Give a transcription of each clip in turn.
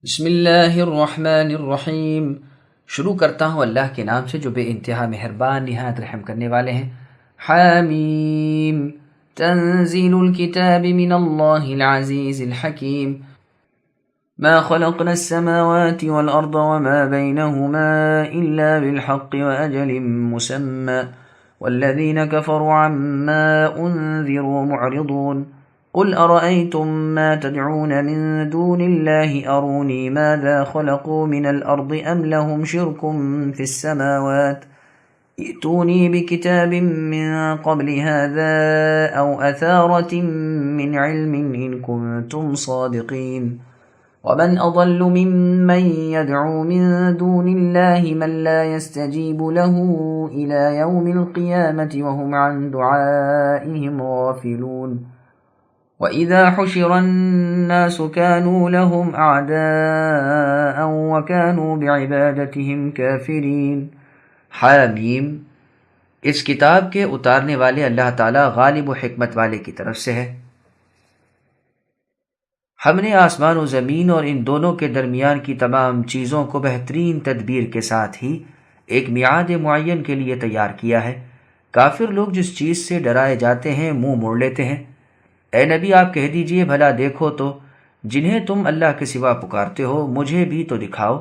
بسم اللہ الرحمن الرحیم۔ شروع کرتا ہوں اللہ کے نام سے جو بے انتہا مہربان نہایت رحم کرنے والے ہیں۔ حامیم، تنزیل الکتاب من اللہ العزیز الحکیم۔ ما خلقنا السماوات والأرض وما بينهما إلا بالحق وأجل مسمى والذين كفروا عما أنذروا معرضون قل أرأيتم ما تدعون من دون الله أروني ماذا خلقوا من الأرض أم لهم شرك في السماوات ائتوني بكتاب من قبل هذا أو أثارة من علم إن كنتم صادقين ومن أضل ممن يدعو من دون الله من لا يستجيب له إلى يوم القيامة وهم عن دعائهم غافلون وَإِذَا حُشِرَ النَّاسُ كَانُوا لَهُمْ أَعْدَاءً وَكَانُوا بِعِبَادَتِهِمْ كَافِرِينَ۔ حامیم، اس کتاب کے اتارنے والے اللہ تعالیٰ غالب و حکمت والے کی طرف سے ہے۔ ہم نے آسمان و زمین اور ان دونوں کے درمیان کی تمام چیزوں کو بہترین تدبیر کے ساتھ ہی ایک میعاد معین کے لیے تیار کیا ہے۔ کافر لوگ جس چیز سے ڈرائے جاتے ہیں منہ موڑ لیتے ہیں۔ اے نبی، آپ کہہ دیجئے بھلا دیکھو تو جنہیں تم اللہ کے سوا پکارتے ہو مجھے بھی تو دکھاؤ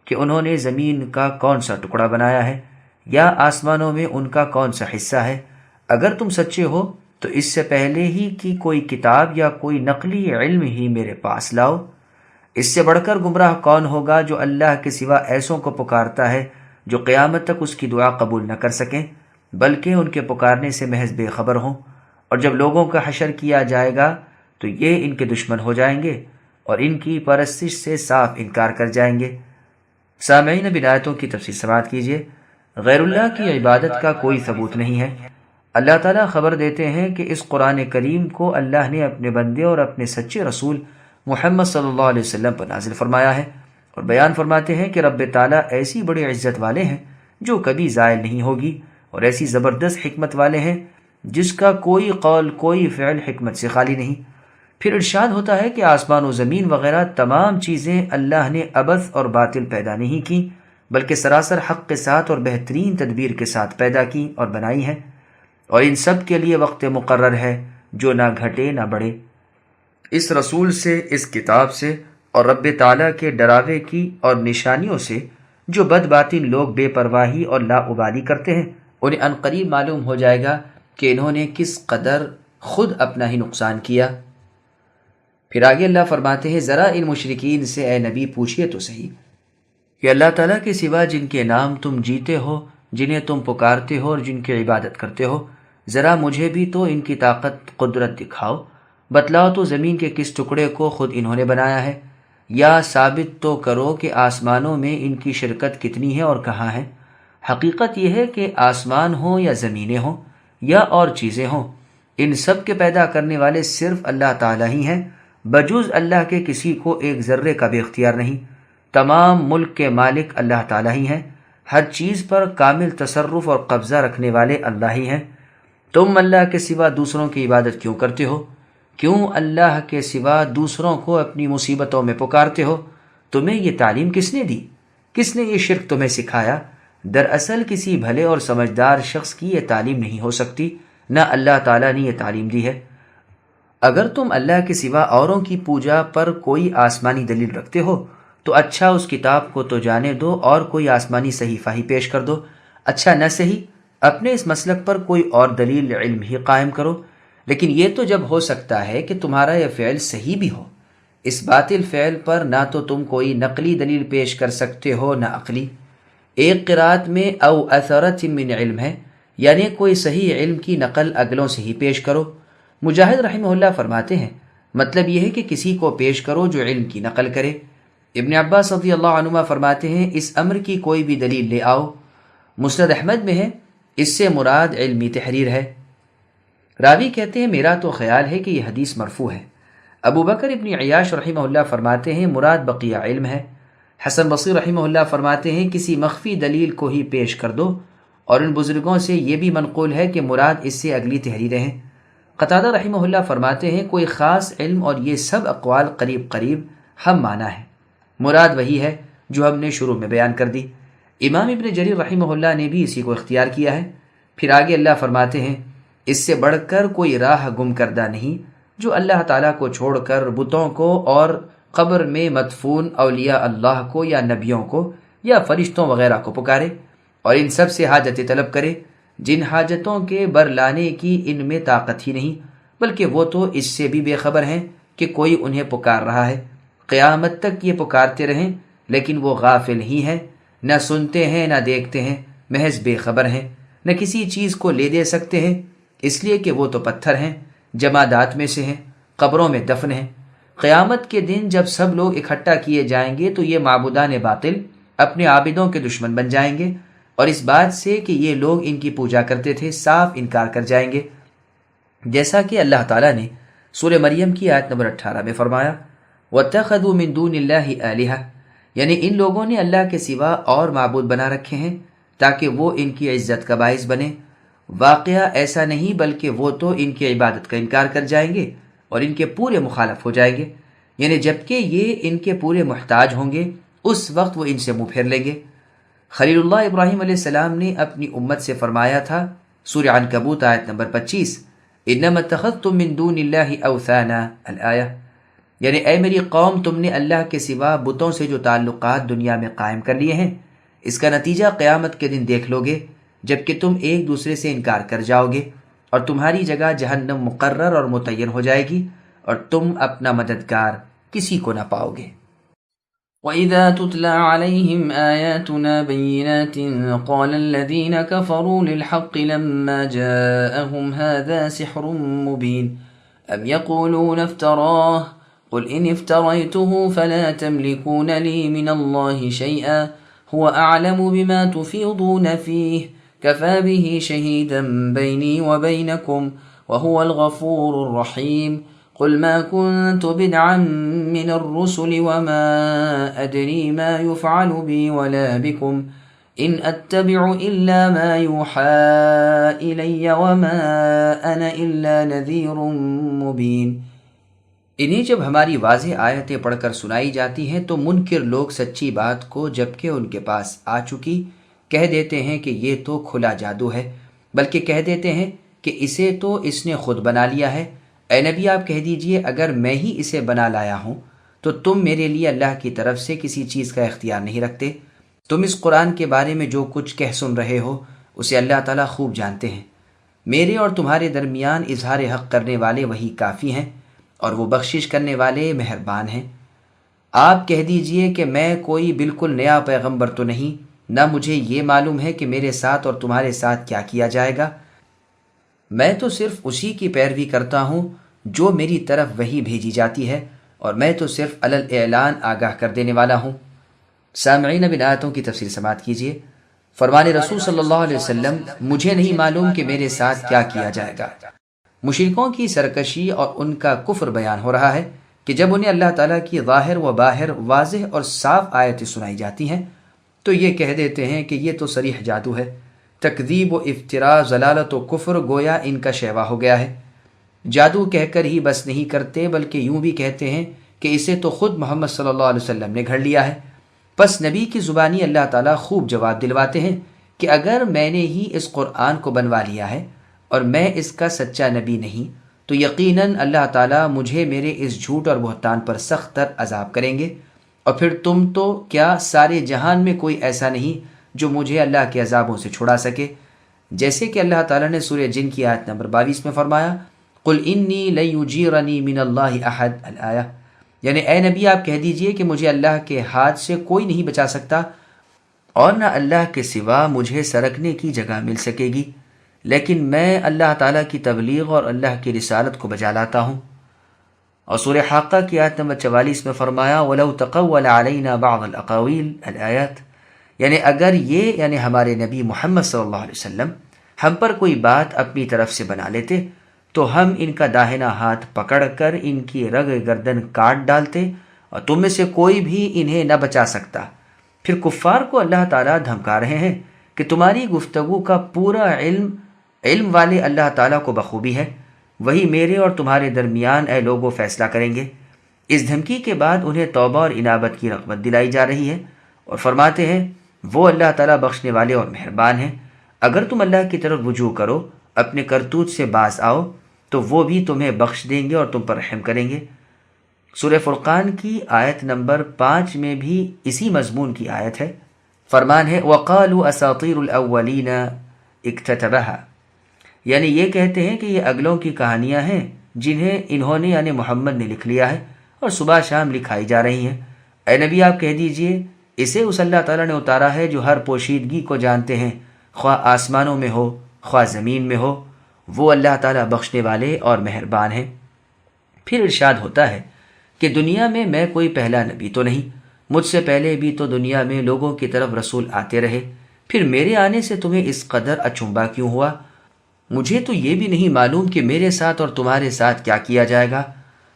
کہ انہوں نے زمین کا کون سا ٹکڑا بنایا ہے یا آسمانوں میں ان کا کون سا حصہ ہے۔ اگر تم سچے ہو تو اس سے پہلے ہی کی کوئی کتاب یا کوئی نقلی علم ہی میرے پاس لاؤ۔ اس سے بڑھ کر گمراہ کون ہوگا جو اللہ کے سوا ایسوں کو پکارتا ہے جو قیامت تک اس کی دعا قبول نہ کر سکیں بلکہ ان کے پکارنے سے محض بے خبر ہوں۔ اور جب لوگوں کا حشر کیا جائے گا تو یہ ان کے دشمن ہو جائیں گے اور ان کی پرستش سے صاف انکار کر جائیں گے۔ سامعین، اب آیتوں کی تفصیل سماعت کیجیے۔ غیر اللہ کی عبادت کا کوئی ثبوت نہیں ہے۔ اللہ تعالیٰ خبر دیتے ہیں کہ اس قرآن کریم کو اللہ نے اپنے بندے اور اپنے سچے رسول محمد صلی اللہ علیہ وسلم پر نازل فرمایا ہے، اور بیان فرماتے ہیں کہ رب تعالیٰ ایسی بڑی عزت والے ہیں جو کبھی زائل نہیں ہوگی، اور ایسی زبردست حکمت والے ہیں جس کا کوئی قول کوئی فعل حکمت سے خالی نہیں۔ پھر ارشاد ہوتا ہے کہ آسمان و زمین وغیرہ تمام چیزیں اللہ نے عبث اور باطل پیدا نہیں کی بلکہ سراسر حق کے ساتھ اور بہترین تدبیر کے ساتھ پیدا کی اور بنائی ہیں، اور ان سب کے لیے وقت مقرر ہے جو نہ گھٹے نہ بڑھے۔ اس رسول سے، اس کتاب سے اور رب تعالیٰ کے ڈراوے کی اور نشانیوں سے جو بد باطن لوگ بے پرواہی اور لاابالی کرتے ہیں انہیں عنقریب معلوم ہو جائے گا کہ انہوں نے کس قدر خود اپنا ہی نقصان کیا۔ پھر آگے اللہ فرماتے ہیں، ذرا ان مشرکین سے اے نبی پوچھئے تو صحیح کہ اللہ تعالیٰ کے سوا جن کے نام تم جیتے ہو، جنہیں تم پکارتے ہو اور جن کی عبادت کرتے ہو، ذرا مجھے بھی تو ان کی طاقت قدرت دکھاؤ۔ بتلاؤ تو زمین کے کس ٹکڑے کو خود انہوں نے بنایا ہے، یا ثابت تو کرو کہ آسمانوں میں ان کی شرکت کتنی ہے اور کہاں ہے۔ حقیقت یہ ہے کہ آسمان ہوں یا زمینیں ہوں یا اور چیزیں ہوں، ان سب کے پیدا کرنے والے صرف اللہ تعالیٰ ہی ہیں، بجز اللہ کے کسی کو ایک ذرے کا بھی اختیار نہیں۔ تمام ملک کے مالک اللہ تعالیٰ ہی ہیں، ہر چیز پر کامل تصرف اور قبضہ رکھنے والے اللہ ہی ہیں۔ تم اللہ کے سوا دوسروں کی عبادت کیوں کرتے ہو؟ کیوں اللہ کے سوا دوسروں کو اپنی مصیبتوں میں پکارتے ہو؟ تمہیں یہ تعلیم کس نے دی؟ کس نے یہ شرک تمہیں سکھایا؟ دراصل کسی بھلے اور سمجھدار شخص کی یہ تعلیم نہیں ہو سکتی، نہ اللہ تعالیٰ نے یہ تعلیم دی ہے۔ اگر تم اللہ کے سوا اوروں کی پوجا پر کوئی آسمانی دلیل رکھتے ہو تو اچھا اس کتاب کو تو جانے دو اور کوئی آسمانی صحیفہ ہی پیش کر دو۔ اچھا نہ صحیح اپنے اس مسلک پر کوئی اور دلیل علم ہی قائم کرو۔ لیکن یہ تو جب ہو سکتا ہے کہ تمہارا یہ فعل صحیح بھی ہو، اس باطل فعل پر نہ تو تم کوئی نقلی دلیل پیش کر سکتے ہو نہ عقلی۔ ایک قرات میں او اثرت من علم ہے، یعنی کوئی صحیح علم کی نقل اگلوں سے ہی پیش کرو۔ مجاہد رحمہ اللہ فرماتے ہیں مطلب یہ ہے کہ کسی کو پیش کرو جو علم کی نقل کرے۔ ابن عباس رضی اللہ عنہما فرماتے ہیں اس امر کی کوئی بھی دلیل لے آؤ۔ مسند احمد میں ہے، اس سے مراد علمی تحریر ہے۔ راوی کہتے ہیں میرا تو خیال ہے کہ یہ حدیث مرفوع ہے۔ ابو بکر ابن عیاش رحمہ اللہ فرماتے ہیں مراد بقیہ علم ہے۔ حسن بصری رحمہ اللہ فرماتے ہیں کسی مخفی دلیل کو ہی پیش کر دو، اور ان بزرگوں سے یہ بھی منقول ہے کہ مراد اس سے اگلی تحریریں ہیں۔ قتادہ رحمہ اللہ فرماتے ہیں کوئی خاص علم اور یہ سب اقوال قریب قریب ہم معنی ہے۔ مراد وہی ہے جو ہم نے شروع میں بیان کر دی۔ امام ابن جریر رحمہ اللہ نے بھی اسی کو اختیار کیا ہے۔ پھر آگے اللہ فرماتے ہیں، اس سے بڑھ کر کوئی راہ گم کردہ نہیں جو اللہ تعالیٰ کو چھوڑ کر بتوں کو اور قبر میں مدفون اولیاء اللہ کو یا نبیوں کو یا فرشتوں وغیرہ کو پکارے اور ان سب سے حاجت طلب کرے، جن حاجتوں کے برلانے کی ان میں طاقت ہی نہیں، بلکہ وہ تو اس سے بھی بے خبر ہیں کہ کوئی انہیں پکار رہا ہے۔ قیامت تک یہ پکارتے رہیں لیکن وہ غافل ہی ہیں، نہ سنتے ہیں نہ دیکھتے ہیں، محض بے خبر ہیں، نہ کسی چیز کو لے دے سکتے ہیں، اس لیے کہ وہ تو پتھر ہیں، جمادات میں سے ہیں، قبروں میں دفن ہیں۔ قیامت کے دن جب سب لوگ اکٹھا کیے جائیں گے تو یہ معبودان باطل اپنے عابدوں کے دشمن بن جائیں گے، اور اس بات سے کہ یہ لوگ ان کی پوجا کرتے تھے صاف انکار کر جائیں گے، جیسا کہ اللہ تعالیٰ نے سورہ مریم کی آیت نمبر 18 میں فرمایا، وَاتَّخَذُوا مِن دُونِ اللَّهِ آلِهَةً، یعنی ان لوگوں نے اللہ کے سوا اور معبود بنا رکھے ہیں تاکہ وہ ان کی عزت کا باعث بنے۔ واقعہ ایسا نہیں، بلکہ وہ تو ان کی عبادت کا انکار کر جائیں گے اور ان کے پورے مخالف ہو جائیں گے، یعنی جبکہ یہ ان کے پورے محتاج ہوں گے اس وقت وہ ان سے منہ پھیر لیں گے۔ خلیل اللہ ابراہیم علیہ السلام نے اپنی امت سے فرمایا تھا، سورہ عنکبوت آیت نمبر 25، انما اتخذتم من دون اللہ اوثانا الآیہ، یعنی اے میری قوم، تم نے اللہ کے سوا بتوں سے جو تعلقات دنیا میں قائم کر لیے ہیں، اس کا نتیجہ قیامت کے دن دیکھ لو گے، جبکہ تم ایک دوسرے سے انکار کر جاؤ گے، اور تمہاری جگہ جہنم مقرر اور متعین ہو جائے گی، اور تم اپنا مددگار کسی کو نہ پاؤ گے۔ وَإِذَا تُتْلَى عَلَيْهِمْ آيَاتُنَا بَيِّنَاتٍ قَالَ الَّذِينَ كَفَرُوا لِلْحَقِّ لَمَّا جَاءَهُمْ هَذَا سِحْرٌ مُبِينٌ أَمْ يَقُولُونَ افْتَرَاهُ قُلْ إِنِ افْتَرَيْتُهُ فَلَا تَمْلِكُونَ لِي مِنَ اللَّهِ شَيْئًا هُوَ أَعْلَمُ بِمَا تُفِيضُونَ فِيهِ كَفَى بِهِ شَهِيدًا بَيْنِي وَبَيْنَكُمْ وَهُوَ الْغَفُورُ الرَّحِيمُ قل ما كنت بدعا من الرسل وما أدري ما يفعل بي ولا بكم إن أتبع إلا ما يوحى إلي وما أنا إلا نذير مبين۔ انہیں جب ہماری واضح آیتیں پڑھ کر سنائی جاتی ہیں تو منکر لوگ سچی بات کو جبکہ ان کے پاس آ چکی کہہ دیتے ہیں کہ یہ تو کھلا جادو ہے، بلکہ کہہ دیتے ہیں کہ اسے تو اس نے خود بنا لیا ہے۔ اے نبی، آپ کہہ دیجئے اگر میں ہی اسے بنا لایا ہوں تو تم میرے لیے اللہ کی طرف سے کسی چیز کا اختیار نہیں رکھتے۔ تم اس قرآن کے بارے میں جو کچھ کہہ سن رہے ہو اسے اللہ تعالیٰ خوب جانتے ہیں۔ میرے اور تمہارے درمیان اظہار حق کرنے والے وہی کافی ہیں، اور وہ بخشش کرنے والے مہربان ہیں۔ آپ کہہ دیجئے کہ میں کوئی بالکل نیا پیغمبر تو نہیں، نہ مجھے یہ معلوم ہے کہ میرے ساتھ اور تمہارے ساتھ کیا کیا جائے گا۔ میں تو صرف اسی کی پیروی کرتا ہوں جو میری طرف وحی بھیجی جاتی ہے، اور میں تو صرف علی الاعلان آگاہ کر دینے والا ہوں۔ سامعین، اب ان آیتوں کی تفسیر سماعت کیجیے۔ فرمان رسول صلی اللہ علیہ وسلم، مجھے نہیں معلوم کہ میرے ساتھ کیا کیا جائے گا۔ مشرکوں کی سرکشی اور ان کا کفر بیان ہو رہا ہے کہ جب انہیں اللہ تعالیٰ کی ظاہر و باہر واضح اور صاف آیتیں سنائی جاتی ہیں تو یہ کہہ دیتے ہیں کہ یہ تو صریح جادو ہے۔ تکذیب و افتراء، ضلالت و کفر گویا ان کا شیوا ہو گیا ہے۔ جادو کہہ کر ہی بس نہیں کرتے، بلکہ یوں بھی کہتے ہیں کہ اسے تو خود محمد صلی اللہ علیہ وسلم نے گھڑ لیا ہے۔ پس نبی کی زبانی اللہ تعالیٰ خوب جواب دلواتے ہیں کہ اگر میں نے ہی اس قرآن کو بنوا لیا ہے اور میں اس کا سچا نبی نہیں تو یقیناً اللہ تعالیٰ مجھے میرے اس جھوٹ اور بہتان پر سخت تر عذاب کریں گے، اور پھر تم تو کیا سارے جہان میں کوئی ایسا نہیں جو مجھے اللہ کے عذابوں سے چھڑا سکے، جیسے کہ اللہ تعالیٰ نے سورہ جن کی آیت نمبر 22 میں فرمایا، قل انی لن یجیرنی من اللہ احد الآیہ، یعنی اے نبی آپ کہہ دیجئے کہ مجھے اللہ کے ہاتھ سے کوئی نہیں بچا سکتا، اور نہ اللہ کے سوا مجھے سرکنے کی جگہ مل سکے گی، لیکن میں اللہ تعالیٰ کی تبلیغ اور اللہ کی رسالت کو بجا لاتا ہوں۔ اور سورہ حاقہ کی آیت نمبر 44 میں فرمایا، وَلَوْ تَقَوَّلَ عَلَيْنَا بَعْضَ الْأَقَاوِيلِ الْآيَاتِ، یعنی اگر یہ یعنی ہمارے نبی محمد صلی اللہ علیہ وسلم ہم پر کوئی بات اپنی طرف سے بنا لیتے تو ہم ان کا داہنا ہاتھ پکڑ کر ان کی رگ گردن کاٹ ڈالتے، اور تم میں سے کوئی بھی انہیں نہ بچا سکتا۔ پھر کفار کو اللہ تعالیٰ دھمکا رہے ہیں کہ تمہاری گفتگو کا پورا علم والے اللہ تعالیٰ کو بخوبی ہے، وہی میرے اور تمہارے درمیان اے لوگوں فیصلہ کریں گے۔ اس دھمکی کے بعد انہیں توبہ اور انابت کی رغبت دلائی جا رہی ہے اور فرماتے ہیں وہ اللہ تعالیٰ بخشنے والے اور مہربان ہیں، اگر تم اللہ کی طرف رجوع کرو، اپنے کرتوت سے باز آؤ تو وہ بھی تمہیں بخش دیں گے اور تم پر رحم کریں گے۔ سورہ فرقان کی آیت نمبر 5 میں بھی اسی مضمون کی آیت ہے۔ فرمان ہے وَقَالُوا أَسَاطِيرُ الْأَوَّلِينَ اكْتَتَبَهَا، یعنی یہ کہتے ہیں کہ یہ اگلوں کی کہانیاں ہیں جنہیں انہوں نے یعنی محمد نے لکھ لیا ہے اور صبح شام لکھائی جا رہی ہیں۔ اے نبی آپ کہہ دیجئے اسے اس اللہ تعالیٰ نے اتارا ہے جو ہر پوشیدگی کو جانتے ہیں، خواہ آسمانوں میں ہو خواہ زمین میں ہو، وہ اللہ تعالیٰ بخشنے والے اور مہربان ہیں۔ پھر ارشاد ہوتا ہے کہ دنیا میں کوئی پہلا نبی تو نہیں، مجھ سے پہلے بھی تو دنیا میں لوگوں کی طرف رسول آتے رہے، پھر میرے آنے سے تمہیں اس قدر اچنبا کیوں ہوا؟ مجھے تو یہ بھی نہیں معلوم کہ میرے ساتھ اور تمہارے ساتھ کیا کیا جائے گا۔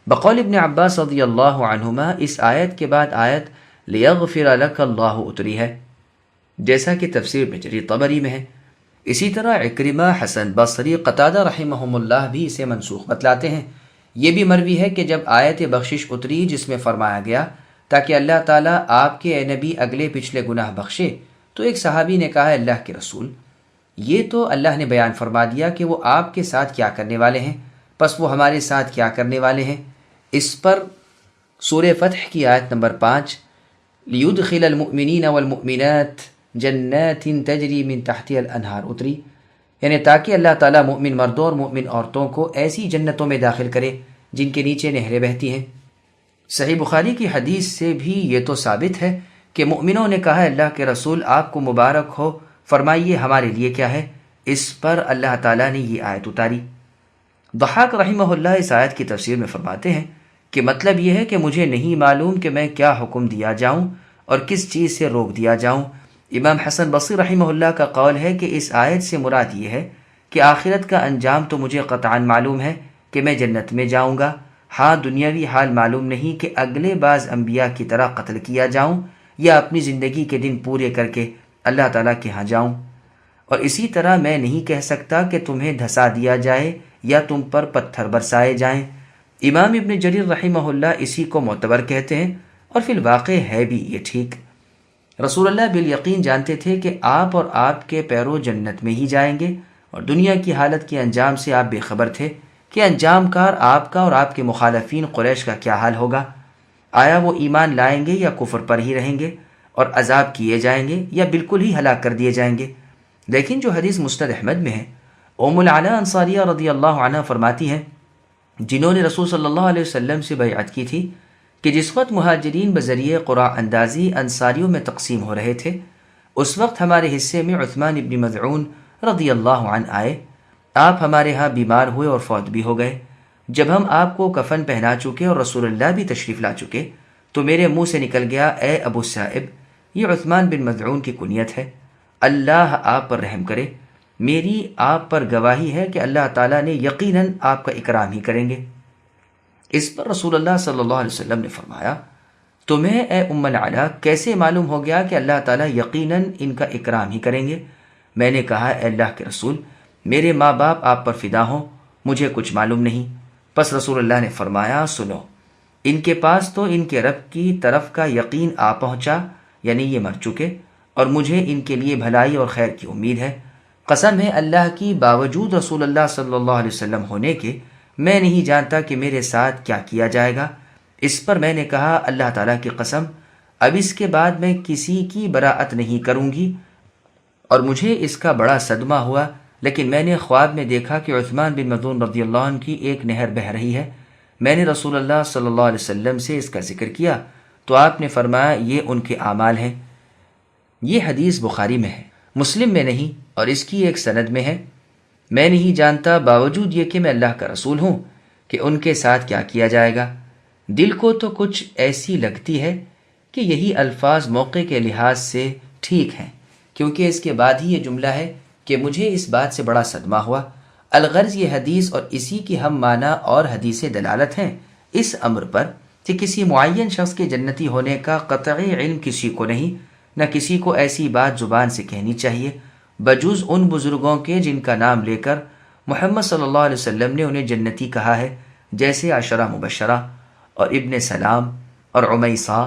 بقول ابن عباس رضی اللہ عنہما اس آیت کے بعد آیت لیغفر لک اللہ اتری ہے، جیسا کہ تفسیر ابن جریر طبری میں ہے۔ اسی طرح عکرمہ، حسن بصری، قتادہ رحمہم اللہ بھی اسے منسوخ بتلاتے ہیں۔ یہ بھی مروی ہے کہ جب آیت بخشش اتری جس میں فرمایا گیا تاکہ اللہ تعالیٰ آپ کے اے نبی اگلے پچھلے گناہ بخشے، تو ایک صحابی نے کہا اللہ کے رسول، یہ تو اللہ نے بیان فرما دیا کہ وہ آپ کے ساتھ کیا کرنے والے ہیں، پس وہ ہمارے ساتھ کیا کرنے والے ہیں؟ اس پر سورہ فتح کی آیت نمبر 5 لِيُدْخِلَ الْمُؤْمِنِينَ وَالْمُؤْمِنَاتِ جَنَّاتٍ تَجْرِي مِن تَحْتِهَا الْأَنْهَارُ اتری، یعنی تاکہ اللہ تعالیٰ مومن مردوں اور مومن عورتوں کو ایسی جنتوں میں داخل کرے جن کے نیچے نہریں بہتی ہیں۔ صحیح بخاری کی حدیث سے بھی یہ تو ثابت ہے کہ مؤمنوں نے کہا اللہ کے رسول آپ کو مبارک ہو، فرمائیے ہمارے لیے کیا ہے؟ اس پر اللہ تعالیٰ نے یہ آیت اتاری۔ ضحاک رحمہ اللہ اس آیت کی تفسیر میں فرماتے ہیں کہ مطلب یہ ہے کہ مجھے نہیں معلوم کہ میں کیا حکم دیا جاؤں اور کس چیز سے روک دیا جاؤں۔ امام حسن بصری رحمہ اللہ کا قول ہے کہ اس آیت سے مراد یہ ہے کہ آخرت کا انجام تو مجھے قطعاً معلوم ہے کہ میں جنت میں جاؤں گا، ہاں دنیاوی حال معلوم نہیں کہ اگلے بعض انبیاء کی طرح قتل کیا جاؤں یا اپنی زندگی کے دن پورے کر کے اللہ تعالیٰ کے ہاں جاؤں۔ اور اسی طرح میں نہیں کہہ سکتا کہ تمہیں دھسا دیا جائے یا تم پر پتھر برسائے جائیں۔ امام ابن جریر رحمہ اللہ اسی کو معتبر کہتے ہیں اور فی الواقع ہے بھی یہ ٹھیک۔ رسول اللہ بالیقین جانتے تھے کہ آپ اور آپ کے پیرو جنت میں ہی جائیں گے، اور دنیا کی حالت کے انجام سے آپ بے خبر تھے کہ انجام کار آپ کا اور آپ کے مخالفین قریش کا کیا حال ہوگا۔ آیا وہ ایمان لائیں گے یا کفر پر ہی رہیں گے اور عذاب کیے جائیں گے یا بالکل ہی ہلاک کر دیے جائیں گے؟ لیکن جو حدیث مسند احمد میں ہے، ام العلا انصاریہ رضی اللہ عنہ فرماتی ہیں جنہوں نے رسول صلی اللہ علیہ وسلم سے بیعت کی تھی کہ جس وقت مہاجرین بذریعہ قرعہ اندازی انصاریوں میں تقسیم ہو رہے تھے، اس وقت ہمارے حصے میں عثمان ابن مذعون رضی اللہ عنہ آئے۔ آپ ہمارے ہاں بیمار ہوئے اور فوت بھی ہو گئے۔ جب ہم آپ کو کفن پہنا چکے اور رسول اللہ بھی تشریف لا چکے تو میرے منہ سے نکل گیا اے ابو صائب، یہ عثمان بن مذعون کی کنیت ہے، اللہ آپ پر رحم کرے، میری آپ پر گواہی ہے کہ اللہ تعالیٰ نے یقیناً آپ کا اکرام ہی کریں گے۔ اس پر رسول اللہ صلی اللہ علیہ وسلم نے فرمایا تمہیں اے ام العلا کیسے معلوم ہو گیا کہ اللہ تعالیٰ یقیناً ان کا اکرام ہی کریں گے؟ میں نے کہا اے اللہ کے رسول، میرے ماں باپ آپ پر فدا ہوں، مجھے کچھ معلوم نہیں۔ پس رسول اللہ نے فرمایا سنو، ان کے پاس تو ان کے رب کی طرف کا یقین آ پہنچا، یعنی یہ مر چکے، اور مجھے ان کے لیے بھلائی اور خیر کی امید ہے۔ قسم ہے اللہ کی، باوجود رسول اللہ صلی اللہ علیہ وسلم ہونے کے میں نہیں جانتا کہ میرے ساتھ کیا کیا جائے گا۔ اس پر میں نے کہا اللہ تعالیٰ کی قسم، اب اس کے بعد میں کسی کی براءت نہیں کروں گی، اور مجھے اس کا بڑا صدمہ ہوا، لیکن میں نے خواب میں دیکھا کہ عثمان بن مظعون رضی اللہ عنہ کی ایک نہر بہہ رہی ہے۔ میں نے رسول اللہ صلی اللہ علیہ وسلم سے اس کا ذکر کیا تو آپ نے فرمایا یہ ان کے اعمال ہیں۔ یہ حدیث بخاری میں ہے، مسلم میں نہیں، اور اس کی ایک سند میں ہے۔ میں نہیں جانتا باوجود یہ کہ میں اللہ کا رسول ہوں کہ ان کے ساتھ کیا کیا جائے گا۔ دل کو تو کچھ ایسی لگتی ہے کہ یہی الفاظ موقع کے لحاظ سے ٹھیک ہیں، کیونکہ اس کے بعد ہی یہ جملہ ہے کہ مجھے اس بات سے بڑا صدمہ ہوا۔ الغرض یہ حدیث اور اسی کی ہم معنی اور حدیث دلالت ہیں اس امر پر کہ کسی معین شخص کے جنتی ہونے کا قطعی علم کسی کو نہیں، نہ کسی کو ایسی بات زبان سے کہنی چاہیے بجز ان بزرگوں کے جن کا نام لے کر محمد صلی اللہ علیہ وسلم نے انہیں جنتی کہا ہے، جیسے عشرہ مبشرہ، اور ابن سلام اور عمیصہ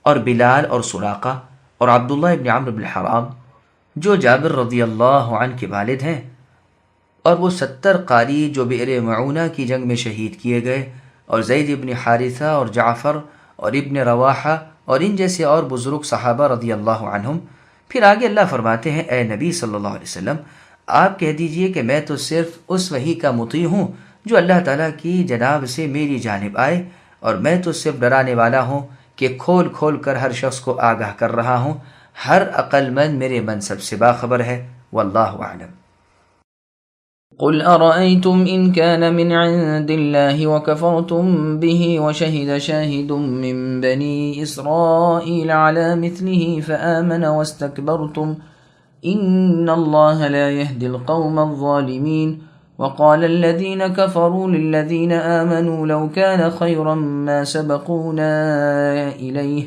اور بلال اور سراقہ اور عبداللہ ابن عمرو بن حرام جو جابر رضی اللہ عنہ کے والد ہیں، اور وہ 70 قاری جو بئر معونہ کی جنگ میں شہید کیے گئے، اور زید ابن حارثہ اور جعفر اور ابن رواحہ اور ان جیسے اور بزرگ صحابہ رضی اللہ عنہم۔ پھر آگے اللہ فرماتے ہیں، اے نبی صلی اللہ علیہ وسلم آپ کہہ دیجئے کہ میں تو صرف اس وحی کا مطیع ہوں جو اللہ تعالیٰ کی جناب سے میری جانب آئے، اور میں تو صرف ڈرانے والا ہوں کہ کھول کھول کر ہر شخص کو آگاہ کر رہا ہوں۔ ہر عقل مند میرے منصب سے باخبر ہے، واللہ اعلم۔ قل أرأيتم إن كان من عند الله وكفرتم به وشهد شاهد من بني إسرائيل على مثله فآمن واستكبرتم إن الله لا يهدي القوم الظالمين وقال الذين كفروا للذين آمنوا لو كان خيرا ما سبقونا إليه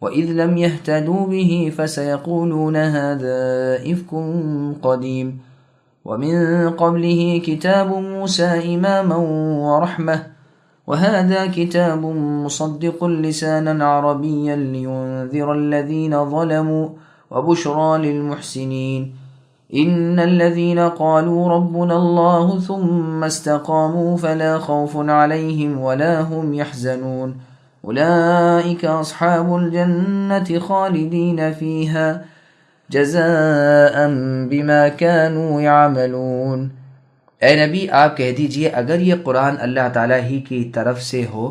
وإذ لم يهتدوا به فسيقولون هذا إفك قديم ومن قبله كتاب موسى إماما ورحمة وهذا كتاب مصدق لسانا عربيا لينذر الذين ظلموا وبشرى للمحسنين إن الذين قالوا ربنا الله ثم استقاموا فلا خوف عليهم ولا هم يحزنون أولئك أصحاب الجنة خالدين فيها جزاء بما كانوا يعملون۔ اے نبی آپ کہہ دیجئے اگر یہ قرآن اللہ تعالیٰ ہی کی طرف سے ہو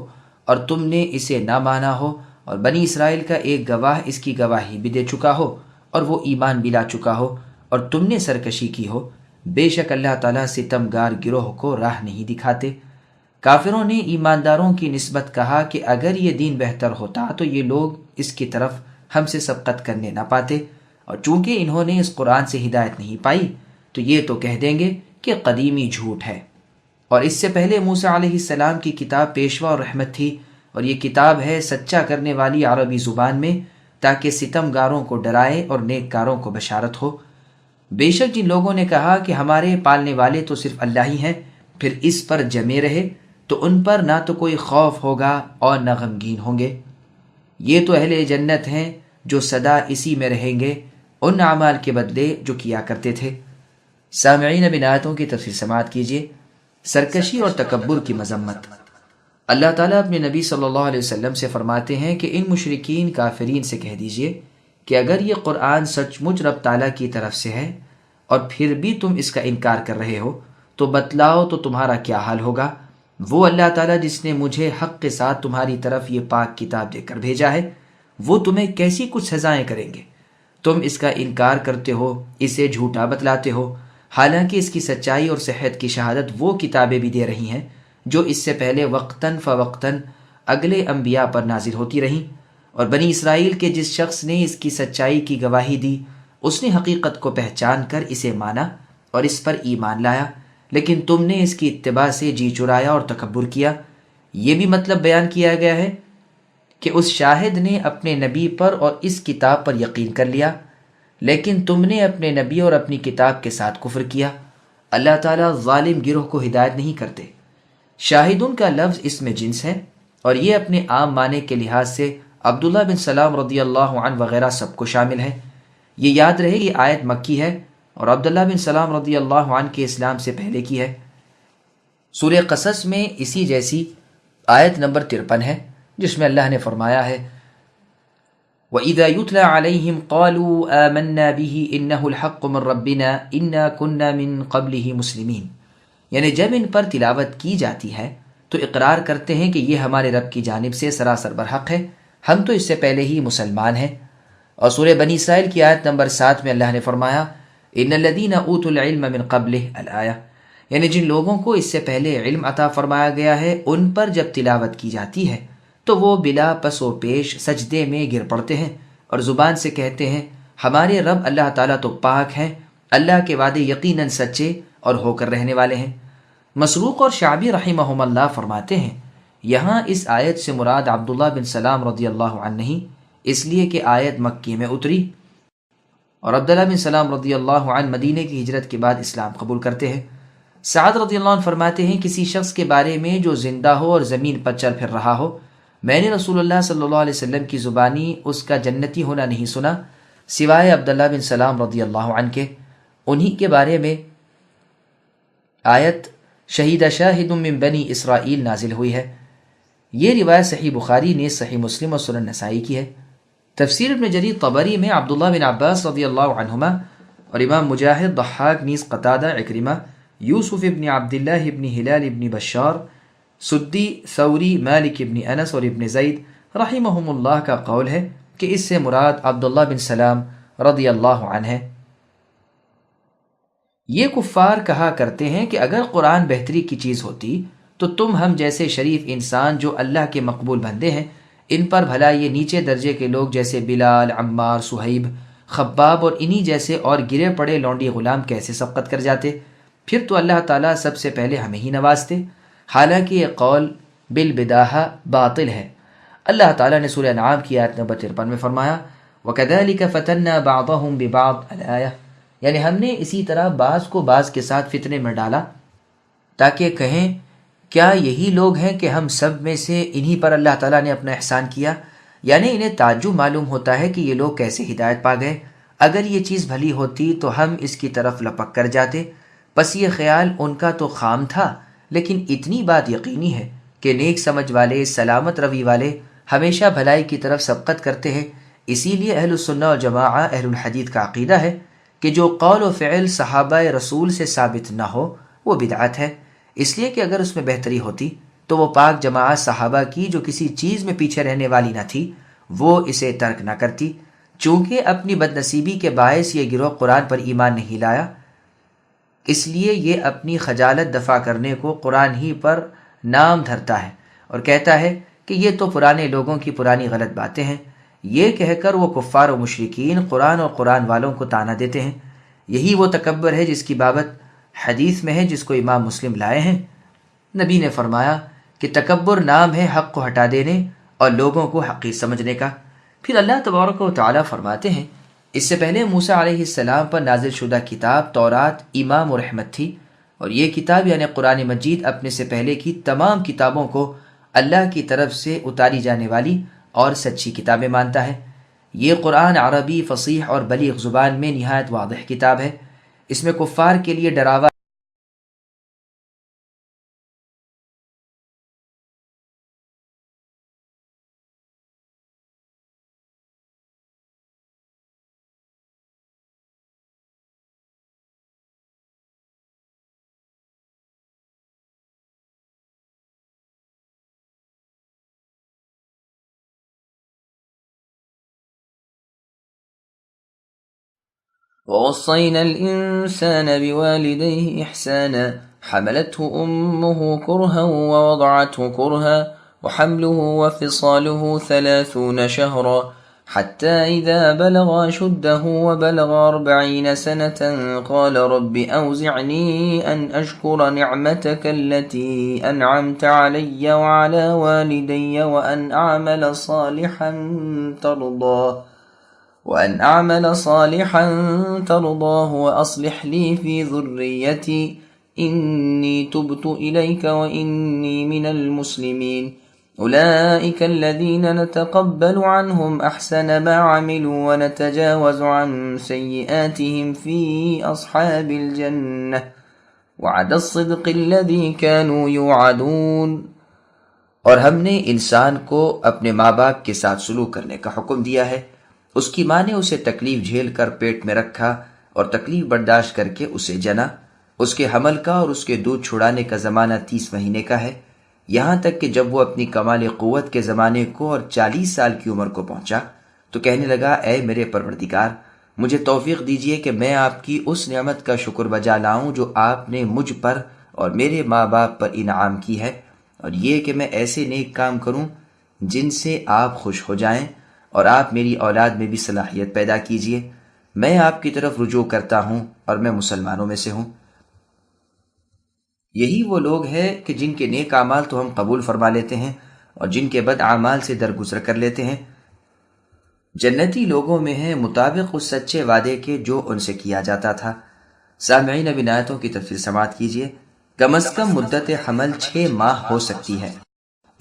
اور تم نے اسے نہ مانا ہو، اور بنی اسرائیل کا ایک گواہ اس کی گواہی بھی دے چکا ہو اور وہ ایمان بھی لا چکا ہو، اور تم نے سرکشی کی ہو، بے شک اللہ تعالیٰ ستمگار گروہ کو راہ نہیں دکھاتے۔ کافروں نے ایمانداروں کی نسبت کہا کہ اگر یہ دین بہتر ہوتا تو یہ لوگ اس کی طرف ہم سے سبقت کرنے نہ پاتے، اور چونکہ انہوں نے اس قرآن سے ہدایت نہیں پائی تو یہ تو کہہ دیں گے کہ قدیمی جھوٹ ہے۔ اور اس سے پہلے موسیٰ علیہ السلام کی کتاب پیشوا اور رحمت تھی، اور یہ کتاب ہے سچا کرنے والی عربی زبان میں، تاکہ ستمگاروں کو ڈرائے اور نیک کاروں کو بشارت ہو۔ بے شک جن لوگوں نے کہا کہ ہمارے پالنے والے تو صرف اللہ ہی ہیں، پھر اس پر جمے رہے تو ان پر نہ تو کوئی خوف ہوگا اور نہ غمگین ہوں گے۔ یہ تو اہل جنت ہیں جو سدا اسی میں رہیں گے ان اعمال کے بدلے جو کیا کرتے تھے۔ سامعین اب ان آیتوں کی تفسیر سماعت کیجیے۔ سرکشی اور تکبر کی مذمت۔ اللہ تعالیٰ اپنے نبی صلی اللہ علیہ وسلم سے فرماتے ہیں کہ ان مشرکین کافرین سے کہہ دیجئے کہ اگر یہ قرآن سچ مچ رب تعالیٰ کی طرف سے ہے اور پھر بھی تم اس کا انکار کر رہے ہو تو بتلاؤ تو تمہارا کیا حال ہوگا۔ وہ اللہ تعالیٰ جس نے مجھے حق کے ساتھ تمہاری طرف یہ پاک کتاب دے کر بھیجا ہے، وہ تمہیں کیسی کچھ سزائیں کریں گے۔ تم اس کا انکار کرتے ہو، اسے جھوٹا بتلاتے ہو، حالانکہ اس کی سچائی اور صحت کی شہادت وہ کتابیں بھی دے رہی ہیں جو اس سے پہلے وقتاً فوقتاً اگلے انبیاء پر نازل ہوتی رہیں۔ اور بنی اسرائیل کے جس شخص نے اس کی سچائی کی گواہی دی، اس نے حقیقت کو پہچان کر اسے مانا اور اس پر ایمان لایا، لیکن تم نے اس کی اتباع سے جی چرایا اور تکبر کیا۔ یہ بھی مطلب بیان کیا گیا ہے کہ اس شاہد نے اپنے نبی پر اور اس کتاب پر یقین کر لیا، لیکن تم نے اپنے نبی اور اپنی کتاب کے ساتھ کفر کیا۔ اللہ تعالیٰ ظالم گروہ کو ہدایت نہیں کرتے۔ شاہدون کا لفظ اس میں جنس ہے، اور یہ اپنے عام معنی کے لحاظ سے عبداللہ بن سلام رضی اللہ عنہ وغیرہ سب کو شامل ہے۔ یہ یاد رہے یہ آیت مکی ہے اور عبداللہ بن سلام رضی اللہ عنہ کے اسلام سے پہلے کی ہے۔ سورہ قصص میں اسی جیسی آیت نمبر 53 ہے، جس میں اللہ نے فرمایا ہے وَإِذَا يُتْلَى عَلَيْهِمْ قَالُوا آمَنَّا بِهِ إِنَّهُ الْحَقُّ مِنْ رَبِّنَا إِنَّا كُنَّا مِنْ قَبْلِهِ مُسْلِمِينَ، یعنی جب ان پر تلاوت کی جاتی ہے تو اقرار کرتے ہیں کہ یہ ہمارے رب کی جانب سے سراسر برحق ہے، ہم تو اس سے پہلے ہی مسلمان ہیں۔ اور سورہ بنی اسرائیل کی آیت نمبر 7 میں اللہ نے فرمایا إِنَّ الَّذِينَ أُوتُوا الْعِلْمَ مِنْ قَبْلِهِ الْآيَةِ، یعنی جن لوگوں کو اس سے پہلے علم عطا فرمایا گیا ہے، ان پر جب تلاوت کی جاتی ہے تو وہ بلا پس و پیش سجدے میں گر پڑتے ہیں اور زبان سے کہتے ہیں ہمارے رب اللہ تعالیٰ تو پاک ہیں، اللہ کے وعدے یقیناً سچے اور ہو کر رہنے والے ہیں۔ مسروق اور شعبی رحمہم اللہ فرماتے ہیں یہاں اس آیت سے مراد عبداللہ بن سلام رضی اللہ عنہ نہیں، اس لیے کہ آیت مکی میں اتری اور عبداللہ بن سلام رضی اللہ عنہ مدینے کی ہجرت کے بعد اسلام قبول کرتے ہیں۔ سعد رضی اللہ عنہ فرماتے ہیں کسی شخص کے بارے میں جو زندہ ہو اور زمین پر چل پھر رہا ہو میں نے رسول اللہ صلی اللہ علیہ وسلم کی زبانی اس کا جنتی ہونا نہیں سنا سوائے عبداللہ بن سلام رضی اللہ عنہ کے۔ انہی کے بارے میں آیت شہید شاہد من بنی اسرائیل نازل ہوئی ہے۔ یہ روایت صحیح بخاری نے صحیح مسلم اور سنن نسائی کی ہے۔ تفسیر ابن جریر طبری میں عبداللہ بن عباس رضی اللہ عنہما اور امام مجاہد، ضحاک، نیز قتادہ، عکرمہ، یوسف ابن عبداللہ ابن ہلال ابن بشار، سدی، ثوری، مالک ابن انس اور ابن زید رحمہم اللہ کا قول ہے کہ اس سے مراد عبداللہ بن سلام رضی اللہ عنہ ہے۔ یہ کفار کہا کرتے ہیں کہ اگر قرآن بہتری کی چیز ہوتی تو تم ہم جیسے شریف انسان جو اللہ کے مقبول بندے ہیں ان پر بھلا یہ نیچے درجے کے لوگ جیسے بلال، عمار، صہیب، خباب اور انہی جیسے اور گرے پڑے لونڈی غلام کیسے سبقت کر جاتے؟ پھر تو اللہ تعالیٰ سب سے پہلے ہمیں ہی نوازتے۔ حالانکہ یہ قول بالبداہہ باطل ہے۔ اللہ تعالیٰ نے سورہ انعام کی آیت نمبر 53 میں فرمایا وَكَذَلِكَ فَتَنَّا بَعْضَهُمْ بِبَعْضٍ الآیہ، یعنی ہم نے اسی طرح بعض کو بعض کے ساتھ فتنے میں ڈالا تاکہ کہیں کیا یہی لوگ ہیں کہ ہم سب میں سے انہی پر اللہ تعالیٰ نے اپنا احسان کیا؟ یعنی انہیں تعجب معلوم ہوتا ہے کہ یہ لوگ کیسے ہدایت پا گئے۔ اگر یہ چیز بھلی ہوتی تو ہم اس کی طرف لپک کر جاتے۔ پس یہ خیال ان کا تو خام تھا، لیکن اتنی بات یقینی ہے کہ نیک سمجھ والے، سلامت روی والے ہمیشہ بھلائی کی طرف سبقت کرتے ہیں۔ اسی لیے اہل السنہ والجماعہ اہل الحدیث کا عقیدہ ہے کہ جو قول و فعل صحابہ رسول سے ثابت نہ ہو وہ بدعت ہے، اس لیے کہ اگر اس میں بہتری ہوتی تو وہ پاک جماعت صحابہ کی جو کسی چیز میں پیچھے رہنے والی نہ تھی وہ اسے ترک نہ کرتی۔ چونکہ اپنی بد نصیبی کے باعث یہ گروہ قرآن پر ایمان نہیں لایا، اس لیے یہ اپنی خجالت دفع کرنے کو قرآن ہی پر نام دھرتا ہے اور کہتا ہے کہ یہ تو پرانے لوگوں کی پرانی غلط باتیں ہیں۔ یہ کہہ کر وہ کفار و مشرکین قرآن اور قرآن والوں کو طعنہ دیتے ہیں۔ یہی وہ تکبر ہے جس کی بابت حدیث میں ہے جس کو امام مسلم لائے ہیں۔ نبی نے فرمایا کہ تکبر نام ہے حق کو ہٹا دینے اور لوگوں کو حقیر سمجھنے کا۔ پھر اللہ تبارک و تعالیٰ فرماتے ہیں اس سے پہلے موسیٰ علیہ السلام پر نازل شدہ کتاب تورات امام و رحمت تھی، اور یہ کتاب یعنی قرآن مجید اپنے سے پہلے کی تمام کتابوں کو اللہ کی طرف سے اتاری جانے والی اور سچی کتابیں مانتا ہے۔ یہ قرآن عربی فصیح اور بلیغ زبان میں نہایت واضح کتاب ہے۔ اس میں کفار کے لیے ڈراوا ووصينا الإنسان بوالديه إحسانا حملته أمه كرها ووضعته كرها وحمله وفصاله 30 شهرا حتى إذا بلغ أشده وبلغ 40 سنة قال رب أوزعني أن أشكر نعمتك التي أنعمت علي وعلى والدي وأن أعمل صالحا ترضاه وأصلح لي في ذريتي إني تبت إليك وإني من المسلمين أولئك الذين نتقبل عنهم أحسن ما عملوا ونتجاوز عن سيئاتهم في أصحاب الجنة وعد الصدق الذي كانوا يوعدون۔ اور ہم نے انسان کو اپنے ماں باپ کے ساتھ سلوک کرنے کا حکم دیا ہے۔ اس کی ماں نے اسے تکلیف جھیل کر پیٹ میں رکھا اور تکلیف برداشت کر کے اسے جنا۔ اس کے حمل کا اور اس کے دودھ چھڑانے کا زمانہ 30 مہینے کا ہے، یہاں تک کہ جب وہ اپنی کمال قوت کے زمانے کو اور 40 سال کی عمر کو پہنچا تو کہنے لگا اے میرے پروردگار، مجھے توفیق دیجیے کہ میں آپ کی اس نعمت کا شکر بجا لاؤں جو آپ نے مجھ پر اور میرے ماں باپ پر انعام کی ہے، اور یہ کہ میں ایسے نیک کام کروں جن سے آپ خوش ہو جائیں، اور آپ میری اولاد میں بھی صلاحیت پیدا کیجیے۔ میں آپ کی طرف رجوع کرتا ہوں اور میں مسلمانوں میں سے ہوں۔ یہی وہ لوگ ہیں کہ جن کے نیک اعمال تو ہم قبول فرما لیتے ہیں اور جن کے بد اعمال سے درگزر کر لیتے ہیں۔ جنتی لوگوں میں ہیں مطابق اس سچے وعدے کے جو ان سے کیا جاتا تھا۔ سامعین اب ان آیتوں کی تفصیل سماعت کیجیے۔ کم از کم مدت حمل 6 ماہ ہو سکتی ہے۔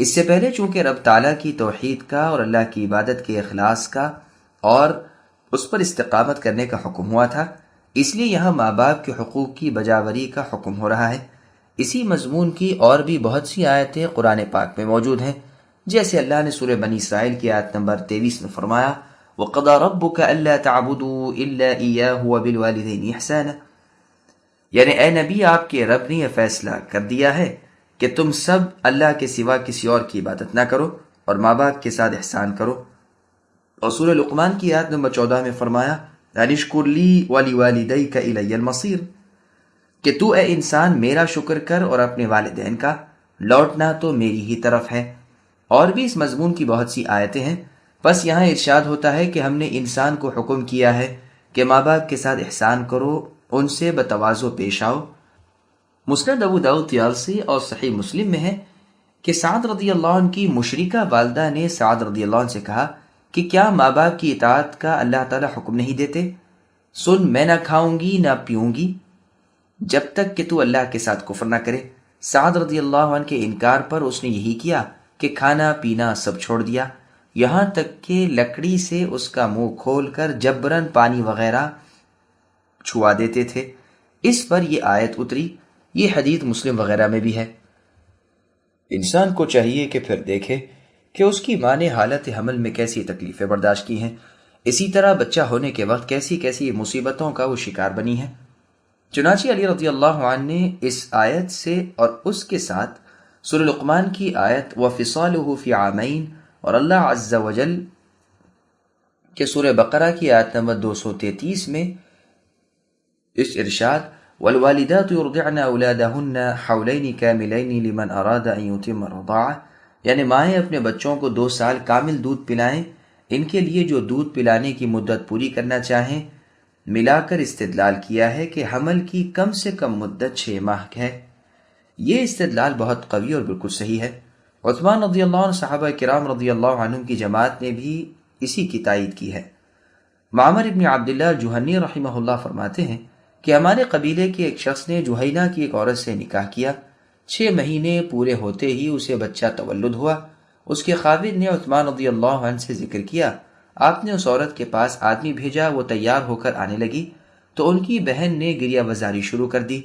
اس سے پہلے چونکہ رب تعالیٰ کی توحید کا اور اللہ کی عبادت کے اخلاص کا اور اس پر استقامت کرنے کا حکم ہوا تھا، اس لیے یہاں ماں باپ کے حقوق کی بجاوری کا حکم ہو رہا ہے۔ اسی مضمون کی اور بھی بہت سی آیتیں قرآن پاک میں موجود ہیں، جیسے اللہ نے سورہ بنی اسرائیل کی آیت نمبر 23 میں فرمایا وَقَضَى رَبُّكَ أَلَّا تَعْبُدُوا إِلَّا إِيَّاهُ وَبِالْوَالِدَيْنِ إِحْسَانًا، یعنی اے نبی آپ کے رب نے یہ فیصلہ کر دیا ہے کہ تم سب اللہ کے سوا کسی اور کی عبادت نہ کرو اور ماں باپ کے ساتھ احسان کرو۔ اور سورہ لقمان کی آیت نمبر 14 میں فرمایا أَنِ اشْكُرْ لِي وَلِوَالِدَيْكَ إِلَيَّ الْمَصِيرُ، کہ تو اے انسان میرا شکر کر اور اپنے والدین کا، لوٹنا تو میری ہی طرف ہے۔ اور بھی اس مضمون کی بہت سی آیتیں ہیں، بس یہاں ارشاد ہوتا ہے کہ ہم نے انسان کو حکم کیا ہے کہ ماں باپ کے ساتھ احسان کرو، ان سے بتواضع پیش آؤ۔ مسند ابو داؤد طیالسی اور صحیح مسلم میں ہے کہ سعد رضی اللہ عنہ کی مشرکہ والدہ نے سعد رضی اللہ عنہ سے کہا کہ کیا ماں باپ کی اطاعت کا اللہ تعالیٰ حکم نہیں دیتے؟ سن، میں نہ کھاؤں گی نہ پیوں گی جب تک کہ تو اللہ کے ساتھ کفر نہ کرے۔ سعد رضی اللہ عنہ کے انکار پر اس نے یہی کیا کہ کھانا پینا سب چھوڑ دیا، یہاں تک کہ لکڑی سے اس کا منہ کھول کر جبراً پانی وغیرہ چھوا دیتے تھے۔ اس پر یہ آیت اتری۔ یہ حدیث مسلم وغیرہ میں بھی ہے۔ انسان کو چاہیے کہ پھر دیکھے کہ اس کی ماں نے حالت حمل میں کیسی تکلیفیں برداشت کی ہیں، اسی طرح بچہ ہونے کے وقت کیسی کیسی مصیبتوں کا وہ شکار بنی ہے۔ چنانچہ علی رضی اللہ عنہ نے اس آیت سے اور اس کے ساتھ سورہ لقمان کی آیت وَفِصَالُهُ فِي عَامَيْن اور اللہ عز وجل کے سورہ بقرہ کی آیت نمبر 233 میں اس ارشاد وَالْوَالِدَاتُ يُرْضِعْنَ أَوْلَادَهُنَّ حَوْلَيْنِ كَامِلَيْنِ لِمَنْ أَرَادَ أَنْ يُتِمَّ الرَّضَاعَةَ، یعنی مائیں اپنے بچوں کو 2 سال کامل دودھ پلائیں، ان کے لیے جو دودھ پلانے کی مدت پوری کرنا چاہیں۔ ملا کر استدلال کیا ہے کہ حمل کی کم سے کم مدت 6 ماہ ہے۔ یہ استدلال بہت قوی اور بالکل صحیح ہے۔ عثمان رضی اللہ عنہ، صحابہ کرام رضی اللہ عنہم کی جماعت نے بھی اسی کی تائید کی ہے۔ معمر ابن عبداللہ جوہنی رحمہ اللہ فرماتے ہیں کہ ہمارے قبیلے کے ایک شخص نے جوہینہ کی ایک عورت سے نکاح کیا، 6 مہینے پورے ہوتے ہی اسے بچہ تولد ہوا۔ اس کے خاوند نے عثمان رضی اللہ عنہ سے ذکر کیا، آپ نے اس عورت کے پاس آدمی بھیجا، وہ تیار ہو کر آنے لگی تو ان کی بہن نے گریہ وزاری شروع کر دی۔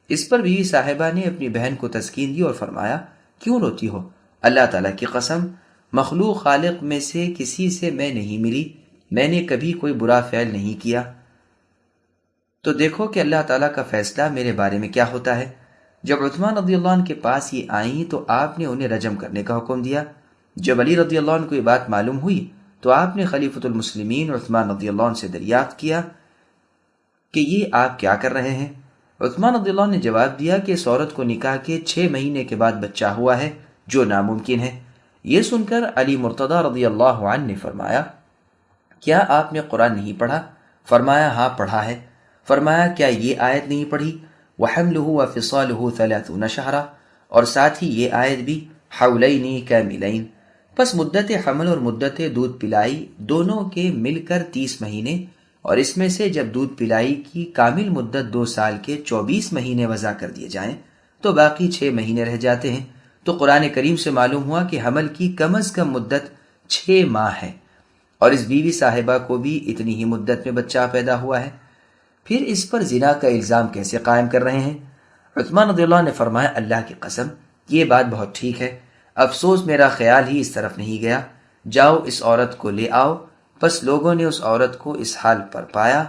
اس پر بیوی صاحبہ نے اپنی بہن کو تسکین دی اور فرمایا کیوں روتی ہو؟ اللہ تعالیٰ کی قسم، مخلوق خالق میں سے کسی سے میں نہیں ملی، میں نے کبھی کوئی برا فعل نہیں کیا، تو دیکھو کہ اللہ تعالیٰ کا فیصلہ میرے بارے میں کیا ہوتا ہے۔ جب عثمان رضی اللہ عنہ کے پاس یہ آئیں تو آپ نے انہیں رجم کرنے کا حکم دیا۔ جب علی رضی اللہ عنہ کو یہ بات معلوم ہوئی تو آپ نے خلیفۃ المسلمین عثمان رضی اللہ عنہ سے دریافت کیا کہ یہ آپ کیا کر رہے ہیں؟ عثمان رضی اللہ عنہ نے جواب دیا کہ اس عورت کو نکاح کے 6 مہینے کے بعد بچہ ہوا ہے، جو ناممکن ہے۔ یہ سن کر علی مرتضیٰ رضی اللہ عنہ نے فرمایا کیا آپ نے قرآن نہیں پڑھا؟ فرمایا ہاں پڑھا ہے۔ فرمایا کیا یہ آیت نہیں پڑھی وَحَمْلُهُ وَفِصَالُهُ 30 شَهْرًا، اور ساتھ ہی یہ آیت بھی حولین کاملین، پس مدت حمل اور مدت دودھ پلائی دونوں کے مل کر 30 مہینے، اور اس میں سے جب دودھ پلائی کی کامل مدت 2 سال کے 24 مہینے وضع کر دیے جائیں تو باقی 6 مہینے رہ جاتے ہیں۔ تو قرآن کریم سے معلوم ہوا کہ حمل کی کم از کم مدت 6 ماہ ہے، اور اس بیوی صاحبہ کو بھی اتنی ہی مدت میں بچہ پیدا ہوا ہے۔ پھر اس پر زنا کا الزام کیسے قائم کر رہے ہیں؟ عثمان رضی اللہ عنہ نے فرمایا اللہ کی قسم یہ بات بہت ٹھیک ہے، افسوس میرا خیال ہی اس طرف نہیں گیا، جاؤ اس عورت کو لے آؤ۔ پس لوگوں نے اس عورت کو اس حال پر پایا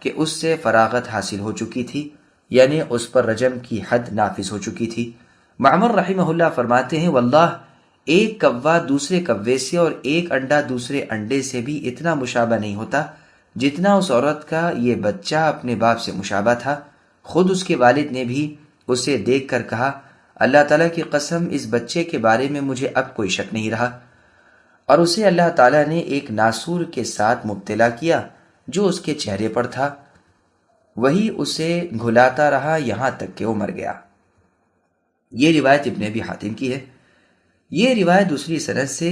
کہ اس سے فراغت حاصل ہو چکی تھی، یعنی اس پر رجم کی حد نافذ ہو چکی تھی۔ معمر رحمہ اللہ فرماتے ہیں واللہ ایک کوا دوسرے کوے سے اور ایک انڈا دوسرے انڈے سے بھی اتنا مشابہ نہیں ہوتا جتنا اس عورت کا یہ بچہ اپنے باپ سے مشابہ تھا۔ خود اس کے والد نے بھی اسے دیکھ کر کہا اللہ تعالیٰ کی قسم اس بچے کے بارے میں مجھے اب کوئی شک نہیں رہا، اور اسے اللہ تعالیٰ نے ایک ناسور کے ساتھ مبتلا کیا جو اس کے چہرے پر تھا، وہی اسے گھلاتا رہا یہاں تک کہ وہ مر گیا۔ یہ روایت ابن ابی حاتم کی ہے۔ یہ روایت دوسری سند سے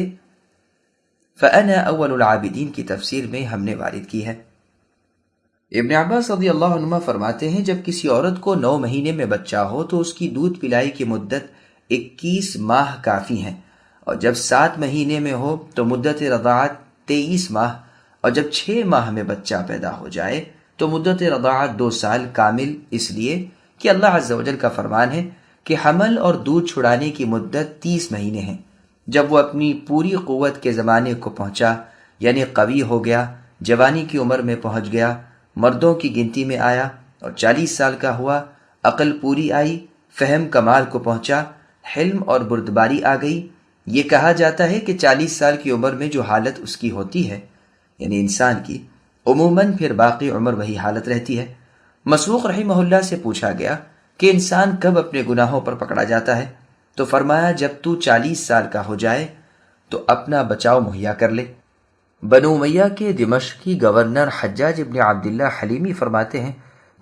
فَأَنَا أَوَّلُ الْعَابِدِينَ کی تفسیر میں ہم نے وارد کی ہے۔ ابن عباس رضی اللہ عنہ فرماتے ہیں جب کسی عورت کو 9 مہینے میں بچہ ہو تو اس کی دودھ پلائی کی مدت 21 ماہ کافی ہیں، اور جب 7 مہینے میں ہو تو مدت رضاعت 23 ماہ، اور جب 6 ماہ میں بچہ پیدا ہو جائے تو مدت رضاعت 2 سال کامل، اس لیے کہ اللہ عز و جل کا فرمان ہے کہ حمل اور دودھ چھڑانے کی مدت 30 مہینے ہیں۔ جب وہ اپنی پوری قوت کے زمانے کو پہنچا، یعنی قوی ہو گیا، جوانی کی عمر میں پہنچ گیا، مردوں کی گنتی میں آیا اور 40 سال کا ہوا، عقل پوری آئی، فہم کمال کو پہنچا، حلم اور بردباری آ گئی۔ یہ کہا جاتا ہے کہ 40 سال کی عمر میں جو حالت اس کی ہوتی ہے، یعنی انسان کی، عموماً پھر باقی عمر وہی حالت رہتی ہے۔ مسروق رحمہ اللہ سے پوچھا گیا کہ انسان کب اپنے گناہوں پر پکڑا جاتا ہے؟ تو فرمایا جب تو 40 سال کا ہو جائے تو اپنا بچاؤ مہیا کر لے۔ بنو امیہ کے دمشقی گورنر حجاج ابن عبداللہ حلیمی فرماتے ہیں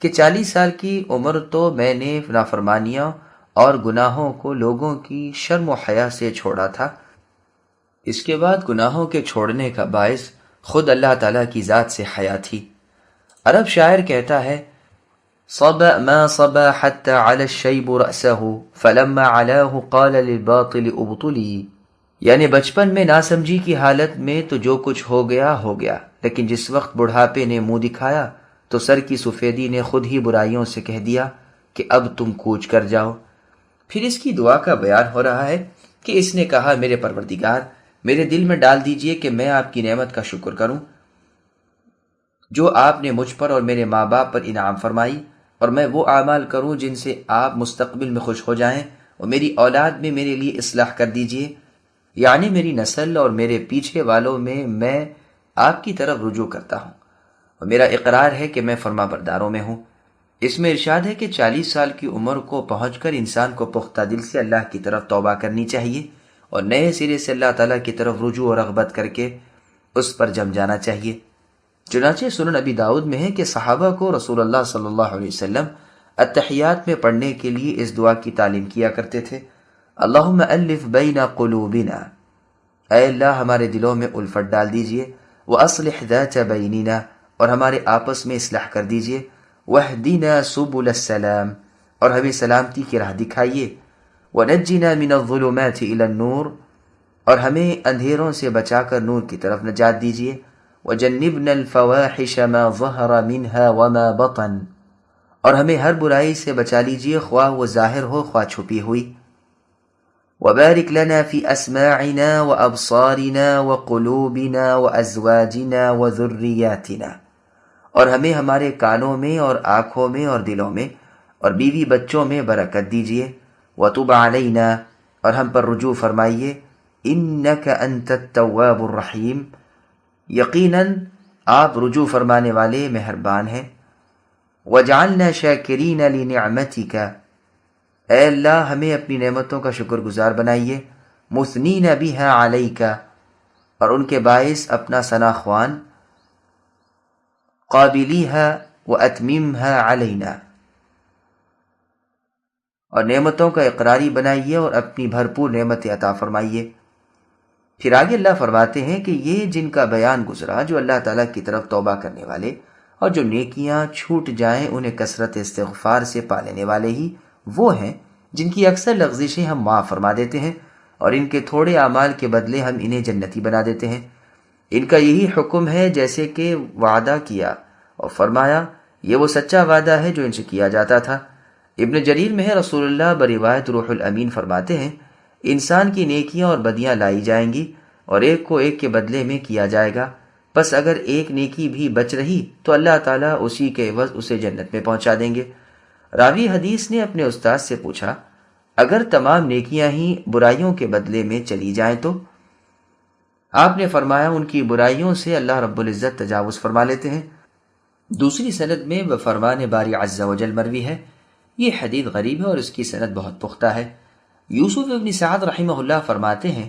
کہ 40 سال کی عمر تو میں نے نافرمانیاں اور گناہوں کو لوگوں کی شرم و حیا سے چھوڑا تھا۔ اس کے بعد گناہوں کے چھوڑنے کا باعث خود اللہ تعالیٰ کی ذات سے حیا تھی۔ عرب شاعر کہتا ہے صبا ما صبا حتى على الشيب رأسه فلما علاه قال للباطل ابطلی، یعنی بچپن میں ناسمجھی کی حالت میں تو جو کچھ ہو گیا، لیکن جس وقت بڑھاپے نے منہ دکھایا تو سر کی سفیدی نے خود ہی برائیوں سے کہہ دیا کہ اب تم کوچ کر جاؤ۔ پھر اس کی دعا کا بیان ہو رہا ہے کہ اس نے کہا میرے پروردگار، میرے دل میں ڈال دیجئے کہ میں آپ کی نعمت کا شکر کروں جو آپ نے مجھ پر اور میرے ماں باپ پر انعام فرمائی، اور میں وہ اعمال کروں جن سے آپ مستقبل میں خوش ہو جائیں، اور میری اولاد میں میرے لیے اصلاح کر دیجئے، یعنی میری نسل اور میرے پیچھے والوں میں آپ کی طرف رجوع کرتا ہوں، اور میرا اقرار ہے کہ میں فرما برداروں میں ہوں۔ اس میں ارشاد ہے کہ 40 سال کی عمر کو پہنچ کر انسان کو پختہ دل سے اللہ کی طرف توبہ کرنی چاہیے اور نئے سرے سے اللہ تعالیٰ کی طرف رجوع اور رغبت کر کے اس پر جم جانا چاہیے۔ چنانچہ سنن ابی داؤد میں ہے کہ صحابہ کو رسول اللہ صلی اللہ علیہ وسلم التحیات میں پڑھنے کے لیے اس دعا کی تعلیم کیا کرتے تھے، اللہم الف بین قلوبنا، اے اللہ ہمارے دلوں میں الفت ڈال دیجئے، واصلح ذات بیننا، اور ہمارے آپس میں اصلاح کر دیجئے، واہدنا سبل السلام، اور ہمیں سلامتی کی راہ دکھائیے، ونجنا من الظلمات الی النور، اور ہمیں اندھیروں سے بچا کر نور کی طرف نجات دیجئے، وجنبنا الفواحش ما ظہر منها وما بطن، اور ہمیں ہر برائی سے بچا لیجئے خواہ وہ ظاہر ہو خواہ چھپی ہوئی، وبارک لنا فی اسماعنا وابصارنا وقلوبنا وازواجنا وذریاتنا، اور ہمیں ہمارے کانوں میں اور آنکھوں میں اور دلوں میں اور بیوی بچوں میں برکت دیجئے، وتب علینا، اور ہم پر رجوع فرمائیے، انک انت التواب الرحیم، یقیناً آپ رجوع فرمانے والے مہربان ہیں، وجعلنا شاکرین لنعمتک، اے اللہ ہمیں اپنی نعمتوں کا شکر گزار بنائیے، مثنین بها علیک، اور ان کے باعث اپنا ثنا خوان، قابلیها واتممها علینا، اور نعمتوں کا اقراری بنائیے اور اپنی بھرپور نعمت عطا فرمائیے۔ پھر آگے اللہ فرماتے ہیں کہ یہ جن کا بیان گزرا جو اللہ تعالیٰ کی طرف توبہ کرنے والے اور جو نیکیاں چھوٹ جائیں انہیں کثرت استغفار سے پا لینے والے ہی وہ ہیں جن کی اکثر لغزشیں ہم معاف فرما دیتے ہیں اور ان کے تھوڑے اعمال کے بدلے ہم انہیں جنتی بنا دیتے ہیں۔ ان کا یہی حکم ہے جیسے کہ وعدہ کیا اور فرمایا، یہ وہ سچا وعدہ ہے جو ان سے کیا جاتا تھا۔ ابن جریر میں ہے رسول اللہ بروایت روح الامین فرماتے ہیں، انسان کی نیکیاں اور بدیاں لائی جائیں گی اور ایک کو ایک کے بدلے میں کیا جائے گا، پس اگر ایک نیکی بھی بچ رہی تو اللہ تعالیٰ اسی کے عوض اسے جنت میں پہنچا دیں گے۔ راوی حدیث نے اپنے استاد سے پوچھا، اگر تمام نیکیاں ہی برائیوں کے بدلے میں چلی جائیں تو؟ آپ نے فرمایا، ان کی برائیوں سے اللہ رب العزت تجاوز فرما لیتے ہیں۔ دوسری سند میں بفرمان باری عز و جل مروی ہے۔ یہ حدیث غریب ہے اور اس کی سند بہت پختہ ہے۔ یوسف ابن سعد رحمہ اللہ فرماتے ہیں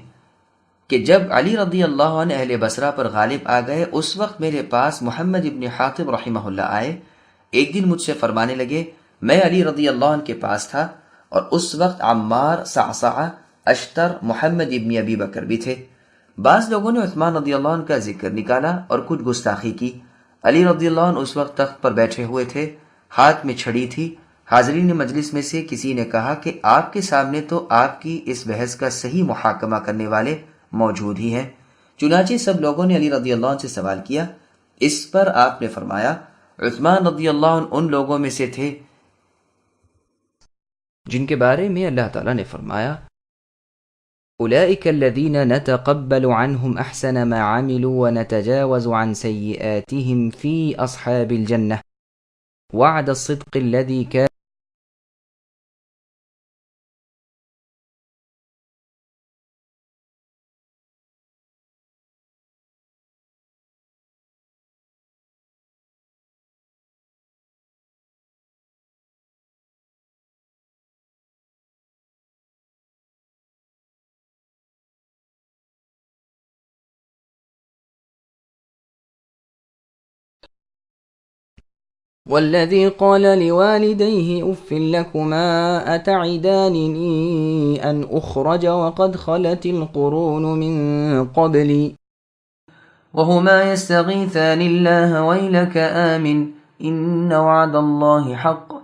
کہ جب علی رضی اللہ عنہ اہل بصرہ پر غالب آ گئے اس وقت میرے پاس محمد ابن حاطب رحمہ اللہ آئے۔ ایک دن مجھ سے فرمانے لگے، میں علی رضی اللہ عنہ کے پاس تھا اور اس وقت عمار، صعصعہ، اشتر، محمد ابن ابی بکر بھی تھے۔ بعض لوگوں نے عثمان رضی اللہ عنہ کا ذکر نکالا اور کچھ گستاخی کی۔ علی رضی اللہ عنہ اس وقت تخت پر بیٹھے ہوئے تھے، ہاتھ میں چھڑی تھی، حاضرین مجلس میں سے کسی نے کہا کہ آپ کے سامنے تو آپ کی اس بحث کا صحیح محاکمہ کرنے والے موجود ہی ہیں۔ چنانچہ سب لوگوں نے علی رضی اللہ عنہ سے سوال کیا۔ اس پر آپ نے فرمایا، عثمان رضی اللہ عنہ ان لوگوں میں سے تھے جن کے بارے میں اللہ تعالیٰ نے فرمایا، اولئک الذین نتقبل عنہم احسن ما عملوا ونتجاوز عن سیئاتہم فی اصحاب الجنہ وعد الصدق الذی كان والذي قال لوالديه أف لكما أتعدانني أن أخرج وقد خلت القرون من قبلي وهما يستغيثان الله ويلك آمن إن وعد الله حق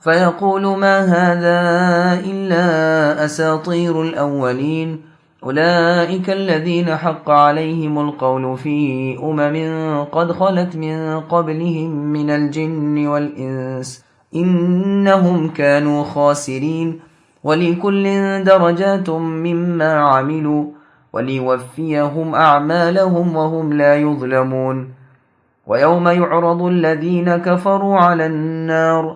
فيقول ما هذا إلا أساطير الأولين أولئك الذين حق عليهم القول في قد خلت من قبلهم من الجن والإنس إنهم كانوا خاسرين ولكل درجات مما عملوا وليوفيهم أعمالهم وهم لا يظلمون ويوم يعرض الذين كفروا على النار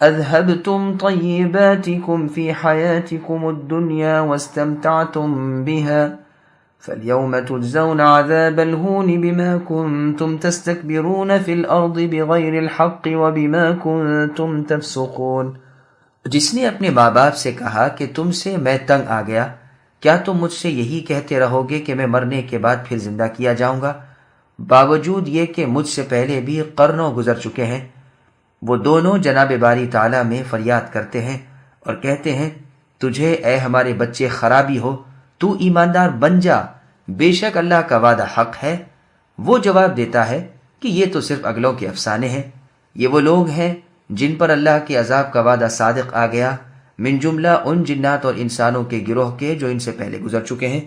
اذهبتم طيباتكم في حياتكم الدنيا واستمتعتم بها فاليوم تجزون عذاب الهون بما كنتم تستكبرون في الارض بغير الحق وبما كنتم تفسقون۔ جس نے اپنے ماں باپ سے کہا کہ تم سے میں تنگ آ گیا، کیا تم مجھ سے یہی کہتے رہو گے کہ میں مرنے کے بعد پھر زندہ کیا جاؤں گا، باوجود یہ کہ مجھ سے پہلے بھی قرنوں گزر چکے ہیں۔ وہ دونوں جناب باری تعالیٰ میں فریاد کرتے ہیں اور کہتے ہیں، تجھے اے ہمارے بچے خرابی ہو، تو ایماندار بن جا، بے شک اللہ کا وعدہ حق ہے۔ وہ جواب دیتا ہے کہ یہ تو صرف اگلوں کے افسانے ہیں، یہ وہ لوگ ہیں جن پر اللہ کے عذاب کا وعدہ صادق آ گیا، من جملہ ان جنات اور انسانوں کے گروہ کے جو ان سے پہلے گزر چکے ہیں،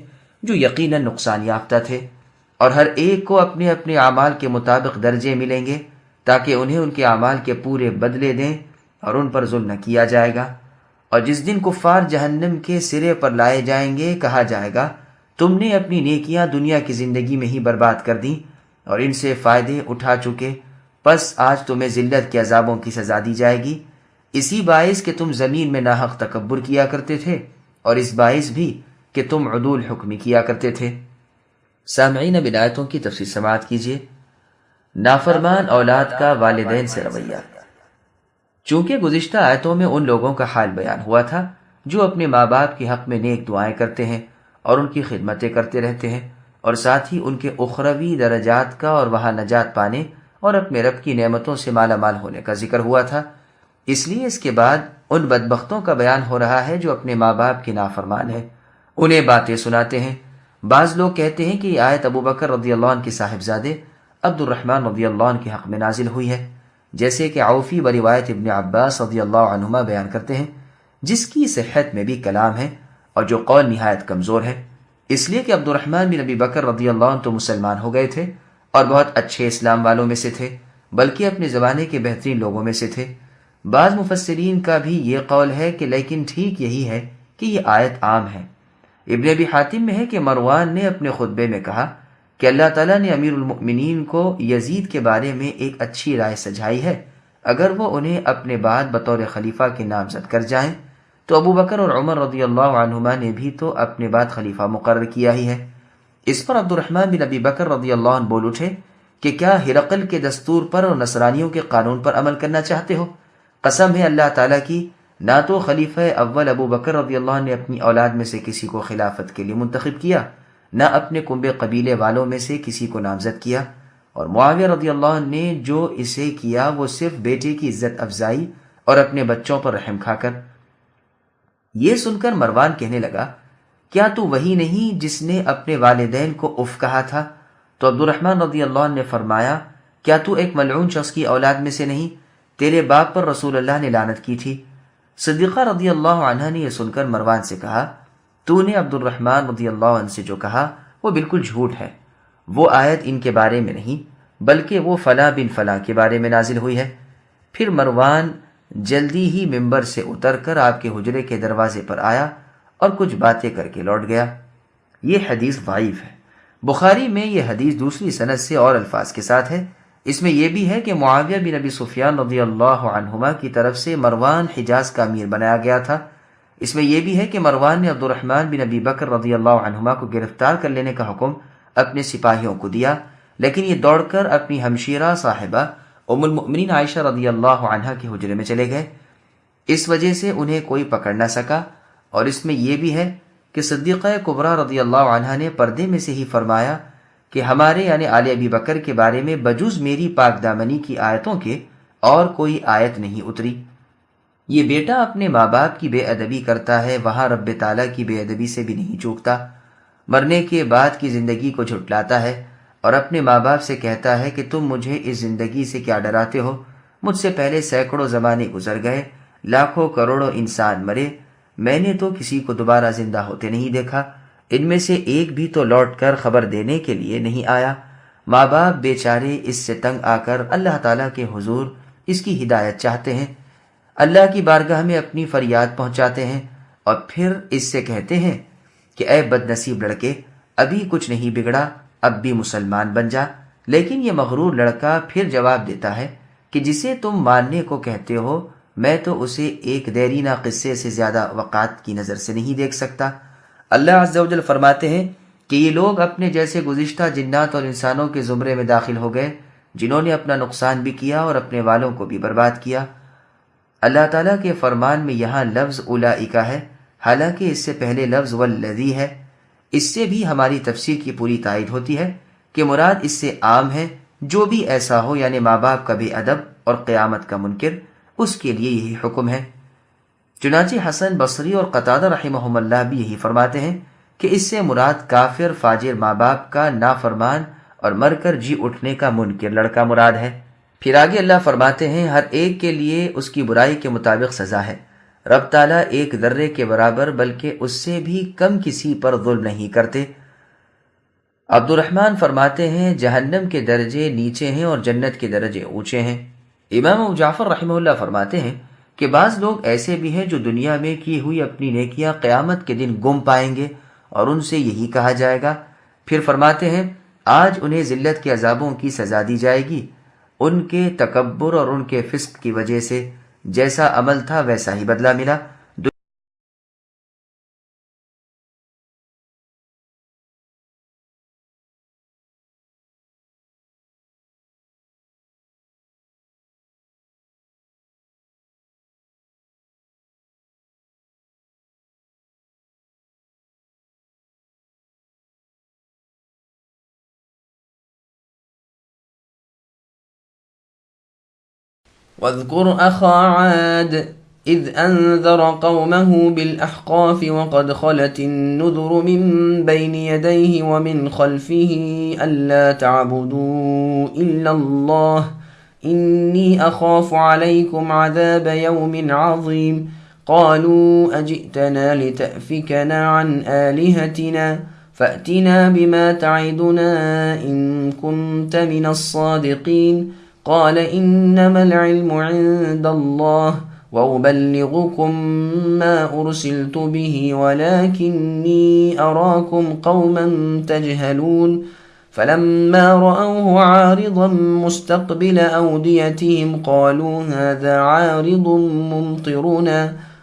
جو یقیناً نقصان یافتہ تھے، اور ہر ایک کو اپنے اپنے اعمال کے مطابق درجے ملیں گے تاکہ انہیں ان کے اعمال کے پورے بدلے دیں اور ان پر ظلم نہ کیا جائے گا۔ اور جس دن کفار جہنم کے سرے پر لائے جائیں گے، کہا جائے گا، تم نے اپنی نیکیاں دنیا کی زندگی میں ہی برباد کر دیں اور ان سے فائدے اٹھا چکے، پس آج تمہیں ذلت کے عذابوں کی سزا دی جائے گی، اسی باعث کہ تم زمین میں ناحق تکبر کیا کرتے تھے، اور اس باعث بھی کہ تم عدول حکمی کیا کرتے تھے۔ سامعین، اب آیتوں کی تفسیر سماعت کیجیے۔ نافرمان اولاد کا والدین سے رویہ۔ چونکہ گزشتہ آیتوں میں ان لوگوں کا حال بیان ہوا تھا جو اپنے ماں باپ کے حق میں نیک دعائیں کرتے ہیں اور ان کی خدمتیں کرتے رہتے ہیں، اور ساتھ ہی ان کے اخروی درجات کا اور وہاں نجات پانے اور اپنے رب کی نعمتوں سے مالا مال ہونے کا ذکر ہوا تھا، اس لیے اس کے بعد ان بدبختوں کا بیان ہو رہا ہے جو اپنے ماں باپ کے نافرمان ہیں، انہیں باتیں سناتے ہیں۔ بعض لوگ کہتے ہیں کہ یہ آیت ابو بکر رضی اللہ عنہ کے صاحبزادے عبد الرحمن رضی اللہ عنہ کے حق میں نازل ہوئی ہے، جیسے کہ عوفی و روایت ابن عباس رضی اللہ عنہما بیان کرتے ہیں، جس کی صحت میں بھی کلام ہے اور جو قول نہایت کمزور ہے، اس لیے کہ عبد الرحمن بن ابی بکر رضی اللہ عنہ تو مسلمان ہو گئے تھے اور بہت اچھے اسلام والوں میں سے تھے، بلکہ اپنے زمانے کے بہترین لوگوں میں سے تھے۔ بعض مفسرین کا بھی یہ قول ہے کہ لیکن ٹھیک یہی ہے کہ یہ آیت عام ہے۔ ابن ابی حاتم میں ہے کہ مروان نے اپنے خطبے میں کہا کہ اللہ تعالیٰ نے امیر المؤمنین کو یزید کے بارے میں ایک اچھی رائے سجھائی ہے، اگر وہ انہیں اپنے بعد بطور خلیفہ کے نامزد کر جائیں تو ابو بکر اور عمر رضی اللہ عنہما نے بھی تو اپنے بعد خلیفہ مقرر کیا ہی ہے۔ اس پر عبد الرحمن بن ابی بکر رضی اللہ عنہ بول اٹھے کہ کیا ہرقل کے دستور پر اور نصرانیوں کے قانون پر عمل کرنا چاہتے ہو؟ قسم ہے اللہ تعالیٰ کی، نہ تو خلیفہ اول ابو بکر رضی اللہ عنہ نے اپنی اولاد میں سے کسی کو خلافت کے لیے منتخب کیا، نہ اپنے کنبے قبیلے والوں میں سے کسی کو نامزد کیا، اور معاویہ رضی اللہ عنہ نے جو اسے کیا وہ صرف بیٹے کی عزت افزائی اور اپنے بچوں پر رحم کھا کر۔ یہ سن کر مروان کہنے لگا، کیا تو وہی نہیں جس نے اپنے والدین کو اف کہا تھا؟ تو عبد الرحمن رضی اللہ عنہ نے فرمایا، کیا تو ایک ملعون شخص کی اولاد میں سے نہیں؟ تیرے باپ پر رسول اللہ نے لعنت کی تھی۔ صدیقہ رضی اللہ عنہ نے یہ سن کر مروان سے کہا، تو نے عبد الرحمن رضی اللہ عنہ سے جو کہا وہ بالکل جھوٹ ہے، وہ آیت ان کے بارے میں نہیں بلکہ وہ فلاں بن فلاں کے بارے میں نازل ہوئی ہے۔ پھر مروان جلدی ہی ممبر سے اتر کر آپ کے حجرے کے دروازے پر آیا اور کچھ باتیں کر کے لوٹ گیا۔ یہ حدیث ضعیف ہے۔ بخاری میں یہ حدیث دوسری سند سے اور الفاظ کے ساتھ ہے۔ اس میں یہ بھی ہے کہ معاویہ بن ابی سفیان رضی اللہ عنہما کی طرف سے مروان حجاز کا امیر بنایا گیا تھا۔ اس میں یہ بھی ہے کہ مروان نے عبد الرحمن بن ابی بکر رضی اللہ عنہما کو گرفتار کر لینے کا حکم اپنے سپاہیوں کو دیا، لیکن یہ دوڑ کر اپنی ہمشیرہ صاحبہ ام المؤمنین عائشہ رضی اللہ عنہا کے حجرے میں چلے گئے۔ اس وجہ سے انہیں کوئی پکڑ نہ سکا۔ اور اس میں یہ بھی ہے کہ صدیقہ کبریٰ رضی اللہ عنہا نے پردے میں سے ہی فرمایا کہ ہمارے یعنی آل ابی بکر کے بارے میں بجز میری پاک دامنی کی آیتوں کے اور کوئی آیت نہیں اتری۔ یہ بیٹا اپنے ماں باپ کی بے ادبی کرتا ہے، وہاں رب تعالیٰ کی بے ادبی سے بھی نہیں چوکتا۔ مرنے کے بعد کی زندگی کو جھٹلاتا ہے اور اپنے ماں باپ سے کہتا ہے کہ تم مجھے اس زندگی سے کیا ڈراتے ہو؟ مجھ سے پہلے سینکڑوں زمانے گزر گئے، لاکھوں کروڑوں انسان مرے، میں نے تو کسی کو دوبارہ زندہ ہوتے نہیں دیکھا، ان میں سے ایک بھی تو لوٹ کر خبر دینے کے لیے نہیں آیا۔ ماں باپ بیچارے اس سے تنگ آ کر اللہ تعالیٰ کے حضور اس کی ہدایت چاہتے ہیں، اللہ کی بارگاہ میں اپنی فریاد پہنچاتے ہیں اور پھر اس سے کہتے ہیں کہ اے بد نصیب لڑکے، ابھی کچھ نہیں بگڑا، اب بھی مسلمان بن جا۔ لیکن یہ مغرور لڑکا پھر جواب دیتا ہے کہ جسے تم ماننے کو کہتے ہو میں تو اسے ایک دیرینہ قصے سے زیادہ وقات کی نظر سے نہیں دیکھ سکتا۔ اللہ عز و جل فرماتے ہیں کہ یہ لوگ اپنے جیسے گزشتہ جنات اور انسانوں کے زمرے میں داخل ہو گئے جنہوں نے اپنا نقصان بھی کیا اور اپنے والوں کو بھی برباد کیا۔ اللہ تعالیٰ کے فرمان میں یہاں لفظ اولئک ہے، حالانکہ اس سے پہلے لفظ والذی ہے۔ اس سے بھی ہماری تفسیر کی پوری تائید ہوتی ہے کہ مراد اس سے عام ہے، جو بھی ایسا ہو یعنی ماں باپ کا بے ادب اور قیامت کا منکر، اس کے لیے یہی حکم ہے۔ چنانچہ حسن بصری اور قتادہ رحمہم اللہ بھی یہی فرماتے ہیں کہ اس سے مراد کافر فاجر ماں باپ کا نافرمان اور مر کر جی اٹھنے کا منکر لڑکا مراد ہے۔ پھر آگے اللہ فرماتے ہیں ہر ایک کے لیے اس کی برائی کے مطابق سزا ہے، رب تعالیٰ ایک ذرے کے برابر بلکہ اس سے بھی کم کسی پر ظلم نہیں کرتے۔ عبد الرحمن فرماتے ہیں جہنم کے درجے نیچے ہیں اور جنت کے درجے اونچے ہیں۔ امام ابو جعفر رحمہ اللہ فرماتے ہیں کہ بعض لوگ ایسے بھی ہیں جو دنیا میں کی ہوئی اپنی نیکیاں قیامت کے دن گم پائیں گے اور ان سے یہی کہا جائے گا۔ پھر فرماتے ہیں آج انہیں ذلت کے عذابوں کی سزا دی جائے گی، ان کے تکبر اور ان کے فسق کی وجہ سے جیسا عمل تھا ویسا ہی بدلہ ملا۔ واذكر أخا عاد إذ أنذر قومه بالأحقاف وقد خلت النذر من بين يديه ومن خلفه ألا تعبدوا إلا الله إني أخاف عليكم عذاب يوم عظيم قالوا أجئتنا لتأفكنا عن آلهتنا فأتنا بما تعدنا إن كنت من الصادقين قال إنما العلم عند الله وأبلغكم ما أرسلت به ولكني أراكم قوما تجهلون فلما رأوه عارضا مستقبل أوديتهم قالوا هذا عارض ممطرنا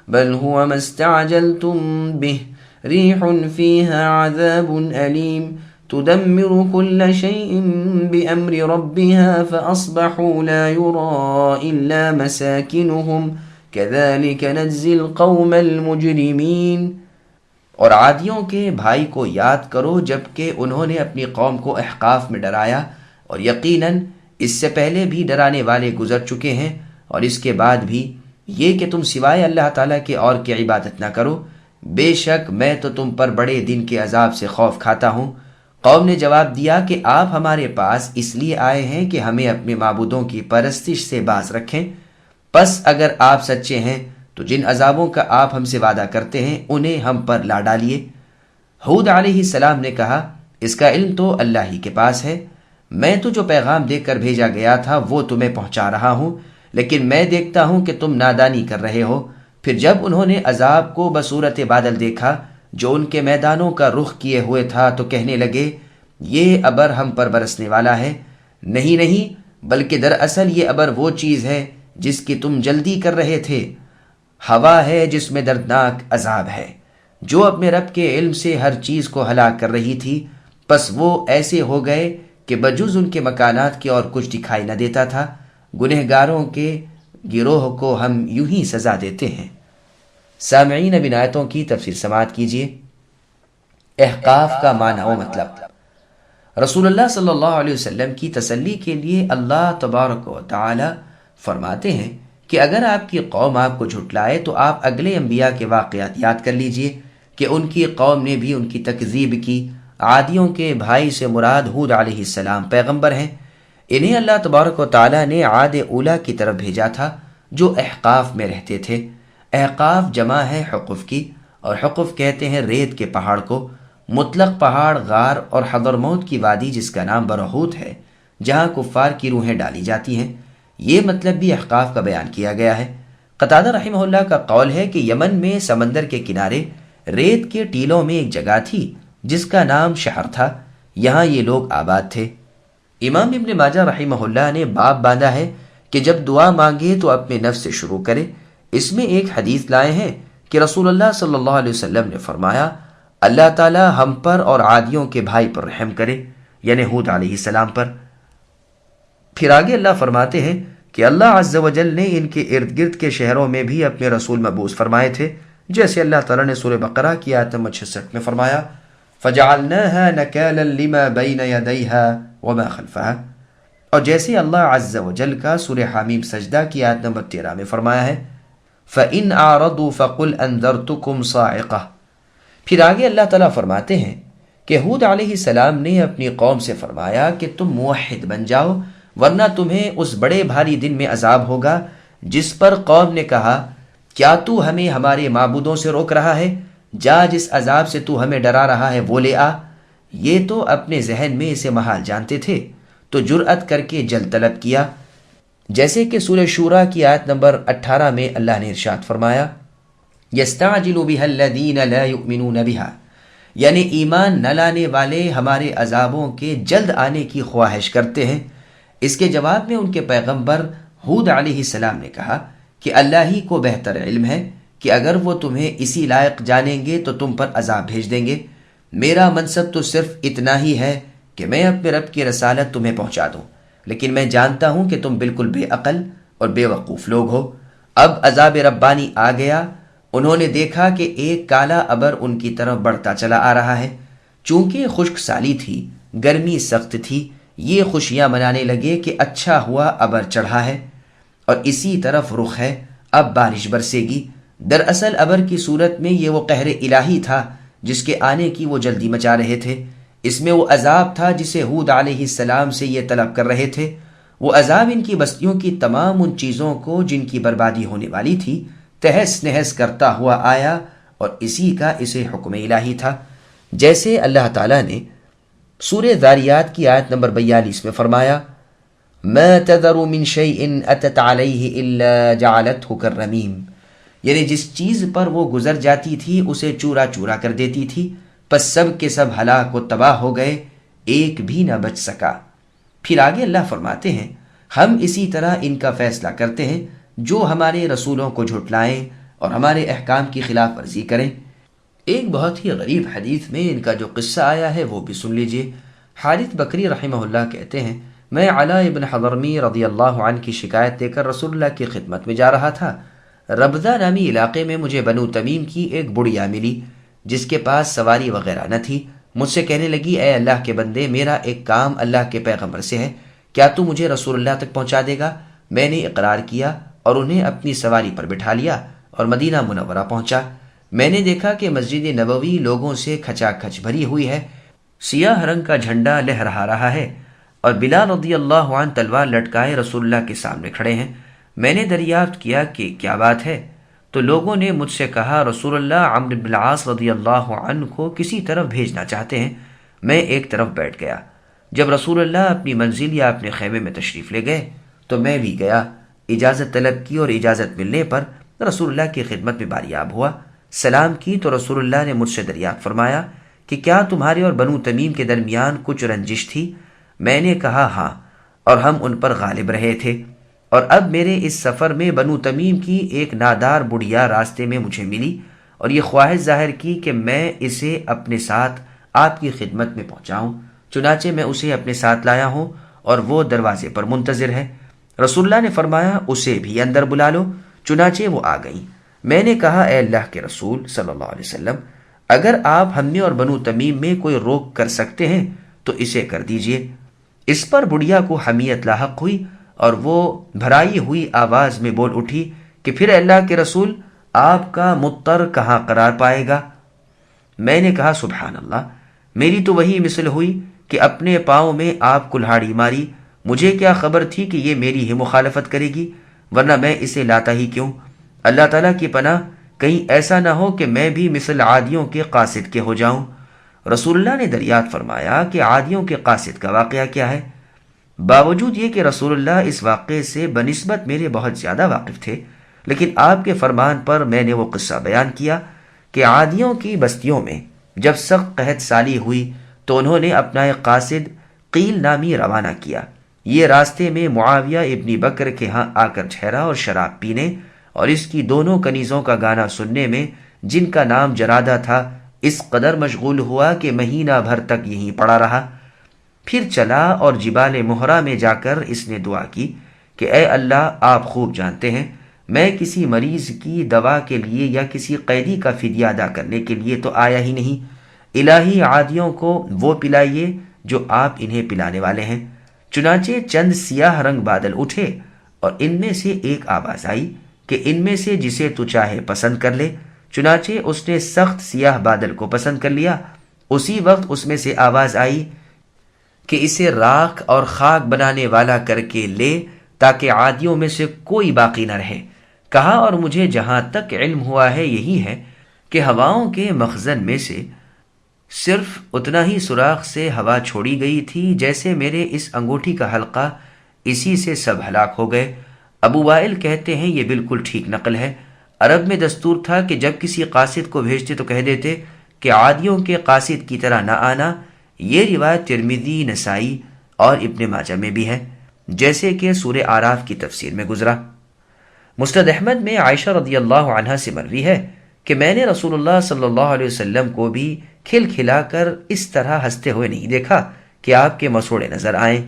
بل هو ما استعجلتم به ريح فيها عذاب أليم تدمر كل شيء بأمر ربها فأصبحوا لا يرى إلا مساكنهم كذلك نجزي القوم المجرمين۔ اور عادیوں کے بھائی کو یاد کرو جبکہ انہوں نے اپنی قوم کو احقاف میں ڈرایا، اور یقیناً اس سے پہلے بھی ڈرانے والے گزر چکے ہیں، اور اس کے بعد بھی یہ کہ تم سوائے اللہ تعالیٰ کے اور کی عبادت نہ کرو، بے شک میں تو تم پر بڑے دن کے عذاب سے خوف کھاتا ہوں۔ قوم نے جواب دیا کہ آپ ہمارے پاس اس لیے آئے ہیں کہ ہمیں اپنے معبودوں کی پرستش سے باز رکھیں۔ پس اگر آپ سچے ہیں تو جن عذابوں کا آپ ہم سے وعدہ کرتے ہیں انہیں ہم پر لا ڈالیے۔ ہود علیہ السلام نے کہا، اس کا علم تو اللہ ہی کے پاس ہے، میں تو جو پیغام دے کر بھیجا گیا تھا وہ تمہیں پہنچا رہا ہوں، لیکن میں دیکھتا ہوں کہ تم نادانی کر رہے ہو۔ پھر جب انہوں نے عذاب کو بصورت بادل دیکھا جو ان کے میدانوں کا رخ کیے ہوئے تھا تو کہنے لگے، یہ ابر ہم پر برسنے والا ہے۔ نہیں نہیں، بلکہ دراصل یہ ابر وہ چیز ہے جس کی تم جلدی کر رہے تھے، ہوا ہے جس میں دردناک عذاب ہے، جو اپنے رب کے علم سے ہر چیز کو ہلاک کر رہی تھی۔ پس وہ ایسے ہو گئے کہ بجز ان کے مکانات کے اور کچھ دکھائی نہ دیتا تھا۔ گنہگاروں کے گروہ کو ہم یوں ہی سزا دیتے ہیں۔ سامعین، اب ان آیتوں کی تفسیر سماعت کیجیے۔ احقاف کا معنی و مطلب۔ رسول اللہ صلی اللہ علیہ وسلم کی تسلی کے لیے اللہ تبارک و تعالی فرماتے ہیں کہ اگر آپ کی قوم آپ کو جھٹلائے تو آپ اگلے انبیاء کے واقعات یاد کر لیجئے کہ ان کی قوم نے بھی ان کی تکذیب کی۔ عادیوں کے بھائی سے مراد ہود علیہ السلام پیغمبر ہیں۔ انہیں اللہ تبارک و تعالی نے عاد اولا کی طرف بھیجا تھا جو احقاف میں رہتے تھے۔ احقاف جمع ہے حقف کی، اور حقف کہتے ہیں ریت کے پہاڑ کو۔ مطلق پہاڑ، غار اور حضرموت کی وادی جس کا نام برہوت ہے، جہاں کفار کی روحیں ڈالی جاتی ہیں، یہ مطلب بھی احقاف کا بیان کیا گیا ہے۔ قتادہ رحمہ اللہ کا قول ہے کہ یمن میں سمندر کے کنارے ریت کے ٹیلوں میں ایک جگہ تھی جس کا نام شہر تھا، یہاں یہ لوگ آباد تھے۔ امام ابن ماجہ رحمہ اللہ نے باب باندھا ہے کہ جب دعا مانگے تو اپنے نفس سے شروع کرے۔ اس میں ایک حدیث لائے ہیں کہ رسول اللہ صلی اللہ علیہ وسلم نے فرمایا، اللہ تعالی ہم پر اور عادیوں کے بھائی پر رحم کرے، یعنی ہود علیہ السلام پر۔ پھر آگے اللہ فرماتے ہیں کہ اللہ عز و جل نے ان کے ارد گرد کے شہروں میں بھی اپنے رسول مبعوث فرمائے تھے، جیسے اللہ تعالیٰ نے سورہ بقرہ کی آیت نمبر 66 میں فرمایا، فَجَعَلْنَاهَا نَكَالًا لِمَا بَيْنَ يَدَيْهَا وَمَا خَلْفَهَا، اور جیسے اللہ عز و جل کا سورہ حامیم سجدہ کی آیت نمبر 13 میں فرمایا ہے، فَإِنْ أَعْرَضُوا فَقُلْ أَنذَرْتُكُمْ صَاعِقَةً۔ پھر آگے اللہ تعالیٰ فرماتے ہیں کہ ہود علیہ السلام نے اپنی قوم سے فرمایا کہ تم موحد بن جاؤ، ورنہ تمہیں اس بڑے بھاری دن میں عذاب ہوگا۔ جس پر قوم نے کہا، کیا تو ہمیں ہمارے معبودوں سے روک رہا ہے؟ جا جس عذاب سے تو ہمیں ڈرا رہا ہے وہ لے آ۔ یہ تو اپنے ذہن میں اسے محال جانتے تھے، تو جرأت کر کے جل طلب کیا، جیسے کہ سورہ شورى کی آیت نمبر 18 میں اللہ نے ارشاد فرمایا، يَسْتَعْجِلُ بِهَا الَّذِينَ لَا يُؤْمِنُونَ بِهَا، یعنی ایمان نہ لانے والے ہمارے عذابوں کے جلد آنے کی خواہش کرتے ہیں۔ اس کے جواب میں ان کے پیغمبر ہود علیہ السلام نے کہا کہ اللہ ہی کو بہتر علم ہے کہ اگر وہ تمہیں اسی لائق جانیں گے تو تم پر عذاب بھیج دیں گے۔ میرا منصب تو صرف اتنا ہی ہے کہ میں اپنے رب کی رسالت تمہیں پہنچا دوں، لیکن میں جانتا ہوں کہ تم بالکل بے عقل اور بے وقوف لوگ ہو۔ اب عذاب ربانی آ گیا۔ انہوں نے دیکھا کہ ایک کالا ابر ان کی طرف بڑھتا چلا آ رہا ہے۔ چونکہ خشک سالی تھی، گرمی سخت تھی، یہ خوشیاں منانے لگے کہ اچھا ہوا ابر چڑھا ہے اور اسی طرف رخ ہے، اب بارش برسے گی۔ دراصل ابر کی صورت میں یہ وہ قہر الہی تھا جس کے آنے کی وہ جلدی مچا رہے تھے۔ اس میں وہ عذاب تھا جسے ہود علیہ السلام سے یہ طلب کر رہے تھے۔ وہ عذاب ان کی بستیوں کی تمام ان چیزوں کو جن کی بربادی ہونے والی تھی تہس نہس کرتا ہوا آیا، اور اسی کا اسے حکم الہی تھا۔ جیسے اللہ تعالیٰ نے سورہ ذاریات کی آیت نمبر 42 میں فرمایا، مَا تَذَرُ مِن شَيْءٍ أَتَتْ عَلَيْهِ إِلَّا جَعَلَتْهُ كَالرَّمِيمِ، یعنی جس چیز پر وہ گزر جاتی تھی اسے چورا چورا کر دیتی تھی، پس سب کے سب ہلاک و تباہ ہو گئے، ایک بھی نہ بچ سکا۔ پھر آگے اللہ فرماتے ہیں، ہم اسی طرح ان کا فیصلہ کرتے ہیں جو ہمارے رسولوں کو جھٹلائیں اور ہمارے احکام کی خلاف ورزی کریں۔ ایک بہت ہی غریب حدیث میں ان کا جو قصہ آیا ہے وہ بھی سن لیجئے۔ حارث بکری رحمہ اللہ کہتے ہیں، میں علاء ابن حضرمی رضی اللہ عنہ کی شکایت دے کر رسول اللہ کی خدمت میں جا رہا تھا۔ ربضہ نامی علاقے میں مجھے بنو تمیم کی ایک بڑھیا ملی جس کے پاس سواری وغیرہ نہ تھی۔ مجھ سے کہنے لگی، اے اللہ کے بندے، میرا ایک کام اللہ کے پیغمبر سے ہے، کیا تو مجھے رسول اللہ تک پہنچا دے گا؟ میں نے اقرار کیا اور انہیں اپنی سواری پر بٹھا لیا اور مدینہ منورہ پہنچا۔ میں نے دیکھا کہ مسجد نبوی لوگوں سے کھچا کھچ بھری ہوئی ہے، سیاہ رنگ کا جھنڈا لہرا رہا ہے، اور بلال رضی اللہ عنہ تلوار لٹکائے رسول اللہ کے سامنے کھڑے ہیں۔ میں نے دریافت کیا کہ کیا بات ہے؟ تو لوگوں نے مجھ سے کہا رسول اللہ عمرو بن العاص رضی اللہ عنہ کو کسی طرف بھیجنا چاہتے ہیں۔ میں ایک طرف بیٹھ گیا۔ جب رسول اللہ اپنی منزل یا اپنے خیمے میں تشریف لے گئے تو میں بھی گیا، اجازت طلب کی اور اجازت ملنے پر رسول اللہ کی خدمت میں باریاب ہوا۔ سلام کی تو رسول اللہ نے مجھ سے دریافت فرمایا کہ کیا تمہارے اور بنو تمیم کے درمیان کچھ رنجش تھی؟ میں نے کہا ہاں، اور ہم ان پر غالب رہے تھے، اور اب میرے اس سفر میں بنو تمیم کی ایک نادار بڑھیا راستے میں مجھے ملی اور یہ خواہش ظاہر کی کہ میں اسے اپنے ساتھ آپ کی خدمت میں پہنچاؤں۔ چنانچہ میں اسے اپنے ساتھ لایا ہوں اور وہ دروازے پر منتظر ہے۔ رسول اللہ نے فرمایا اسے بھی اندر بلا لو۔ چنانچہ وہ آ گئی۔ میں نے کہا اے اللہ کے رسول صلی اللہ علیہ وسلم، اگر آپ ہم میں اور بنو تمیم میں کوئی روک کر سکتے ہیں تو اسے کر دیجئے۔ اس پر بڑھیا کو حمیت لاحق ہوئی اور وہ بھرائی ہوئی آواز میں بول اٹھی کہ پھر اللہ کے رسول، آپ کا مضطر کہاں قرار پائے گا؟ میں نے کہا سبحان اللہ، میری تو وہی مثل ہوئی کہ اپنے پاؤں میں آپ کلہاڑی ماری۔ مجھے کیا خبر تھی کہ یہ میری ہی مخالفت کرے گی، ورنہ میں اسے لاتا ہی کیوں؟ اللہ تعالیٰ کی پناہ، کہیں ایسا نہ ہو کہ میں بھی مثل عادیوں کے قاصد کے ہو جاؤں۔ رسول اللہ نے دریافت فرمایا کہ عادیوں کے قاصد کا واقعہ کیا ہے؟ باوجود یہ کہ رسول اللہ اس واقعے سے بنسبت میرے بہت زیادہ واقف تھے، لیکن آپ کے فرمان پر میں نے وہ قصہ بیان کیا کہ عادیوں کی بستیوں میں جب سخت قحط سالی ہوئی تو انہوں نے اپنا ایک قاصد قیل نامی روانہ کیا۔ یہ راستے میں معاویہ ابن بکر کے ہاں آ کر ٹھہرا اور شراب پینے اور اس کی دونوں کنیزوں کا گانا سننے میں، جن کا نام جرادہ تھا، اس قدر مشغول ہوا کہ مہینہ بھر تک یہیں پڑا رہا۔ پھر چلا اور جبال مہرہ میں جا کر اس نے دعا کی کہ اے اللہ، آپ خوب جانتے ہیں میں کسی مریض کی دوا کے لیے یا کسی قیدی کا فدیہ ادا کرنے کے لیے تو آیا ہی نہیں۔ الہی عادیوں کو وہ پلائیے جو آپ انہیں پلانے والے ہیں۔ چنانچہ چند سیاہ رنگ بادل اٹھے اور ان میں سے ایک آواز آئی کہ ان میں سے جسے تو چاہے پسند کر لے۔ چنانچہ اس نے سخت سیاہ بادل کو پسند کر لیا۔ اسی وقت اس میں سے آواز آئی کہ اسے راکھ اور خاک بنانے والا کر کے لے تاکہ عادیوں میں سے کوئی باقی نہ رہے۔ کہا اور مجھے جہاں تک علم ہوا ہے یہی ہے کہ ہواؤں کے مخزن میں سے صرف اتنا ہی سوراخ سے ہوا چھوڑی گئی تھی جیسے میرے اس انگوٹھی کا حلقہ، اسی سے سب ہلاک ہو گئے۔ ابو وائل کہتے ہیں یہ بالکل ٹھیک نقل ہے۔ عرب میں دستور تھا کہ جب کسی قاصد کو بھیجتے تو کہہ دیتے کہ عادیوں کے قاصد کی طرح نہ آنا۔ یہ روایت ترمذی، نسائی اور ابن ماجہ میں بھی ہے، جیسے کہ سورہ اعراف کی تفسیر میں گزرا۔ مسند احمد میں عائشہ رضی اللہ عنہا سے مروی ہے کہ میں نے رسول اللہ صلی اللہ علیہ وسلم کو بھی کھل کھلا کر اس طرح ہنستے ہوئے نہیں دیکھا کہ آپ کے مسوڑے نظر آئیں۔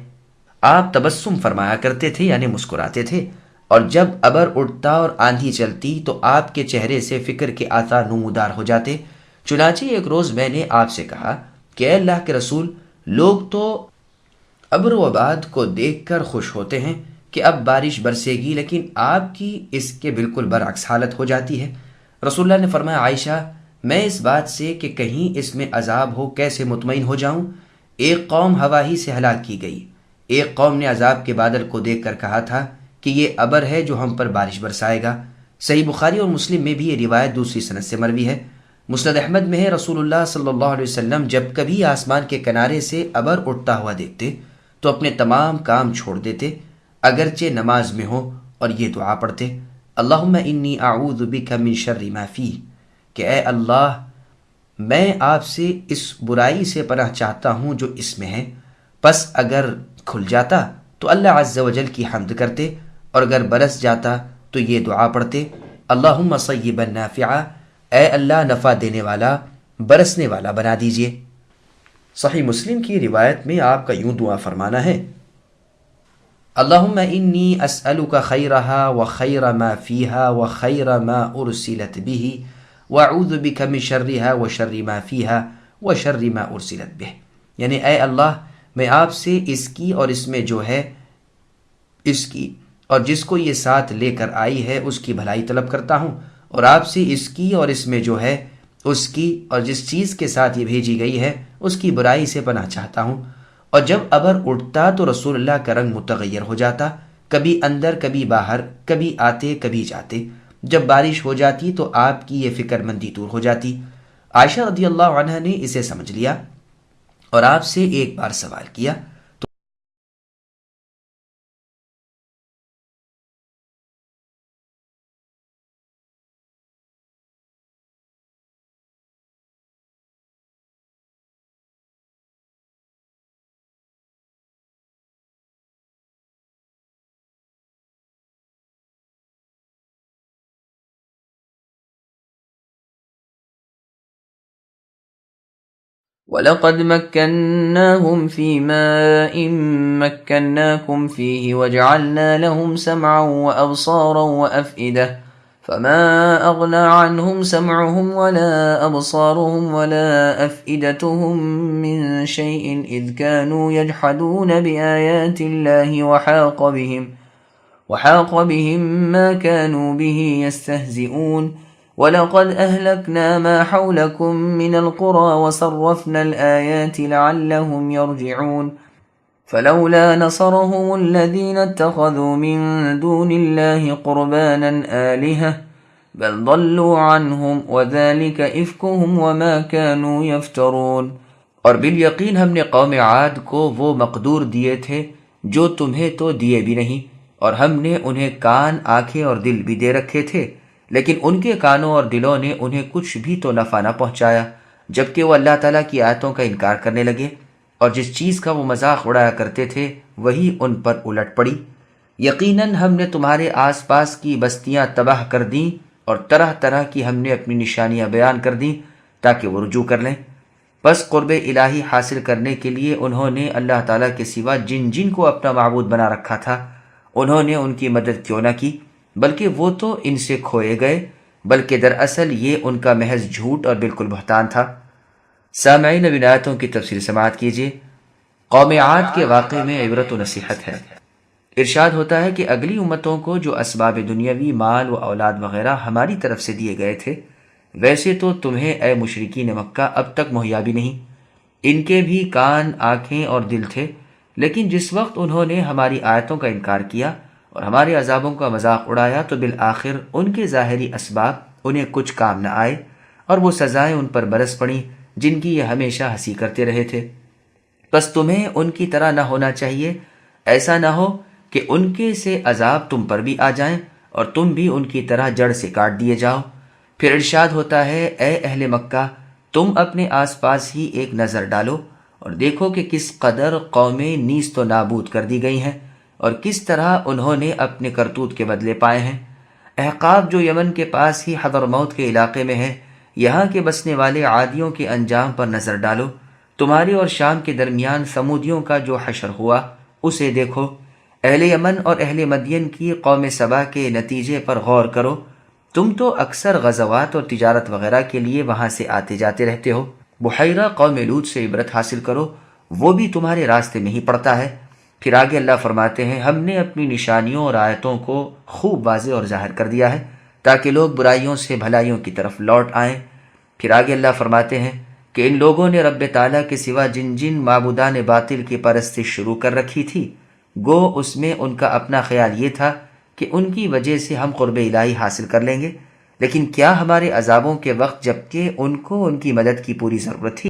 آپ تبسم فرمایا کرتے تھے، یعنی مسکراتے تھے، اور جب ابر اٹھتا اور آندھی چلتی تو آپ کے چہرے سے فکر کے آثار نمودار ہو جاتے۔ چنانچہ ایک روز میں نے آپ سے کہا کہ اے اللہ کے رسول، لوگ تو ابر و باد کو دیکھ کر خوش ہوتے ہیں کہ اب بارش برسے گی، لیکن آپ کی اس کے بالکل برعکس حالت ہو جاتی ہے۔ رسول اللہ نے فرمایا عائشہ، میں اس بات سے کہ کہیں اس میں عذاب ہو کیسے مطمئن ہو جاؤں؟ ایک قوم ہوا ہی سے ہلاک کی گئی۔ ایک قوم نے عذاب کے بادل کو دیکھ کر کہا تھا کہ یہ ابر ہے جو ہم پر بارش برسائے گا۔ صحیح بخاری اور مسلم میں بھی یہ روایت دوسری سند سے مروی ہے۔ مسند احمد میں ہے رسول اللہ صلی اللہ علیہ وسلم جب کبھی آسمان کے کنارے سے ابر اٹھتا ہوا دیکھتے تو اپنے تمام کام چھوڑ دیتے، اگرچہ نماز میں ہو، اور یہ دعا پڑھتے، اللہم انی اعوذ بک من شر ما فیہ، کہ اے اللہ، میں آپ سے اس برائی سے پناہ چاہتا ہوں جو اس میں ہے۔ پس اگر کھل جاتا تو اللہ عز و جل کی حمد کرتے، اور اگر برس جاتا تو یہ دعا پڑھتے، اللہم صیبا نافعا، اے اللہ نفع دینے والا، برسنے والا بنا دیجئے۔ صحیح مسلم کی روایت میں آپ کا یوں دعا فرمانا ہے، اللہم انی اسألک خیرہا وخیر ما فیہا وخیر ما ارسلت بہ واعوذ بک من شرہا وشر ما فیہا وشر ما ارسلت بہ، یعنی اے اللہ، میں آپ سے اس کی اور اس میں جو ہے اس کی اور جس کو یہ ساتھ لے کر آئی ہے اس کی بھلائی طلب کرتا ہوں، اور آپ سے اس کی اور اس میں جو ہے اس کی اور جس چیز کے ساتھ یہ بھیجی گئی ہے اس کی برائی سے پناہ چاہتا ہوں۔ اور جب ابر اٹھتا تو رسول اللہ کا رنگ متغیر ہو جاتا، کبھی اندر کبھی باہر، کبھی آتے کبھی جاتے۔ جب بارش ہو جاتی تو آپ کی یہ فکر مندی دور ہو جاتی۔ عائشہ رضی اللہ عنہ نے اسے سمجھ لیا اور آپ سے ایک بار سوال کیا۔ وَلَقَدْ مَكَّنَّاهُمْ فِي مَاءٍ مَكَّنَّاكُمْ فِيهِ وَجَعَلْنَا لَهُمْ سَمْعًا وَأَبْصَارًا وَأَفْئِدَةً فَمَا أَغْنَى عَنْهُمْ سَمْعُهُمْ وَلَا أَبْصَارُهُمْ وَلَا أَفْئِدَتُهُمْ مِنْ شَيْءٍ إِذْ كَانُوا يَجْحَدُونَ بِآيَاتِ اللَّهِ وَحَاقَ بِهِمْ مَا كَانُوا بِهِ يَسْتَهْزِئُونَ وَلَقَدْ أَهْلَكْنَا مَا حَوْلَكُمْ مِنَ الْقُرَى وَصَرَّفْنَا الْآيَاتِ لَعَلَّهُمْ يَرْجِعُونَ فَلَوْلَا نَصَرَهُمُ الَّذِينَ اتَّخَذُوا مِن دُونِ اللَّهِ قُرْبَانًا آلِهَةً بَلْ ضَلُّوا عَنْهُمْ وَذَلِكَ إِفْكُهُمْ وَمَا كَانُوا يَفْتَرُونَ۔ اور بالیقین ہم نے قوم عاد کو وہ مقدور دیے تھے جو تمہیں تو دیے بھی نہیں، اور ہم نے انہیں کان، آنکھیں اور دل بھی دے رکھے تھے، لیکن ان کے کانوں اور دلوں نے انہیں کچھ بھی تو نفع نہ پہنچایا، جبکہ وہ اللہ تعالیٰ کی آیتوں کا انکار کرنے لگے، اور جس چیز کا وہ مذاق اڑایا کرتے تھے وہی ان پر الٹ پڑی۔ یقیناً ہم نے تمہارے آس پاس کی بستیاں تباہ کر دیں، اور طرح طرح کی ہم نے اپنی نشانیاں بیان کر دیں تاکہ وہ رجوع کر لیں۔ بس قرب الہی حاصل کرنے کے لیے انہوں نے اللہ تعالیٰ کے سوا جن جن کو اپنا معبود بنا رکھا تھا، انہوں نے ان کی مدد کیوں نہ کی، بلکہ وہ تو ان سے کھوئے گئے، بلکہ دراصل یہ ان کا محض جھوٹ اور بالکل بہتان تھا۔ سامعین، اب ان آیتوں کی تفسیر سماعت کیجیے۔ قوم عاد کے واقعے میں عبرت و نصیحت ہے۔ ارشاد ہوتا ہے کہ اگلی امتوں کو جو اسباب دنیاوی، مال و اولاد وغیرہ ہماری طرف سے دیے گئے تھے، ویسے تو تمہیں اے مشرکین مکہ اب تک مہیا بھی نہیں۔ ان کے بھی کان، آنکھیں اور دل تھے، لیکن جس وقت انہوں نے ہماری آیتوں کا انکار کیا اور ہمارے عذابوں کا مذاق اڑایا تو بالآخر ان کے ظاہری اسباب انہیں کچھ کام نہ آئے، اور وہ سزائیں ان پر برس پڑیں جن کی یہ ہمیشہ ہنسی کرتے رہے تھے۔ بس تمہیں ان کی طرح نہ ہونا چاہیے، ایسا نہ ہو کہ ان کے سے عذاب تم پر بھی آ جائیں اور تم بھی ان کی طرح جڑ سے کاٹ دیے جاؤ۔ پھر ارشاد ہوتا ہے، اے اہل مکہ، تم اپنے آس پاس ہی ایک نظر ڈالو اور دیکھو کہ کس قدر قومیں نیست و نابود کر دی گئی ہیں، اور کس طرح انہوں نے اپنے کرتوت کے بدلے پائے ہیں۔ احقاب جو یمن کے پاس ہی حضرموت کے علاقے میں ہے، یہاں کے بسنے والے عادیوں کے انجام پر نظر ڈالو۔ تمہاری اور شام کے درمیان سمودیوں کا جو حشر ہوا اسے دیکھو۔ اہل یمن اور اہل مدین کی قوم سبا کے نتیجے پر غور کرو۔ تم تو اکثر غزوات اور تجارت وغیرہ کے لیے وہاں سے آتے جاتے رہتے ہو۔ بحیرہ قوم لوط سے عبرت حاصل کرو، وہ بھی تمہارے راستے میں ہی پڑتا ہے۔ پھر آگے اللہ فرماتے ہیں، ہم نے اپنی نشانیوں اور آیتوں کو خوب واضح اور ظاہر کر دیا ہے تاکہ لوگ برائیوں سے بھلائیوں کی طرف لوٹ آئیں۔ پھر آگے اللہ فرماتے ہیں کہ ان لوگوں نے رب تعالیٰ کے سوا جن جن معبودان باطل کی پرستش شروع کر رکھی تھی، گو اس میں ان کا اپنا خیال یہ تھا کہ ان کی وجہ سے ہم قرب الہی حاصل کر لیں گے، لیکن کیا ہمارے عذابوں کے وقت جبکہ ان کو ان کی مدد کی پوری ضرورت تھی؟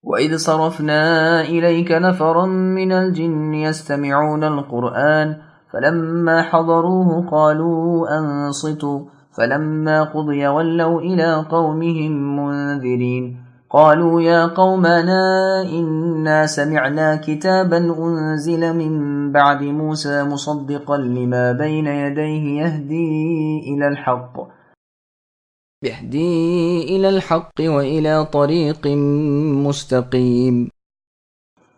وَإِذْ صَرَفْنَا إِلَيْكَ نَفَرًا مِنَ الْجِنِّ يَسْتَمِعُونَ الْقُرْآنَ فَلَمَّا حَضَرُوهُ قَالُوا أَنصِتُوا فَلَمَّا قُضِيَ وَلَّوْا إِلَى قَوْمِهِمْ مُنذِرِينَ قالوا يا قومنا إنا سمعنا كتابا أنزل من بعد موسى مصدقا لما بين يديه يهدي إلى الحق وإلى طريق مستقيم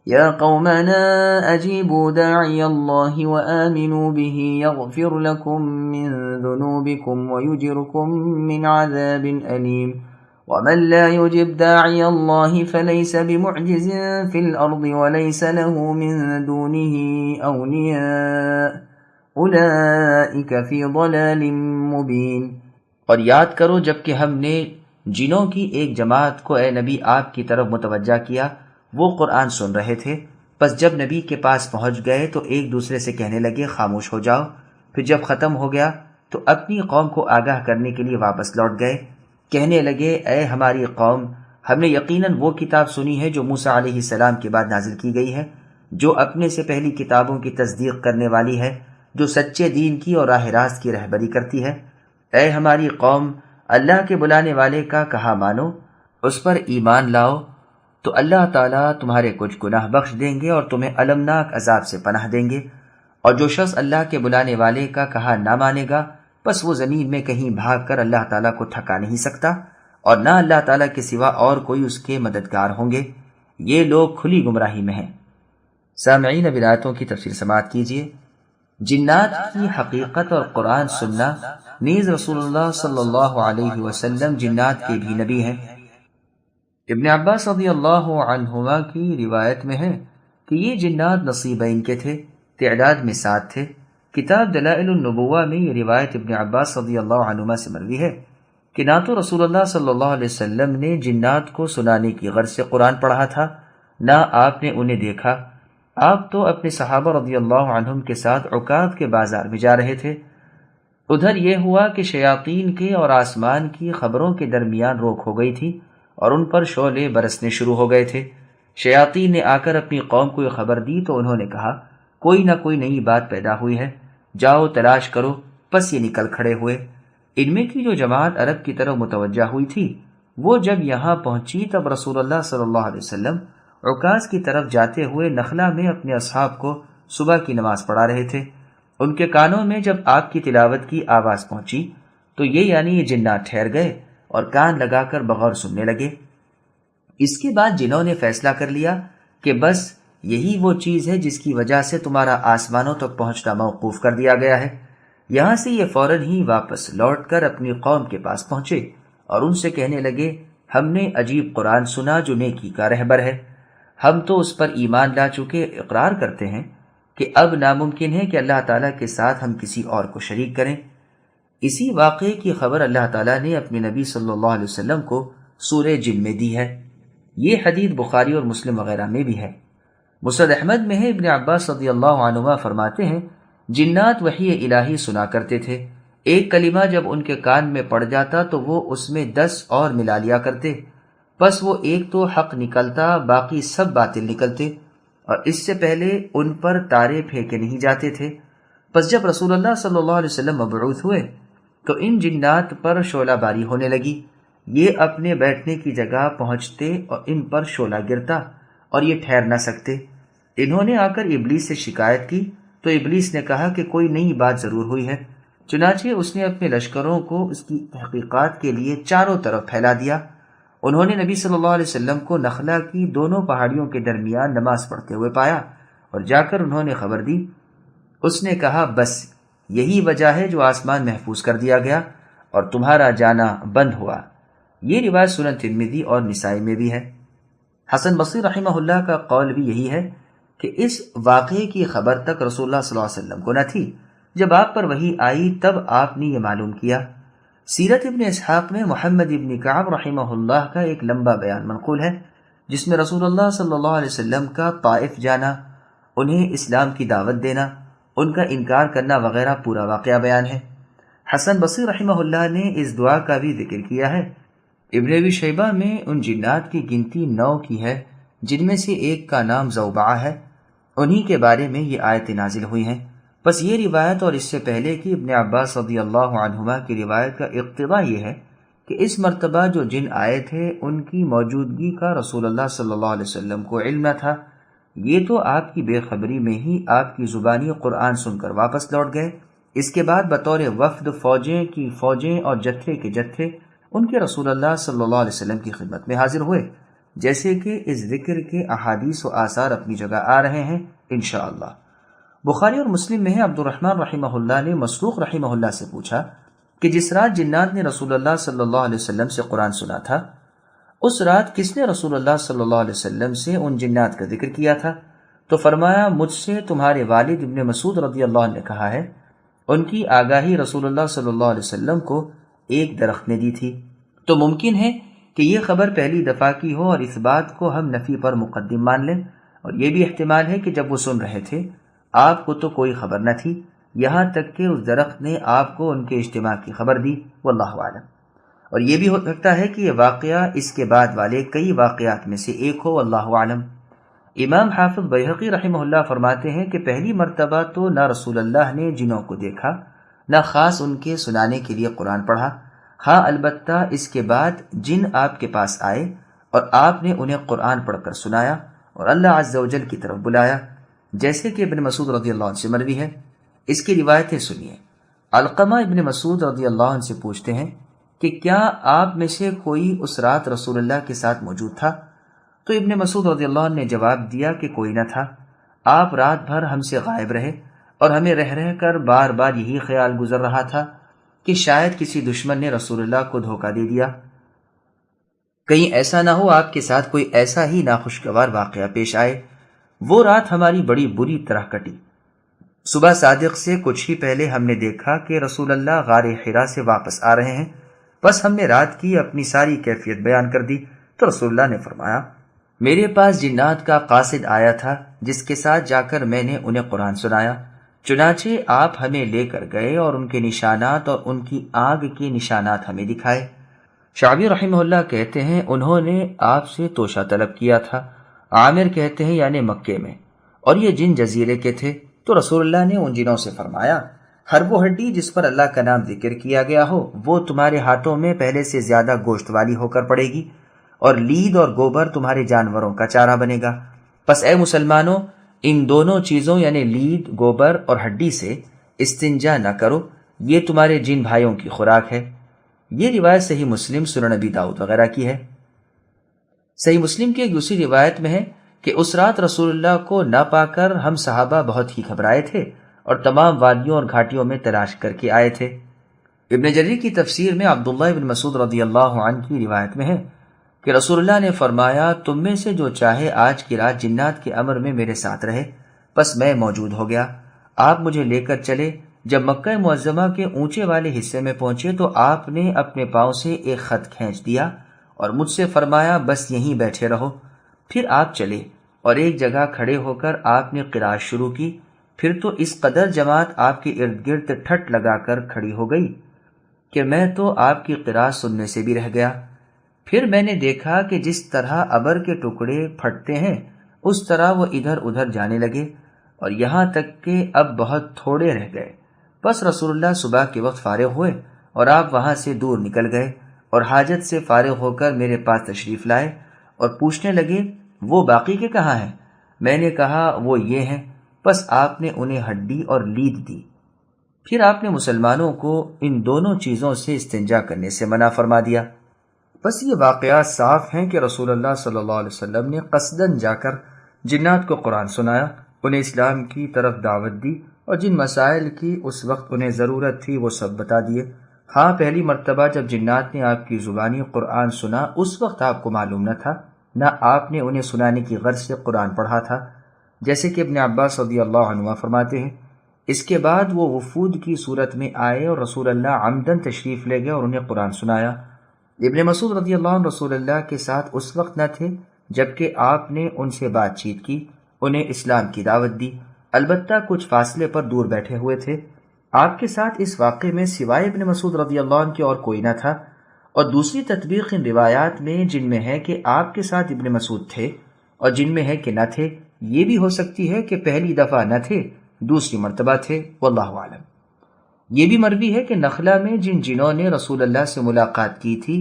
يا قومنا أجيبوا داعي الله وآمنوا به يغفر لكم من ذنوبكم ويجركم من عذاب أليم ومن لا يجب داعي الله فليس بمعجز في الأرض وليس له من دونه أولياء أولئك في ضلال مبين۔ اور یاد کرو جب کہ ہم نے جنوں کی ایک جماعت کو اے نبی آپ کی طرف متوجہ کیا، وہ قرآن سن رہے تھے، پس جب نبی کے پاس پہنچ گئے تو ایک دوسرے سے کہنے لگے خاموش ہو جاؤ، پھر جب ختم ہو گیا تو اپنی قوم کو آگاہ کرنے کے لیے واپس لوٹ گئے، کہنے لگے اے ہماری قوم، ہم نے یقیناً وہ کتاب سنی ہے جو موسیٰ علیہ السلام کے بعد نازل کی گئی ہے، جو اپنے سے پہلی کتابوں کی تصدیق کرنے والی ہے، جو سچے دین کی اور راہ راست کی رہبری کرتی ہے۔ اے ہماری قوم، اللہ کے بلانے والے کا کہا مانو، اس پر ایمان لاؤ تو اللہ تعالیٰ تمہارے کچھ گناہ بخش دیں گے اور تمہیں المناک عذاب سے پناہ دیں گے، اور جو شخص اللہ کے بلانے والے کا کہا نہ مانے گا بس وہ زمین میں کہیں بھاگ کر اللہ تعالیٰ کو تھکا نہیں سکتا، اور نہ اللہ تعالیٰ کے سوا اور کوئی اس کے مددگار ہوں گے، یہ لوگ کھلی گمراہی میں ہیں۔ سامعین، اب آیتوں کی تفسیر سماعت کیجیے۔ جنات کی حقیقت اور قرآن سننا، نیز رسول اللہ صلی اللہ علیہ وسلم جنات کے بھی نبی ہیں۔ ابن عباس رضی اللہ عنہما کی روایت میں ہے کہ یہ جنات نصیبین کے تھے، تعداد میں 7 تھے۔ کتاب دلائل النبوہ میں یہ روایت ابن عباس رضی اللہ عنہما سے مروی ہے کہ نہ تو رسول اللہ صلی اللہ علیہ وسلم نے جنات کو سنانے کی غرض سے قرآن پڑھا تھا، نہ آپ نے انہیں دیکھا، آپ تو اپنے صحابہ رضی اللہ عنہم کے ساتھ عکاظ کے بازار میں جا رہے تھے۔ ادھر یہ ہوا کہ شیاطین کے اور آسمان کی خبروں کے درمیان روک ہو گئی تھی اور ان پر شعلے برسنے شروع ہو گئے تھے۔ شیاطین نے آ کر اپنی قوم کو یہ خبر دی تو انہوں نے کہا کوئی نہ کوئی نئی بات پیدا ہوئی ہے، جاؤ تلاش کرو۔ پس یہ نکل کھڑے ہوئے۔ ان میں کی جو جماعت عرب کی طرف متوجہ ہوئی تھی، وہ جب یہاں پہنچی تب رسول اللہ صلی اللہ علیہ وسلم عکاظ کی طرف جاتے ہوئے نخلا میں اپنے اصحاب کو صبح کی نماز پڑھا رہے تھے۔ ان کے کانوں میں جب آپ کی تلاوت کی آواز پہنچی تو یہ جنات ٹھہر گئے اور کان لگا کر بغور سننے لگے۔ اس کے بعد جنہوں نے فیصلہ کر لیا کہ بس یہی وہ چیز ہے جس کی وجہ سے تمہارا آسمانوں تک پہنچنا موقوف کر دیا گیا ہے۔ یہاں سے یہ فوراً ہی واپس لوٹ کر اپنی قوم کے پاس پہنچے اور ان سے کہنے لگے ہم نے عجیب قرآن سنا جو نیکی کا رہبر ہے، ہم تو اس پر ایمان لا چکے، اقرار کرتے ہیں کہ اب ناممکن ہے کہ اللہ تعالیٰ کے ساتھ ہم کسی اور کو شریک کریں۔ اسی واقعے کی خبر اللہ تعالیٰ نے اپنے نبی صلی اللہ علیہ وسلم کو سورہ جن میں دی ہے۔ یہ حدیث بخاری اور مسلم وغیرہ میں بھی ہے۔ مسند احمد میں ہے، ابن عباس رضی اللہ عنہما فرماتے ہیں جنات وحی الہی سنا کرتے تھے، ایک کلمہ جب ان کے کان میں پڑ جاتا تو وہ اس میں 10 اور ملا لیا کرتے، پس وہ ایک تو حق نکلتا، باقی سب باطل نکلتے، اور اس سے پہلے ان پر تارے پھینکے نہیں جاتے تھے۔ پس جب رسول اللہ صلی اللہ علیہ وسلم مبعوث ہوئے تو ان جنات پر شعلہ باری ہونے لگی، یہ اپنے بیٹھنے کی جگہ پہنچتے اور ان پر شعلہ گرتا اور یہ ٹھہر نہ سکتے۔ انہوں نے آ کر ابلیس سے شکایت کی تو ابلیس نے کہا کہ کوئی نئی بات ضرور ہوئی ہے، چنانچہ اس نے اپنے لشکروں کو اس کی تحقیقات کے لیے چاروں طرف پھیلا دیا۔ انہوں نے نبی صلی اللہ علیہ وسلم کو نخلا کی دونوں پہاڑیوں کے درمیان نماز پڑھتے ہوئے پایا اور جا کر انہوں نے خبر دی۔ اس نے کہا بس یہی وجہ ہے جو آسمان محفوظ کر دیا گیا اور تمہارا جانا بند ہوا۔ یہ روایت سنن ترمذی اور نسائی میں بھی ہے۔ حسن بصری رحمہ اللہ کا قول بھی یہی ہے کہ اس واقعے کی خبر تک رسول اللہ صلی اللہ علیہ وسلم کو نہ تھی، جب آپ پر وحی آئی تب آپ نے یہ معلوم کیا۔ سیرت ابن اسحاق میں محمد ابن کعب رحمہ اللہ کا ایک لمبا بیان منقول ہے جس میں رسول اللہ صلی اللہ علیہ وسلم کا طائف جانا، انہیں اسلام کی دعوت دینا، ان کا انکار کرنا وغیرہ پورا واقعہ بیان ہے۔ حسن بصری رحمہ اللہ نے اس دعا کا بھی ذکر کیا ہے۔ ابن ابی شیبہ میں ان جنات کی گنتی 9 کی ہے جن میں سے ایک کا نام زوبعہ ہے، انہی کے بارے میں یہ آیت نازل ہوئی ہیں۔ بس یہ روایت اور اس سے پہلے کی ابن عباس رضی اللہ عنہما کی روایت کا اقتضا یہ ہے کہ اس مرتبہ جو جن آئے تھے ان کی موجودگی کا رسول اللہ صلی اللہ علیہ وسلم کو علم نہ تھا، یہ تو آپ کی بے خبری میں ہی آپ کی زبانی قرآن سن کر واپس لوٹ گئے۔ اس کے بعد بطور وفد فوجیں کی فوجیں اور جتھے کے جتھے ان کے رسول اللہ صلی اللہ علیہ وسلم کی خدمت میں حاضر ہوئے، جیسے کہ اس ذکر کے احادیث و آثار اپنی جگہ آ رہے ہیں انشاءاللہ۔ بخاری اور مسلم میں ہے، عبد الرحمن رحمہ اللہ نے مسروق رحمہ اللہ سے پوچھا کہ جس رات جنات نے رسول اللہ صلی اللہ علیہ وسلم سے قرآن سنا تھا، اس رات کس نے رسول اللہ صلی اللہ علیہ وسلم سے ان جنات کا ذکر کیا تھا؟ تو فرمایا، مجھ سے تمہارے والد ابن مسعود رضی اللہ عنہ نے کہا ہے۔ ان کی آگاہی رسول اللہ صلی اللہ علیہ وسلم کو ایک درخت نے دی تھی، تو ممکن ہے کہ یہ خبر پہلی دفعہ کی ہو اور اس بات کو ہم نفی پر مقدم مان لیں، اور یہ بھی احتمال ہے کہ جب وہ سن رہے تھے آپ کو تو کوئی خبر نہ تھی، یہاں تک کہ اس درخت نے آپ کو ان کے اجتماع کی خبر دی، واللہ اعلم۔ اور یہ بھی ہو سکتا ہے کہ یہ واقعہ اس کے بعد والے کئی واقعات میں سے ایک ہو، واللہ اعلم۔ امام حافظ بیہقی رحمہ اللہ فرماتے ہیں کہ پہلی مرتبہ تو نہ رسول اللہ نے جنوں کو دیکھا، نہ خاص ان کے سنانے کے لیے قرآن پڑھا، ہاں البتہ اس کے بعد جن آپ کے پاس آئے اور آپ نے انہیں قرآن پڑھ کر سنایا اور اللہ عز و جل کی طرف بلایا، جیسے کہ ابن مسعود رضی اللہ عنہ سے مروی ہے۔ اس کی روایتیں سنیے۔ علقمہ ابن مسعود رضی اللہ عنہ سے پوچھتے ہیں کہ کیا آپ میں سے کوئی اس رات رسول اللہ کے ساتھ موجود تھا؟ تو ابن مسعود رضی اللہ عنہ نے جواب دیا کہ کوئی نہ تھا، آپ رات بھر ہم سے غائب رہے اور ہمیں رہ کر بار بار یہی خیال گزر رہا تھا کہ شاید کسی دشمن نے رسول اللہ کو دھوکہ دے دیا، کہیں ایسا نہ ہو آپ کے ساتھ کوئی ایسا ہی ناخوشگوار واقعہ پیش آئے۔ وہ رات ہماری بڑی بری طرح کٹی۔ صبح صادق سے کچھ ہی پہلے ہم نے دیکھا کہ رسول اللہ غار حرا سے واپس آ رہے ہیں، بس ہم نے رات کی اپنی ساری کیفیت بیان کر دی تو رسول اللہ نے فرمایا، میرے پاس جنات کا قاصد آیا تھا جس کے ساتھ جا کر میں نے انہیں قرآن سنایا، چنانچہ آپ ہمیں لے کر گئے اور ان کے نشانات اور ان کی آگ کے نشانات ہمیں دکھائے۔ شعبی رحمہ اللہ کہتے ہیں انہوں نے آپ سے توشہ طلب کیا تھا، عامر کہتے ہیں یعنی مکے میں، اور یہ جن جزیرے کے تھے۔ تو رسول اللہ نے ان جنوں سے فرمایا، ہر وہ ہڈی جس پر اللہ کا نام ذکر کیا گیا ہو وہ تمہارے ہاتھوں میں پہلے سے زیادہ گوشت والی ہو کر پڑے گی، اور لید اور گوبر تمہارے جانوروں کا چارہ بنے گا۔ پس اے مسلمانوں، ان دونوں چیزوں یعنی لید، گوبر اور ہڈی سے استنجا نہ کرو، یہ تمہارے جن بھائیوں کی خوراک ہے۔ یہ روایت صحیح مسلم، سنن نبی داؤد وغیرہ کی ہے۔ صحیح مسلم کی ایک دوسری روایت میں ہے کہ اس رات رسول اللہ کو نہ پا کر ہم صحابہ بہت ہی گھبرائے تھے اور تمام وادیوں اور گھاٹیوں میں تلاش کر کے آئے تھے۔ ابن جریر کی تفسیر میں عبداللہ ابن مسعود رضی اللہ عنہ کی روایت میں ہے کہ رسول اللہ نے فرمایا، تم میں سے جو چاہے آج کی رات جنات کے امر میں میرے ساتھ رہے۔ پس میں موجود ہو گیا، آپ مجھے لے کر چلے۔ جب مکہ معظمہ کے اونچے والے حصے میں پہنچے تو آپ نے اپنے پاؤں سے ایک خط کھینچ دیا اور مجھ سے فرمایا، بس یہیں بیٹھے رہو۔ پھر آپ چلے اور ایک جگہ کھڑے ہو کر آپ نے قرات شروع کی۔ پھر تو اس قدر جماعت آپ کے ارد گرد ٹھٹ لگا کر کھڑی ہو گئی کہ میں تو آپ کی قرات سننے سے بھی رہ گیا۔ پھر میں نے دیکھا کہ جس طرح ابر کے ٹکڑے پھٹتے ہیں اس طرح وہ ادھر ادھر جانے لگے، اور یہاں تک کہ اب بہت تھوڑے رہ گئے۔ بس رسول اللہ صبح کے وقت فارغ ہوئے اور آپ وہاں سے دور نکل گئے اور حاجت سے فارغ ہو کر میرے پاس تشریف لائے اور پوچھنے لگے، وہ باقی کے کہاں ہیں؟ میں نے کہا، وہ یہ ہیں۔ بس آپ نے انہیں ہڈی اور لید دی۔ پھر آپ نے مسلمانوں کو ان دونوں چیزوں سے استنجا کرنے سے منع فرما دیا۔ بس یہ واقعات صاف ہیں کہ رسول اللہ صلی اللہ علیہ وسلم نے قصداً جا کر جنات کو قرآن سنایا، انہیں اسلام کی طرف دعوت دی، اور جن مسائل کی اس وقت انہیں ضرورت تھی وہ سب بتا دیے۔ ہاں، پہلی مرتبہ جب جنات نے آپ کی زبانی قرآن سنا اس وقت آپ کو معلوم نہ تھا، نہ آپ نے انہیں سنانے کی غرض سے قرآن پڑھا تھا، جیسے کہ ابن عباس رضی اللہ عنہ فرماتے ہیں۔ اس کے بعد وہ وفود کی صورت میں آئے اور رسول اللہ عمدن تشریف لے گئے اور انہیں قرآن سنایا۔ ابن مسعود رضی اللہ عنہ رسول اللہ کے ساتھ اس وقت نہ تھے جبکہ آپ نے ان سے بات چیت کی، انہیں اسلام کی دعوت دی، البتہ کچھ فاصلے پر دور بیٹھے ہوئے تھے۔ آپ کے ساتھ اس واقعے میں سوائے ابن مسعود رضی اللہ عنہ کے اور کوئی نہ تھا، اور دوسری تطبیق ان روایات میں جن میں ہے کہ آپ کے ساتھ ابن مسعود تھے اور جن میں ہے کہ نہ تھے، یہ بھی ہو سکتی ہے کہ پہلی دفعہ نہ تھے، دوسری مرتبہ تھے، واللہ اعلم۔ یہ بھی مروی ہے کہ نخلا میں جن جنوں نے رسول اللہ سے ملاقات کی تھی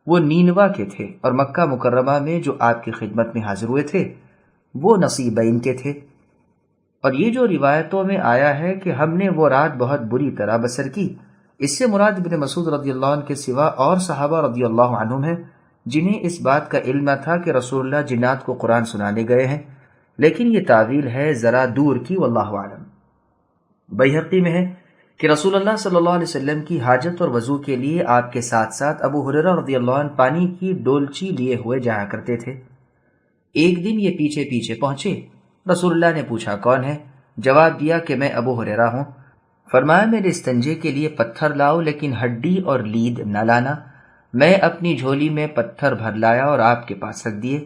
وہ نینوا کے تھے، اور مکہ مکرمہ میں جو آپ کی خدمت میں حاضر ہوئے تھے وہ نصیبین کے تھے۔ اور یہ جو روایتوں میں آیا ہے کہ ہم نے وہ رات بہت بری طرح بسر کی، اس سے مراد ابن مسعود رضی اللہ عنہ کے سوا اور صحابہ رضی اللہ عنہم ہیں جنہیں اس بات کا علم نہ تھا کہ رسول اللہ جنات کو قرآن سنانے گئے ہیں، لیکن یہ تعویل ہے ذرا دور کی، واللہ اعلم۔ بیہقی میں ہے کہ رسول اللہ صلی اللہ علیہ وسلم کی حاجت اور وضو کے لیے آپ کے ساتھ ساتھ ابو ہریرہ رضی اللہ عنہ پانی کی ڈولچی لیے ہوئے جایا کرتے تھے۔ ایک دن یہ پیچھے پیچھے پہنچے۔ رسول اللہ نے پوچھا کون ہے؟ جواب دیا کہ میں ابو ہریرہ ہوں۔ فرمایا میرے استنجے کے لیے پتھر لاؤ لیکن ہڈی اور لید نہ لانا۔ میں اپنی جھولی میں پتھر بھر لایا اور آپ کے پاس رکھ دیے۔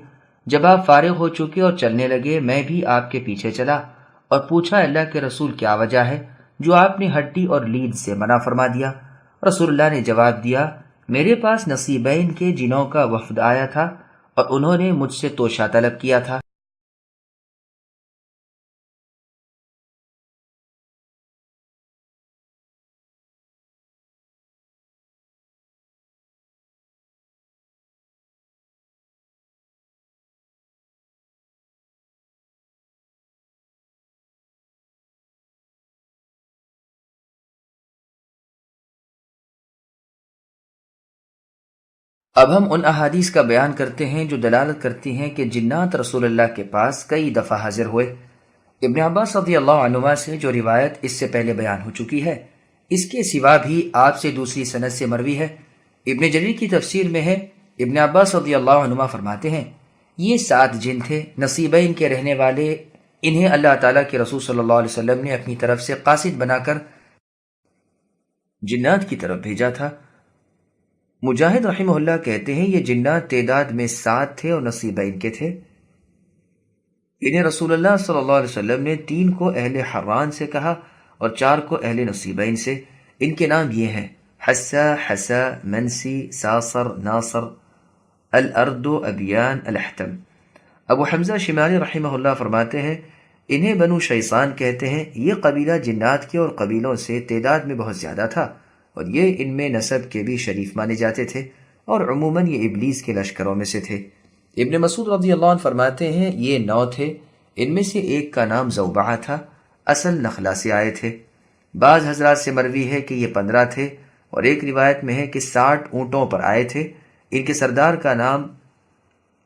جب آپ فارغ ہو چکے اور چلنے لگے، میں بھی آپ کے پیچھے چلا اور پوچھا اللہ کے رسول کیا وجہ ہے جو آپ نے ہڈی اور لید سے منع فرما دیا؟ رسول اللہ نے جواب دیا میرے پاس نصیبین کے جنوں کا وفد آیا تھا اور انہوں نے مجھ سے توشہ طلب کیا تھا۔ اب ہم ان احادیث کا بیان کرتے ہیں جو دلالت کرتی ہیں کہ جنات رسول اللہ کے پاس کئی دفعہ حاضر ہوئے۔ ابن عباس رضی اللہ عنہما سے جو روایت اس سے پہلے بیان ہو چکی ہے، اس کے سوا بھی آپ سے دوسری سند سے مروی ہے۔ ابن جریر کی تفسیر میں ہے، ابن عباس رضی اللہ عنہما فرماتے ہیں یہ 7 جن تھے نصیبین کے رہنے والے، انہیں اللہ تعالیٰ کے رسول صلی اللہ علیہ وسلم نے اپنی طرف سے قاصد بنا کر جنات کی طرف بھیجا تھا۔ مجاہد رحمہ اللہ کہتے ہیں یہ جنات تعداد میں 7 تھے اور نصیبین کے تھے۔ انہیں رسول اللہ صلی اللہ علیہ وسلم نے 3 کو اہل حران سے کہا اور 4 کو اہل نصیبین سے۔ ان کے نام یہ ہیں حسا، حسا، منسی، ساصر، ناصر، الارد، ابیان، الاحتم۔ ابو حمزہ شمالی رحمہ اللہ فرماتے ہیں انہیں بنو شیطان کہتے ہیں۔ یہ قبیلہ جنات کے اور قبیلوں سے تعداد میں بہت زیادہ تھا اور یہ ان میں نسب کے بھی شریف مانے جاتے تھے اور عموماً یہ ابلیس کے لشکروں میں سے تھے۔ ابن مسعود رضی اللہ عنہ فرماتے ہیں یہ 9 تھے، ان میں سے ایک کا نام زوبعہ تھا، اصل نخلا سے آئے تھے۔ بعض حضرات سے مروی ہے کہ یہ 15 تھے اور ایک روایت میں ہے کہ 60 اونٹوں پر آئے تھے۔ ان کے سردار کا نام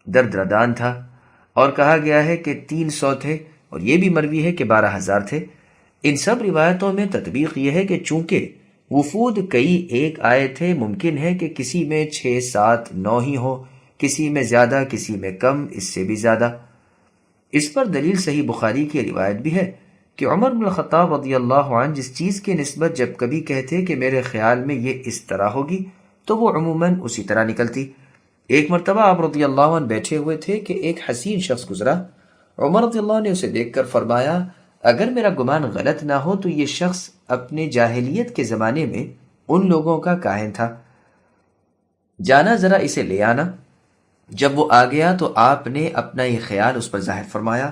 دردردان تھا اور کہا گیا ہے کہ 300 تھے اور یہ بھی مروی ہے کہ 12,000 تھے۔ ان سب روایتوں میں تطبیق یہ ہے کہ چونکہ وفود کئی ایک آئے تھے، ممکن ہے کہ کسی میں 6، 7، 9 ہی ہو، کسی میں زیادہ کسی میں کم، اس سے بھی زیادہ۔ اس پر دلیل صحیح بخاری کی روایت بھی ہے کہ عمر بن الخطاب رضی اللہ عنہ جس چیز کی نسبت جب کبھی کہتے کہ میرے خیال میں یہ اس طرح ہوگی تو وہ عموماً اسی طرح نکلتی۔ ایک مرتبہ آپ رضی اللہ عنہ بیٹھے ہوئے تھے کہ ایک حسین شخص گزرا۔ عمر رضی اللہ عنہ نے اسے دیکھ کر فرمایا اگر میرا گمان غلط نہ ہو تو یہ شخص اپنے جاہلیت کے زمانے میں ان لوگوں کا کاہن تھا، جانا ذرا اسے لے آنا۔ جب وہ آ گیا تو آپ نے اپنا یہ خیال اس پر ظاہر فرمایا۔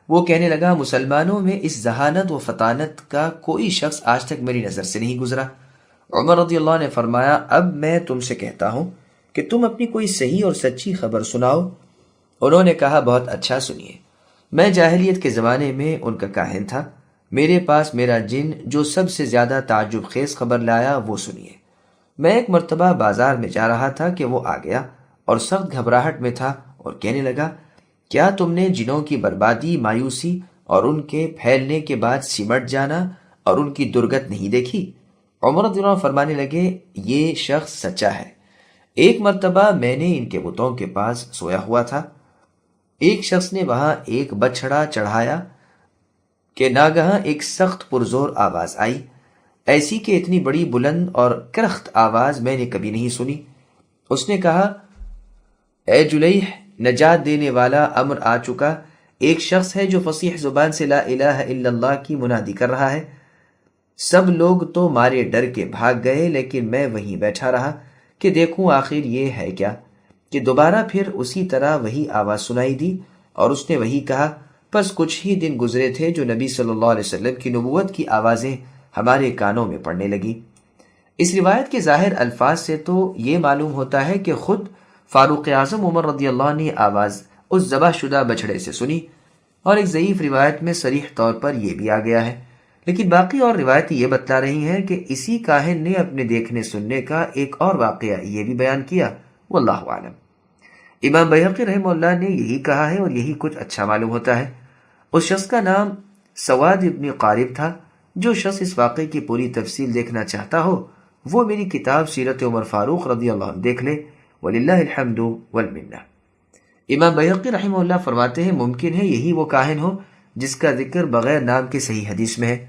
وہ کہنے لگا مسلمانوں میں اس ذہانت و فطانت کا کوئی شخص آج تک میری نظر سے نہیں گزرا۔ عمر رضی اللہ عنہ نے فرمایا اب میں تم سے کہتا ہوں کہ تم اپنی کوئی صحیح اور سچی خبر سناؤ۔ انہوں نے کہا بہت اچھا، سنیے۔ میں جاہلیت کے زمانے میں ان کا کاہن تھا، میرے پاس میرا جن جو سب سے زیادہ تعجب خیز خبر لایا وہ سنیے۔ میں ایک مرتبہ بازار میں جا رہا تھا کہ وہ آ گیا اور سخت گھبراہٹ میں تھا اور کہنے لگا کیا تم نے جنوں کی بربادی، مایوسی اور ان کے پھیلنے کے بعد سمٹ جانا اور ان کی درگت نہیں دیکھی؟ عمر رضی اللہ عنہ فرمانے لگے یہ شخص سچا ہے۔ ایک مرتبہ میں نے ان کے بتوں کے پاس سویا ہوا تھا، ایک شخص نے وہاں ایک بچھڑا چڑھایا کہ ناگہاں ایک سخت پرزور آواز آئی، ایسی کہ اتنی بڑی بلند اور کرخت آواز میں نے کبھی نہیں سنی۔ اس نے کہا اے جلیح، نجات دینے والا امر آ چکا، ایک شخص ہے جو فصیح زبان سے لا الہ الا اللہ کی منادی کر رہا ہے۔ سب لوگ تو مارے ڈر کے بھاگ گئے لیکن میں وہیں بیٹھا رہا کہ دیکھوں آخر یہ ہے کیا، کہ دوبارہ پھر اسی طرح وہی آواز سنائی دی اور اس نے وہی کہا۔ پس کچھ ہی دن گزرے تھے جو نبی صلی اللہ علیہ وسلم کی نبوت کی آوازیں ہمارے کانوں میں پڑنے لگی۔ اس روایت کے ظاہر الفاظ سے تو یہ معلوم ہوتا ہے کہ خود فاروق اعظم عمر رضی اللہ عنہ نے آواز اس ذبح شدہ بچڑے سے سنی، اور ایک ضعیف روایت میں صریح طور پر یہ بھی آ گیا ہے، لیکن باقی اور روایتیں یہ بتلا رہی ہیں کہ اسی کاہن نے اپنے دیکھنے سننے کا ایک اور واقعہ یہ بھی بیان کیا، واللہ اعلم۔ امام بیہقی رحمہ اللہ نے یہی کہا ہے اور یہی کچھ اچھا معلوم ہوتا ہے۔ اس شخص کا نام سواد ابن قارب تھا۔ جو شخص اس واقعے کی پوری تفصیل دیکھنا چاہتا ہو وہ میری کتاب سیرت عمر فاروق رضی اللہ عنہ دیکھ لے، وللہ الحمد والمنہ۔ امام بیہقی رحمہ اللہ فرماتے ہیں ممکن ہے یہی وہ کاہن ہو جس کا ذکر بغیر نام کے صحیح حدیث میں ہے۔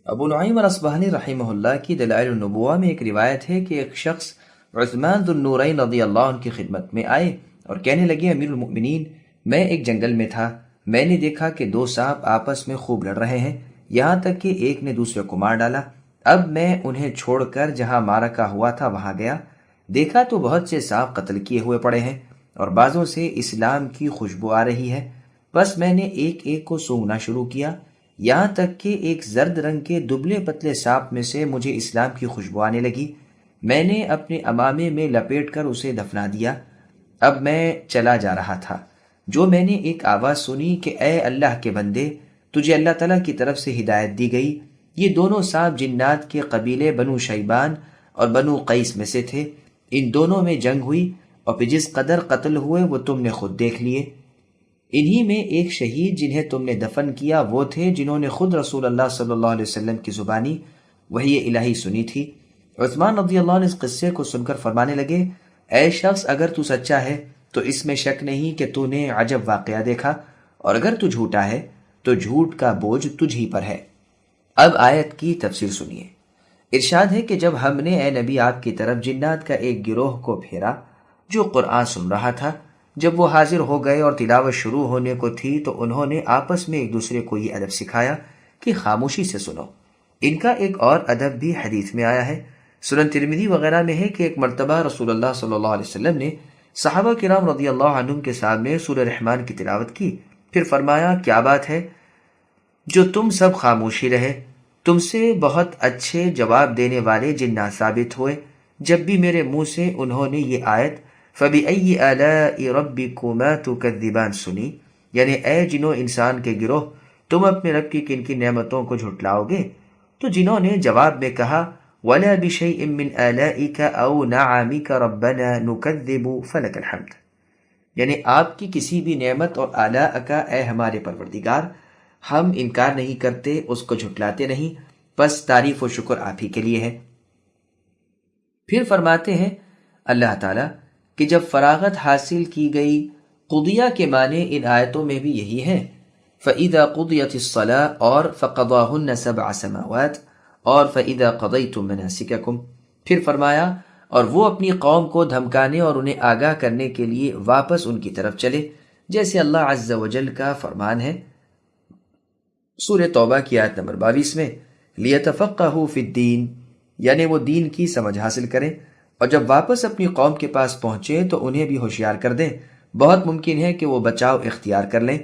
ابو نعیم الاصبہانی رحمہ اللہ کی دلائل النبوہ میں ایک روایت ہے کہ ایک شخص عثمان ذو النورین رضی اللہ عنہ کی خدمت میں آئے اور کہنے لگے امیر المؤمنین، میں ایک جنگل میں تھا، میں نے دیکھا کہ دو سانپ آپس میں خوب لڑ رہے ہیں، یہاں تک کہ ایک نے دوسرے کو مار ڈالا۔ اب میں انہیں چھوڑ کر جہاں معرکہ ہوا تھا وہاں گیا، دیکھا تو بہت سے سانپ قتل کیے ہوئے پڑے ہیں اور بعضوں سے اسلام کی خوشبو آ رہی ہے۔ بس میں نے ایک ایک کو سونگھنا شروع کیا، یہاں تک کہ ایک زرد رنگ کے دبلے پتلے سانپ میں سے مجھے اسلام کی خوشبو آنے لگی۔ میں نے اپنے عمامے میں لپیٹ کر اسے دفنا دیا۔ اب میں چلا جا رہا تھا جو میں نے ایک آواز سنی کہ اے اللہ کے بندے، تجھے اللہ تعالیٰ کی طرف سے ہدایت دی گئی۔ یہ دونوں سانپ جنات کے قبیلے بنو شیبان اور بنو قیس میں سے تھے، ان دونوں میں جنگ ہوئی اور پھر جس قدر قتل ہوئے وہ تم نے خود دیکھ لیے۔ انہی میں ایک شہید جنہیں تم نے دفن کیا وہ تھے جنہوں نے خود رسول اللہ صلی اللہ علیہ وسلم کی زبانی وحی الہی سنی تھی۔ عثمان رضی اللہ عنہ اس قصے کو سن کر فرمانے لگے، اے شخص، اگر تو سچا ہے تو اس میں شک نہیں کہ تو نے عجب واقعہ دیکھا، اور اگر تو جھوٹا ہے تو جھوٹ کا بوجھ تجھ ہی پر ہے۔ اب آیت کی تفسیر سنیے۔ ارشاد ہے کہ جب ہم نے اے نبی آپ کی طرف جنات کا ایک گروہ کو پھیرا جو قرآن سن رہا تھا، جب وہ حاضر ہو گئے اور تلاوت شروع ہونے کو تھی تو انہوں نے آپس میں ایک دوسرے کو یہ ادب سکھایا کہ خاموشی سے سنو۔ ان کا ایک اور ادب بھی حدیث میں آیا ہے، سنن ترمذی وغیرہ میں ہے کہ ایک مرتبہ رسول اللہ صلی اللہ علیہ وسلم نے صحابہ کرام رضی اللہ عنہم کے سامنے سورہ رحمان کی تلاوت کی، پھر فرمایا، کیا بات ہے جو تم سب خاموشی رہے؟ تم سے بہت اچھے جواب دینے والے جنات ثابت ہوئے جب بھی میرے منہ سے انہوں نے یہ آیت فَبِأَيِّ آلَاءِ رَبِّكُمَا تُكَذِّبَانِ سنی، یعنی اے جنوں انسان کے گروہ، تم اپنے رب کی کن کن نعمتوں کو جھٹلاؤ گے؟ تو جنہوں نے جواب میں کہا وَلَا بِشَيْءٍ مِّنْ آلَائِكَ أَوْ نَعَمِكَ رَبَّنَا نُكَذِّبُ فَلَكَ الْحَمْدُ، یعنی آپ کی کسی بھی نعمت اور آلاء کا اے ہمارے پروردگار، ہم انکار نہیں کرتے، اس کو جھٹلاتے نہیں، بس تعریف و شکر آپ ہی کے لیے ہے۔ پھر فرماتے ہیں اللہ تعالیٰ کہ جب فراغت حاصل کی گئی، قضیہ کے معنی ان آیتوں میں بھی یہی ہے، فَإِذَا قُضِيَتِ الصَّلَاةُ اور فَقَضَاهُنَّ سَبْعَ سَمَاوَاتٍ اور فَإِذَا قَضَيْتُم مَنَاسِكَكُمْ، پھر فرمایا اور وہ اپنی قوم کو دھمکانے اور انہیں آگاہ کرنے کے لیے واپس ان کی طرف چلے، جیسے اللہ عز و جل کا فرمان ہے سورہ توبہ کی آیت نمبر 22 میں، لِيَتَفَقَّهُوا فِي الدِّينِ، یعنی وہ دین کی سمجھ حاصل کریں، اور جب واپس اپنی قوم کے پاس پہنچے تو انہیں بھی ہوشیار کر دیں، بہت ممکن ہے کہ وہ بچاؤ اختیار کر لیں۔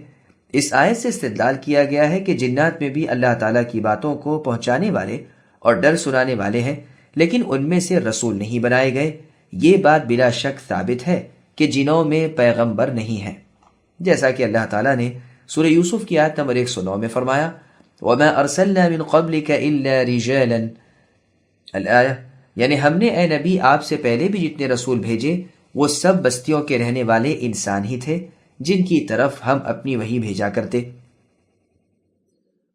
اس آیت سے استدلال کیا گیا ہے کہ جنات میں بھی اللہ تعالیٰ کی باتوں کو پہنچانے والے اور ڈر سنانے والے ہیں، لیکن ان میں سے رسول نہیں بنائے گئے۔ یہ بات بلا شک ثابت ہے کہ جنوں میں پیغمبر نہیں ہیں، جیسا کہ اللہ تعالیٰ نے سورہ یوسف کی آیت نمبر 109 میں فرمایا وَمَا أَرْسَلْنَا مِن قَبْلِكَ إِلَّا رِجَالًا، الآیہ، یعنی ہم نے اے نبی آپ سے پہلے بھی جتنے رسول بھیجے وہ سب بستیوں کے رہنے والے انسان ہی تھے جن کی طرف ہم اپنی وحی بھیجا کرتے۔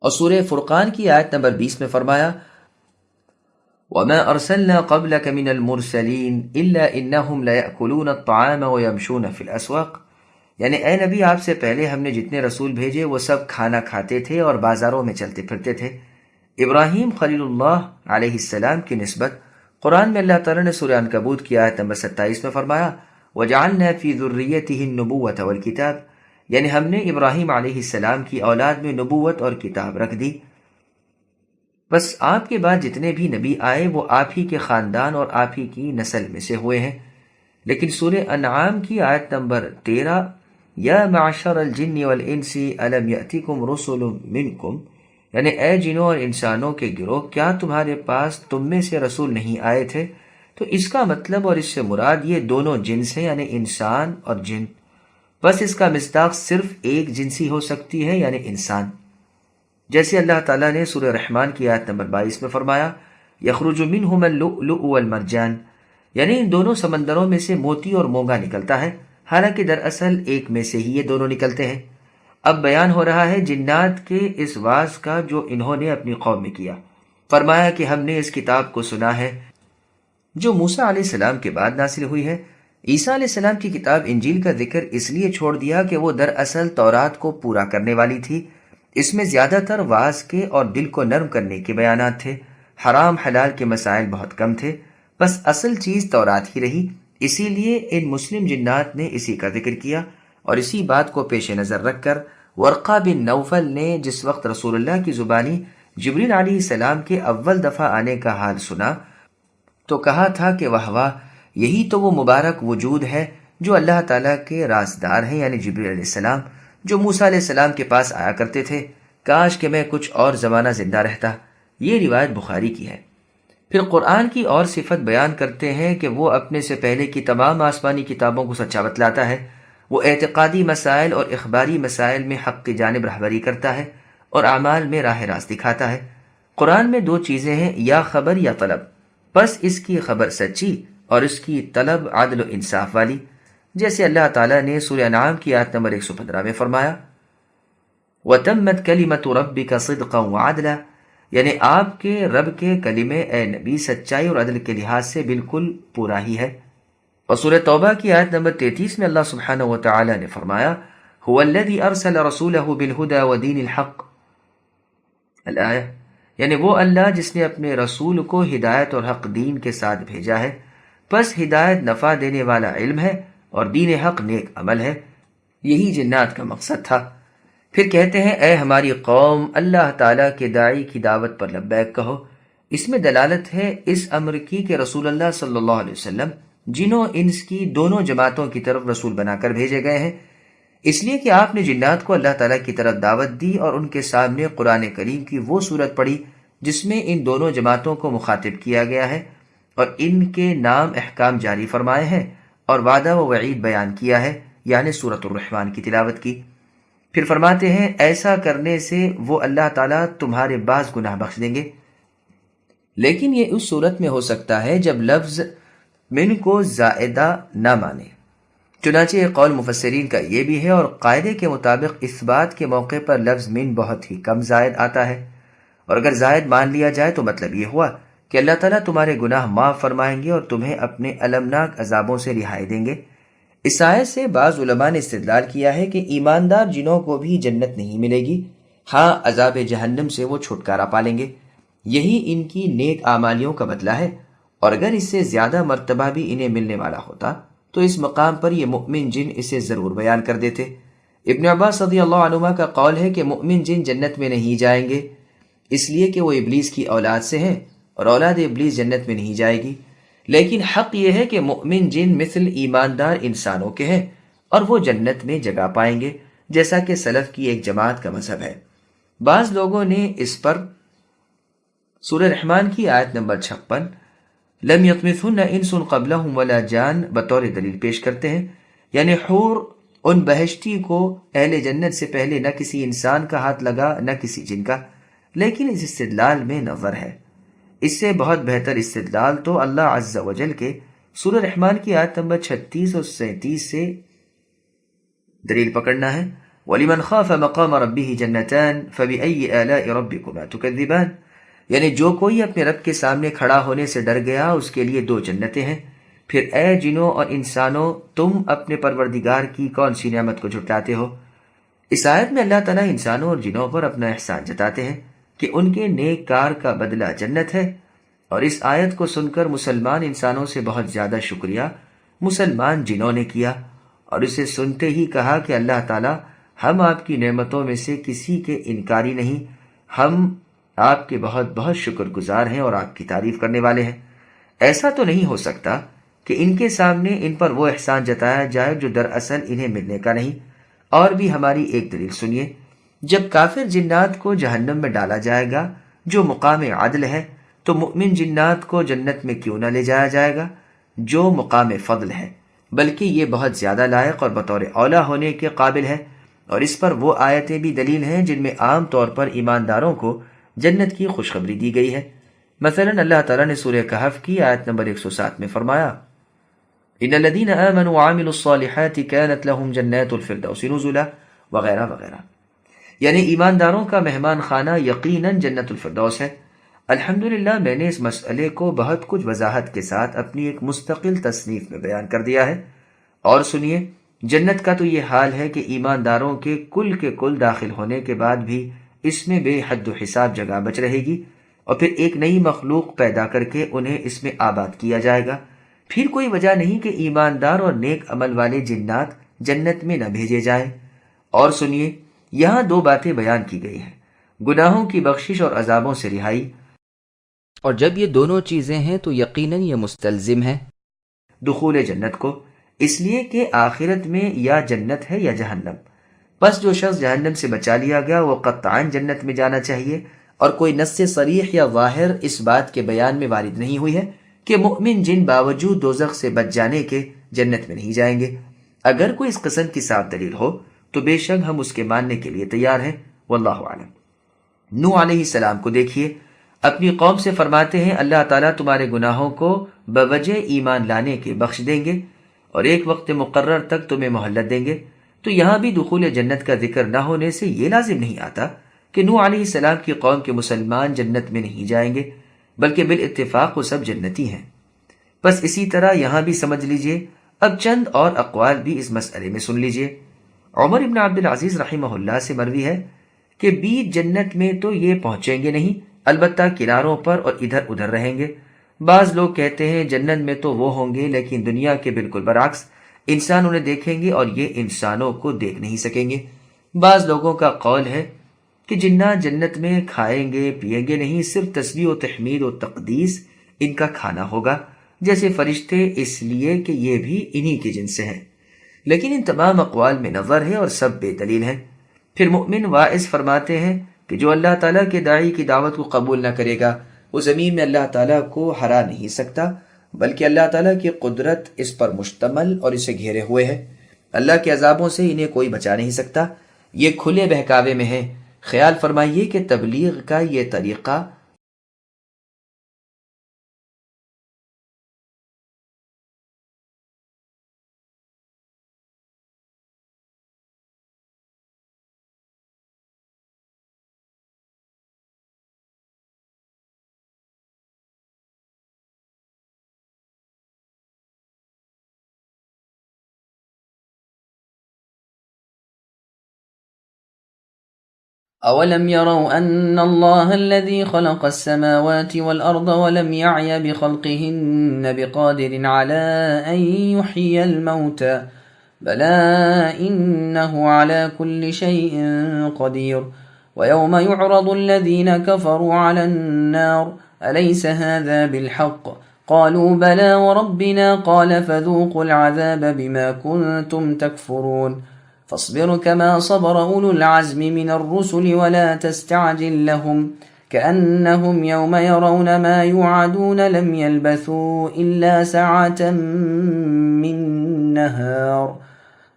اور سورہ فرقان کی آیت نمبر 20 میں فرمایا وَمَا أَرْسَلْنَا قَبْلَكَ مِنَ الْمُرْسَلِينَ إِلَّا إِنَّهُمْ لَيَأْكُلُونَ الطَّعَامَ وَيَمْشُونَ فِي الْأَسْوَاقِ، یعنی اے نبی آپ سے پہلے ہم نے جتنے رسول بھیجے وہ سب کھانا کھاتے تھے اور بازاروں میں چلتے پھرتے تھے۔ ابراہیم خلیل اللہ علیہ السلام کی نسبت قرآن میں اللہ تعالیٰ نے سورہ عنکبوت کی آیت نمبر 27 میں فرمایا وَجَعَلْنَا فِي ذُرِّيَّتِهِ النُّبُوَّةَ وَالْكِتَابَ، یعنی ہم نے ابراہیم علیہ السلام کی اولاد میں نبوت اور کتاب رکھ دی۔ بس آپ کے بعد جتنے بھی نبی آئے وہ آپ ہی کے خاندان اور آپ ہی کی نسل میں سے ہوئے ہیں۔ لیکن سورہ انعام کی آیت نمبر 13 یا معشر الجن والانس الم یأتکم رسل منکم، یعنی اے جنوں اور انسانوں کے گروہ، کیا تمہارے پاس تم میں سے رسول نہیں آئے تھے؟ تو اس کا مطلب اور اس سے مراد یہ دونوں جنس ہیں، یعنی انسان اور جن، بس اس کا مصداق صرف ایک جنسی ہو سکتی ہے، یعنی انسان، جیسے اللہ تعالیٰ نے سورہ رحمان کی آیت نمبر 22 میں فرمایا یخرج منہما اللؤلؤ والمرجان، یعنی ان دونوں سمندروں میں سے موتی اور مونگا نکلتا ہے، حالانکہ دراصل ایک میں سے ہی یہ دونوں نکلتے ہیں۔ اب بیان ہو رہا ہے جنات کے اس واز کا جو انہوں نے اپنی قوم میں کیا۔ فرمایا کہ ہم نے اس کتاب کو سنا ہے جو موسیٰ علیہ السلام کے بعد نازل ہوئی ہے۔ عیسیٰ علیہ السلام کی کتاب انجیل کا ذکر اس لیے چھوڑ دیا کہ وہ دراصل تورات کو پورا کرنے والی تھی۔ اس میں زیادہ تر واز کے اور دل کو نرم کرنے کے بیانات تھے، حرام حلال کے مسائل بہت کم تھے، بس اصل چیز تورات ہی رہی۔ اسی لیے ان مسلم جنات نے اسی کا ذکر کیا، اور اسی بات کو پیش نظر رکھ کر ورقہ بن نوفل نے جس وقت رسول اللہ کی زبانی جبریل علیہ السلام کے اول دفعہ آنے کا حال سنا تو کہا تھا کہ واہ واہ، یہی تو وہ مبارک وجود ہے جو اللہ تعالیٰ کے رازدار ہیں، یعنی جبریل علیہ السلام جو موسیٰ علیہ السلام کے پاس آیا کرتے تھے۔ کاش کہ میں کچھ اور زمانہ زندہ رہتا۔ یہ روایت بخاری کی ہے۔ پھر قرآن کی اور صفت بیان کرتے ہیں کہ وہ اپنے سے پہلے کی تمام آسمانی کتابوں کو سچا بتلاتا ہے، وہ اعتقادی مسائل اور اخباری مسائل میں حق کی جانب رہبری کرتا ہے اور اعمال میں راہ راست دکھاتا ہے۔ قرآن میں دو چیزیں ہیں، یا خبر یا طلب، بس اس کی خبر سچی اور اس کی طلب عدل و انصاف والی، جیسے اللہ تعالیٰ نے سورہ انعام کی آیت نمبر 115 میں فرمایا وَتَمَّتْ كَلِمَةُ رَبِّكَ صِدْقًا وَعَدْلًا، یعنی آپ کے رب کے کلمے اے نبی سچائی اور عدل کے لحاظ سے بالکل پورا ہی ہے۔ اور سورہ توبہ کی آیت نمبر 33 میں اللہ سبحانہ وتعالی نے فرمایا هُوَ الَّذِي أَرْسَلَ رَسُولَهُ بِالْهُدَى وَدِينِ الْحَقِّ الآیہ، یعنی وہ اللہ جس نے اپنے رسول کو ہدایت اور حق دین کے ساتھ بھیجا ہے۔ بس ہدایت نفع دینے والا علم ہے اور دین حق نیک عمل ہے، یہی جنات کا مقصد تھا۔ پھر کہتے ہیں اے ہماری قوم، اللہ تعالیٰ کے داعی کی دعوت پر لبیک کہو۔ اس میں دلالت ہے اس امر کی کہ رسول اللہ صلی اللہ علیہ وسلم جنوں انس کی دونوں جماعتوں کی طرف رسول بنا کر بھیجے گئے ہیں، اس لیے کہ آپ نے جنات کو اللہ تعالیٰ کی طرف دعوت دی اور ان کے سامنے قرآن کریم کی وہ صورت پڑھی جس میں ان دونوں جماعتوں کو مخاطب کیا گیا ہے اور ان کے نام احکام جاری فرمائے ہیں اور وعدہ و وعید بیان کیا ہے، یعنی سورۃ الرحمن کی تلاوت کی۔ پھر فرماتے ہیں ایسا کرنے سے وہ اللہ تعالیٰ تمہارے بعض گناہ بخش دیں گے، لیکن یہ اس صورت میں ہو سکتا ہے جب لفظ من کو زائدہ نہ مانے۔ چنانچہ ایک قول مفسرین کا یہ بھی ہے، اور قاعدے کے مطابق اس بات کے موقع پر لفظ من بہت ہی کم زائد آتا ہے، اور اگر زائد مان لیا جائے تو مطلب یہ ہوا کہ اللہ تعالیٰ تمہارے گناہ معاف فرمائیں گے اور تمہیں اپنے المناک عذابوں سے رہائی دیں گے۔ اس آیت سے بعض علماء نے استدلال کیا ہے کہ ایماندار جنوں کو بھی جنت نہیں ملے گی، ہاں عذاب جہنم سے وہ چھٹکارا پالیں گے، یہی ان کی نیک اعمالیوں کا بدلہ ہے، اور اگر اس سے زیادہ مرتبہ بھی انہیں ملنے والا ہوتا تو اس مقام پر یہ مؤمن جن اسے ضرور بیان کر دیتے۔ ابن عباس رضی اللہ عنہما کا قول ہے کہ مؤمن جن جنت میں نہیں جائیں گے، اس لیے کہ وہ ابلیس کی اولاد سے ہیں اور اولاد ابلیس جنت میں نہیں جائے گی، لیکن حق یہ ہے کہ مؤمن جن مثل ایماندار انسانوں کے ہیں اور وہ جنت میں جگہ پائیں گے، جیسا کہ سلف کی ایک جماعت کا مذہب ہے۔ بعض لوگوں نے اس پر سورہ رحمان کی آیت نمبر 56 لم یطمثن انس قبلہم ولا جان بطور دلیل پیش کرتے ہیں، یعنی حور ان بہشتی کو اہل جنت سے پہلے نہ کسی انسان کا ہاتھ لگا نہ کسی جن کا، لیکن اس استدلال میں نظر ہے۔ اس سے بہت بہتر استدلال تو اللہ عز و جل کے سورہ رحمان کی آیت نمبر 36 اور 37 سے دلیل پکڑنا ہے۔ وَلِمَنْ خَافَ مَقَامَ رَبِّهِ جَنَّتَانِ فَبِأَيِّ آلَاءِ رَبِّكُمَا تُكَذِّبَانِ، یعنی جو کوئی اپنے رب کے سامنے کھڑا ہونے سے ڈر گیا اس کے لیے دو جنتیں ہیں۔ پھر اے جنوں اور انسانوں، تم اپنے پروردگار کی کون سی نعمت کو جھٹلاتے ہو؟ اس آیت میں اللہ تعالیٰ انسانوں اور جنوں پر اپنا احسان جتاتے ہیں کہ ان کے نیک کار کا بدلہ جنت ہے، اور اس آیت کو سن کر مسلمان انسانوں سے بہت زیادہ شکریہ مسلمان جنوں نے کیا، اور اسے سنتے ہی کہا کہ اللہ تعالیٰ ہم آپ کی نعمتوں میں سے کسی کے انکاری نہیں، ہم آپ کے بہت بہت شکر گزار ہیں اور آپ کی تعریف کرنے والے ہیں۔ ایسا تو نہیں ہو سکتا کہ ان کے سامنے ان پر وہ احسان جتایا جائے جو دراصل انہیں ملنے کا نہیں۔ اور بھی ہماری ایک دلیل سنیے، جب کافر جنات کو جہنم میں ڈالا جائے گا جو مقام عدل ہے، تو مؤمن جنات کو جنت میں کیوں نہ لے جایا جائے گا جو مقام فضل ہے، بلکہ یہ بہت زیادہ لائق اور بطور اولا ہونے کے قابل ہے۔ اور اس پر وہ آیتیں بھی دلیل ہیں جن میں عام طور پر ایمانداروں کو جنت کی خوشخبری دی گئی ہے۔ مثلا اللہ تعالیٰ نے سورہ کہف کی آیت نمبر 107 میں فرمایا ان الذین آمنوا وعملوا الصالحات كانت لهم جنات الفردوس نزلا وغیرہ وغیرہ. یعنی ایمانداروں کا مہمان خانہ یقیناً جنت الفردوس ہے. الحمدللہ میں نے اس مسئلے کو بہت کچھ وضاحت کے ساتھ اپنی ایک مستقل تصنیف میں بیان کر دیا ہے. اور سنیے، جنت کا تو یہ حال ہے کہ ایمانداروں کے کل داخل ہونے کے بعد بھی اس میں بے حد و حساب جگہ بچ رہے گی، اور پھر ایک نئی مخلوق پیدا کر کے انہیں اس میں آباد کیا جائے گا. پھر کوئی وجہ نہیں کہ ایماندار اور نیک عمل والے جنات جنت میں نہ بھیجے جائیں. اور سنیے، یہاں دو باتیں بیان کی گئی ہیں: گناہوں کی بخشش اور عذابوں سے رہائی. اور جب یہ دونوں چیزیں ہیں تو یقیناً یہ مستلزم ہے دخول جنت کو، اس لیے کہ آخرت میں یا جنت ہے یا جہنم. بس جو شخص جہنم سے بچا لیا گیا وہ قطعاً جنت میں جانا چاہیے، اور کوئی نص صریح یا ظاہر اس بات کے بیان میں وارد نہیں ہوئی ہے کہ مؤمن جن باوجود دوزخ سے بچ جانے کے جنت میں نہیں جائیں گے. اگر کوئی اس قسم کی صاف دلیل ہو تو بے شک ہم اس کے ماننے کے لیے تیار ہیں. واللہ اعلم. نوح علیہ السلام کو دیکھیے، اپنی قوم سے فرماتے ہیں اللہ تعالیٰ تمہارے گناہوں کو بوجہ ایمان لانے کے بخش دیں گے اور ایک وقت مقرر تک تمہیں مہلت دیں گے. تو یہاں بھی دخول جنت کا ذکر نہ ہونے سے یہ لازم نہیں آتا کہ نوح علیہ السلام کی قوم کے مسلمان جنت میں نہیں جائیں گے، بلکہ بالاتفاق وہ سب جنتی ہیں. بس اسی طرح یہاں بھی سمجھ لیجئے. اب چند اور اقوال بھی اس مسئلے میں سن لیجئے. عمر ابن عبدالعزیز رحمہ اللہ سے مروی ہے کہ بیچ جنت میں تو یہ پہنچیں گے نہیں، البتہ کناروں پر اور ادھر ادھر رہیں گے. بعض لوگ کہتے ہیں جنت میں تو وہ ہوں گے لیکن دنیا کے بالکل برعکس، انسان انہیں دیکھیں گے اور یہ انسانوں کو دیکھ نہیں سکیں گے. بعض لوگوں کا قول ہے کہ جنات جنت میں کھائیں گے پیئیں گے نہیں، صرف تسبیح و تحمید و تقدیس ان کا کھانا ہوگا جیسے فرشتے، اس لیے کہ یہ بھی انہی کے جنس سے ہیں. لیکن ان تمام اقوال میں نظر ہے اور سب بے دلیل ہیں. پھر مؤمن واعظ فرماتے ہیں کہ جو اللہ تعالیٰ کے داعی کی دعوت کو قبول نہ کرے گا وہ زمین میں اللہ تعالیٰ کو ہرا نہیں سکتا، بلکہ اللہ تعالیٰ کی قدرت اس پر مشتمل اور اسے گھیرے ہوئے ہے. اللہ کے عذابوں سے انہیں کوئی بچا نہیں سکتا. یہ کھلے بہکاوے میں ہے. خیال فرمائیے کہ تبلیغ کا یہ طریقہ أولم يروا أن الله الذي خلق السماوات والأرض ولم يعي بخلقهن بقادر على أن يحيي الموتى بلى إنه على كل شيء قدير ويوم يعرض الذين كفروا على النار أليس هذا بالحق قالوا بلى وربنا قال فذوقوا العذاب بما كنتم تكفرون فاصبر كما صبر أولو العزم من الرسل ولا تستعجل لهم كأنهم يوم يرون ما يوعدون لم يلبثوا إلا ساعة من نهار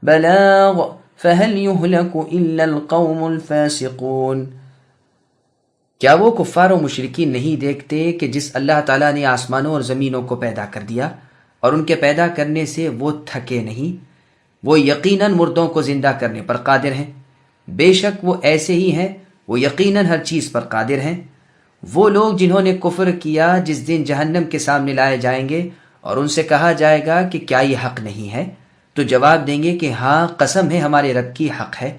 بلاغ فهل يهلك إلا القوم الفاسقون. کیا وہ کفار و مشرکین نہیں دیکھتے کہ جس اللہ تعالیٰ نے آسمانوں اور زمینوں کو پیدا کر دیا اور ان کے پیدا کرنے سے وہ تھکے نہیں، وہ یقیناً مردوں کو زندہ کرنے پر قادر ہیں. بے شک وہ ایسے ہی ہیں، وہ یقیناً ہر چیز پر قادر ہیں. وہ لوگ جنہوں نے کفر کیا جس دن جہنم کے سامنے لائے جائیں گے اور ان سے کہا جائے گا کہ کیا یہ حق نہیں ہے، تو جواب دیں گے کہ ہاں قسم ہے ہمارے رب کی حق ہے.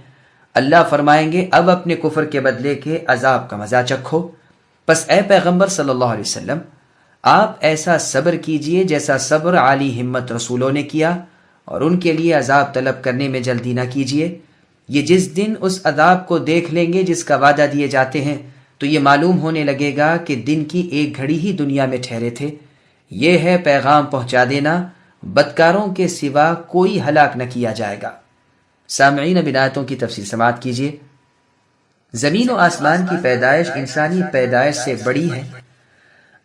اللہ فرمائیں گے اب اپنے کفر کے بدلے کے عذاب کا مزہ چکھو. پس اے پیغمبر صلی اللہ علیہ وسلم، آپ ایسا صبر کیجئے جیسا صبر عالی ہمت رسولوں نے کیا، اور ان کے لیے عذاب طلب کرنے میں جلدی نہ کیجیے. یہ جس دن اس عذاب کو دیکھ لیں گے جس کا وعدہ دیے جاتے ہیں تو یہ معلوم ہونے لگے گا کہ دن کی ایک گھڑی ہی دنیا میں ٹھہرے تھے. یہ ہے پیغام پہنچا دینا، بدکاروں کے سوا کوئی ہلاک نہ کیا جائے گا. سامعین اب آیتوں کی تفصیل سماعت کیجیے. زمین و آسمان کی پیدائش انسانی پیدائش سے بڑی ہے.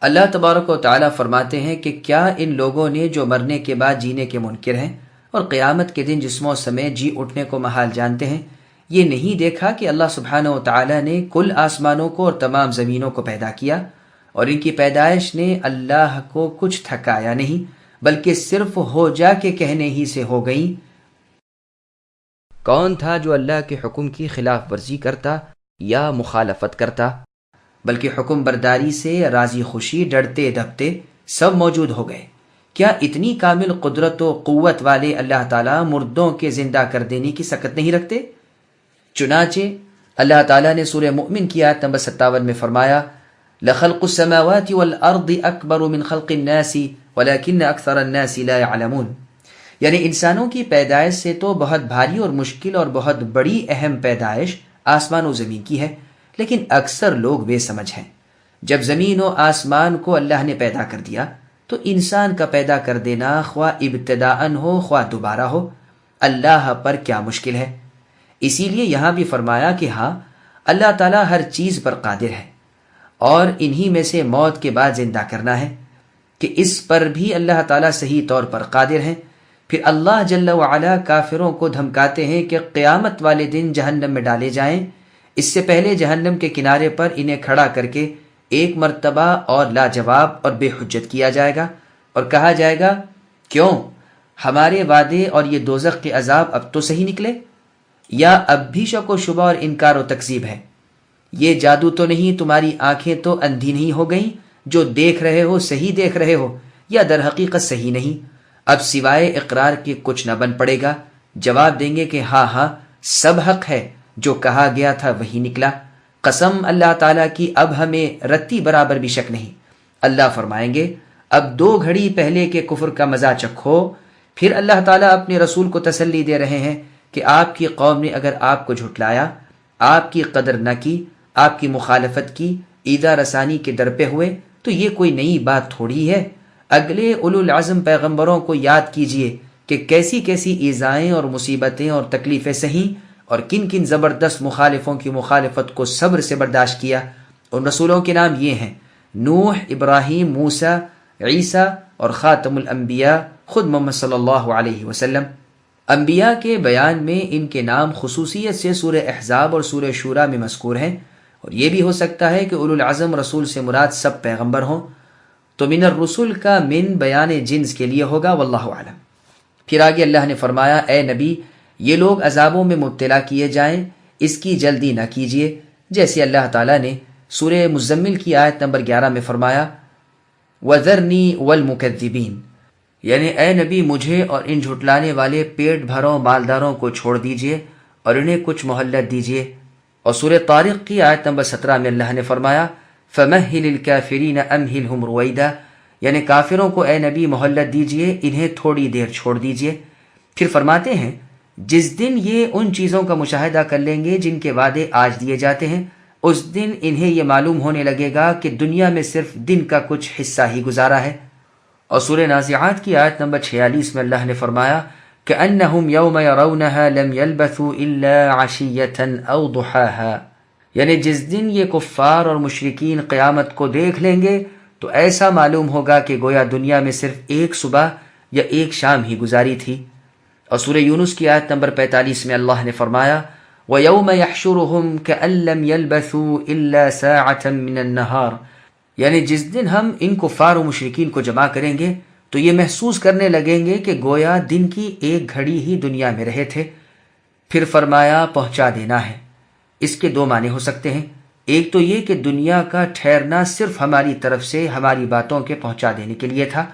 اللہ تبارک و تعالیٰ فرماتے ہیں کہ کیا ان لوگوں نے جو مرنے کے بعد جینے کے منکر ہیں اور قیامت کے دن جسموں سمیت جی اٹھنے کو محال جانتے ہیں، یہ نہیں دیکھا کہ اللہ سبحانہ و تعالیٰ نے کل آسمانوں کو اور تمام زمینوں کو پیدا کیا اور ان کی پیدائش نے اللہ کو کچھ تھکایا نہیں، بلکہ صرف ہو جا کے کہنے ہی سے ہو گئیں۔ کون تھا جو اللہ کے حکم کی خلاف ورزی کرتا یا مخالفت کرتا؟ بلکہ حکم برداری سے راضی خوشی ڈرتے دھپتے سب موجود ہو گئے۔ کیا اتنی کامل قدرت و قوت والے اللہ تعالیٰ مردوں کے زندہ کر دینے کی سکت نہیں رکھتے؟ چنانچہ اللہ تعالیٰ نے سورہ مؤمن کی آیت نمبر 57 میں فرمایا لَخَلْقُ السَّمَاوَاتِ وَالْأَرْضِ أَكْبَرُ مِنْ خَلْقِ النَّاسِ وَلَكِنَّ أَكْثَرَ النَّاسِ لَا يَعْلَمُونَ، یعنی انسانوں کی پیدائش سے تو بہت بھاری اور مشکل اور بہت بڑی اہم پیدائش آسمان و زمین کی ہے، لیکن اکثر لوگ بے سمجھ ہیں۔ جب زمین و آسمان کو اللہ نے پیدا کر دیا تو انسان کا پیدا کر دینا خواہ ابتداءً ہو خواہ دوبارہ ہو، اللہ پر کیا مشکل ہے؟ اسی لیے یہاں بھی فرمایا کہ ہاں، اللہ تعالیٰ ہر چیز پر قادر ہے، اور انہی میں سے موت کے بعد زندہ کرنا ہے کہ اس پر بھی اللہ تعالیٰ صحیح طور پر قادر ہیں۔ پھر اللہ جل وعلا کافروں کو دھمکاتے ہیں کہ قیامت والے دن جہنم میں ڈالے جائیں، اس سے پہلے جہنم کے کنارے پر انہیں کھڑا کر کے ایک مرتبہ اور لاجواب اور بے حجت کیا جائے گا، اور کہا جائے گا کیوں ہمارے وعدے اور یہ دوزخ کے عذاب اب تو صحیح نکلے، یا اب بھی شک و شبہ اور انکار و تکذیب ہے؟ یہ جادو تو نہیں، تمہاری آنکھیں تو اندھی نہیں ہو گئیں؟ جو دیکھ رہے ہو صحیح دیکھ رہے ہو یا در حقیقت صحیح نہیں؟ اب سوائے اقرار کے کچھ نہ بن پڑے گا۔ جواب دیں گے کہ ہاں ہاں سب حق ہے، جو کہا گیا تھا وہی نکلا، قسم اللہ تعالیٰ کی اب ہمیں رتی برابر بھی شک نہیں۔ اللہ فرمائیں گے اب 2 گھڑی پہلے کے کفر کا مزہ چکھو۔ پھر اللہ تعالیٰ اپنے رسول کو تسلی دے رہے ہیں کہ آپ کی قوم نے اگر آپ کو جھٹلایا، آپ کی قدر نہ کی، آپ کی مخالفت کی، ایذا رسانی کے در پہ ہوئے، تو یہ کوئی نئی بات تھوڑی ہے۔ اگلے اولو العزم پیغمبروں کو یاد کیجئے کہ کیسی کیسی ایذائیں اور مصیبتیں اور تکلیفیں سہیں، اور کن کن زبردست مخالفوں کی مخالفت کو صبر سے برداشت کیا۔ ان رسولوں کے نام یہ ہیں: نوح، ابراہیم، موسیٰ، عیسیٰ اور خاتم الانبیاء خود محمد صلی اللہ علیہ وسلم۔ انبیاء کے بیان میں ان کے نام خصوصیت سے سورہ احزاب اور سورہ شورى میں مذکور ہیں، اور یہ بھی ہو سکتا ہے کہ اولو العزم رسول سے مراد سب پیغمبر ہوں، تو من الرسل کا من بیان جنس کے لیے ہوگا، واللہ اعلم۔ پھر آگے اللہ نے فرمایا اے نبی، یہ لوگ عذابوں میں مبتلا کیے جائیں، اس کی جلدی نہ کیجیے، جیسے اللہ تعالیٰ نے سورہ مزمل کی آیت نمبر 11 میں فرمایا وَذَرْنِي وَالْمُكَذِّبِينَ، یعنی اے نبی مجھے اور ان جھٹلانے والے پیٹ بھروں مالداروں کو چھوڑ دیجئے اور انہیں کچھ مہلت دیجئے۔ اور سورہ طارق کی آیت نمبر 17 میں اللہ نے فرمایا فَمَهِّلِ الْكَافِرِينَ أَمْهِلْهُمْ رُوَيْدًا، یعنی کافروں کو اے نبی مہلت دیجئے، انہیں تھوڑی دیر چھوڑ دیجئے۔ پھر فرماتے ہیں جس دن یہ ان چیزوں کا مشاہدہ کر لیں گے جن کے وعدے آج دیے جاتے ہیں، اس دن انہیں یہ معلوم ہونے لگے گا کہ دنیا میں صرف دن کا کچھ حصہ ہی گزارا ہے۔ اور سورہ نازعات کی آیت نمبر 46 میں اللہ نے فرمایا كَأَنَّهُمْ يَوْمَ يَرَوْنَهَا لَمْ يَلْبَثُوا إِلَّا عَشِيَّةً أَوْ ضُحَاهَا، یعنی جس دن یہ کفار اور مشرکین قیامت کو دیکھ لیں گے تو ایسا معلوم ہوگا کہ گویا دنیا میں صرف ایک صبح یا ایک شام ہی گزاری تھی۔ اور سورہ یونس کی آیت نمبر 45 میں اللہ نے فرمایا وَيَوْمَ يَحْشُرُهُمْ كَأَن لَّمْ يَلْبَثُوا إِلَّا سَاعَةً مِّنَ النَّهَارِ، یعنی جس دن ہم ان کفار و مشرکین کو جمع کریں گے تو یہ محسوس کرنے لگیں گے کہ گویا دن کی ایک گھڑی ہی دنیا میں رہے تھے۔ پھر فرمایا پہنچا دینا ہے۔ اس کے 2 معنی ہو سکتے ہیں، ایک تو یہ کہ دنیا کا ٹھہرنا صرف ہماری طرف سے ہماری باتوں کے پہنچا دینے کے لیے تھا،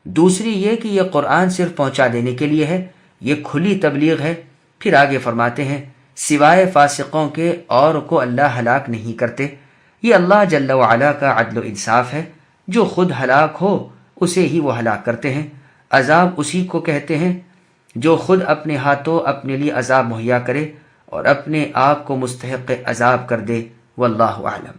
دوسری یہ کہ یہ قرآن صرف پہنچا دینے کے لیے ہے، یہ کھلی تبلیغ ہے۔ پھر آگے فرماتے ہیں سوائے فاسقوں کے اور کو اللہ ہلاک نہیں کرتے، یہ اللہ جل وعلا کا عدل و انصاف ہے، جو خود ہلاک ہو اسے ہی وہ ہلاک کرتے ہیں۔ عذاب اسی کو کہتے ہیں جو خود اپنے ہاتھوں اپنے لیے عذاب مہیا کرے اور اپنے آپ کو مستحق عذاب کر دے، واللہ اعلم۔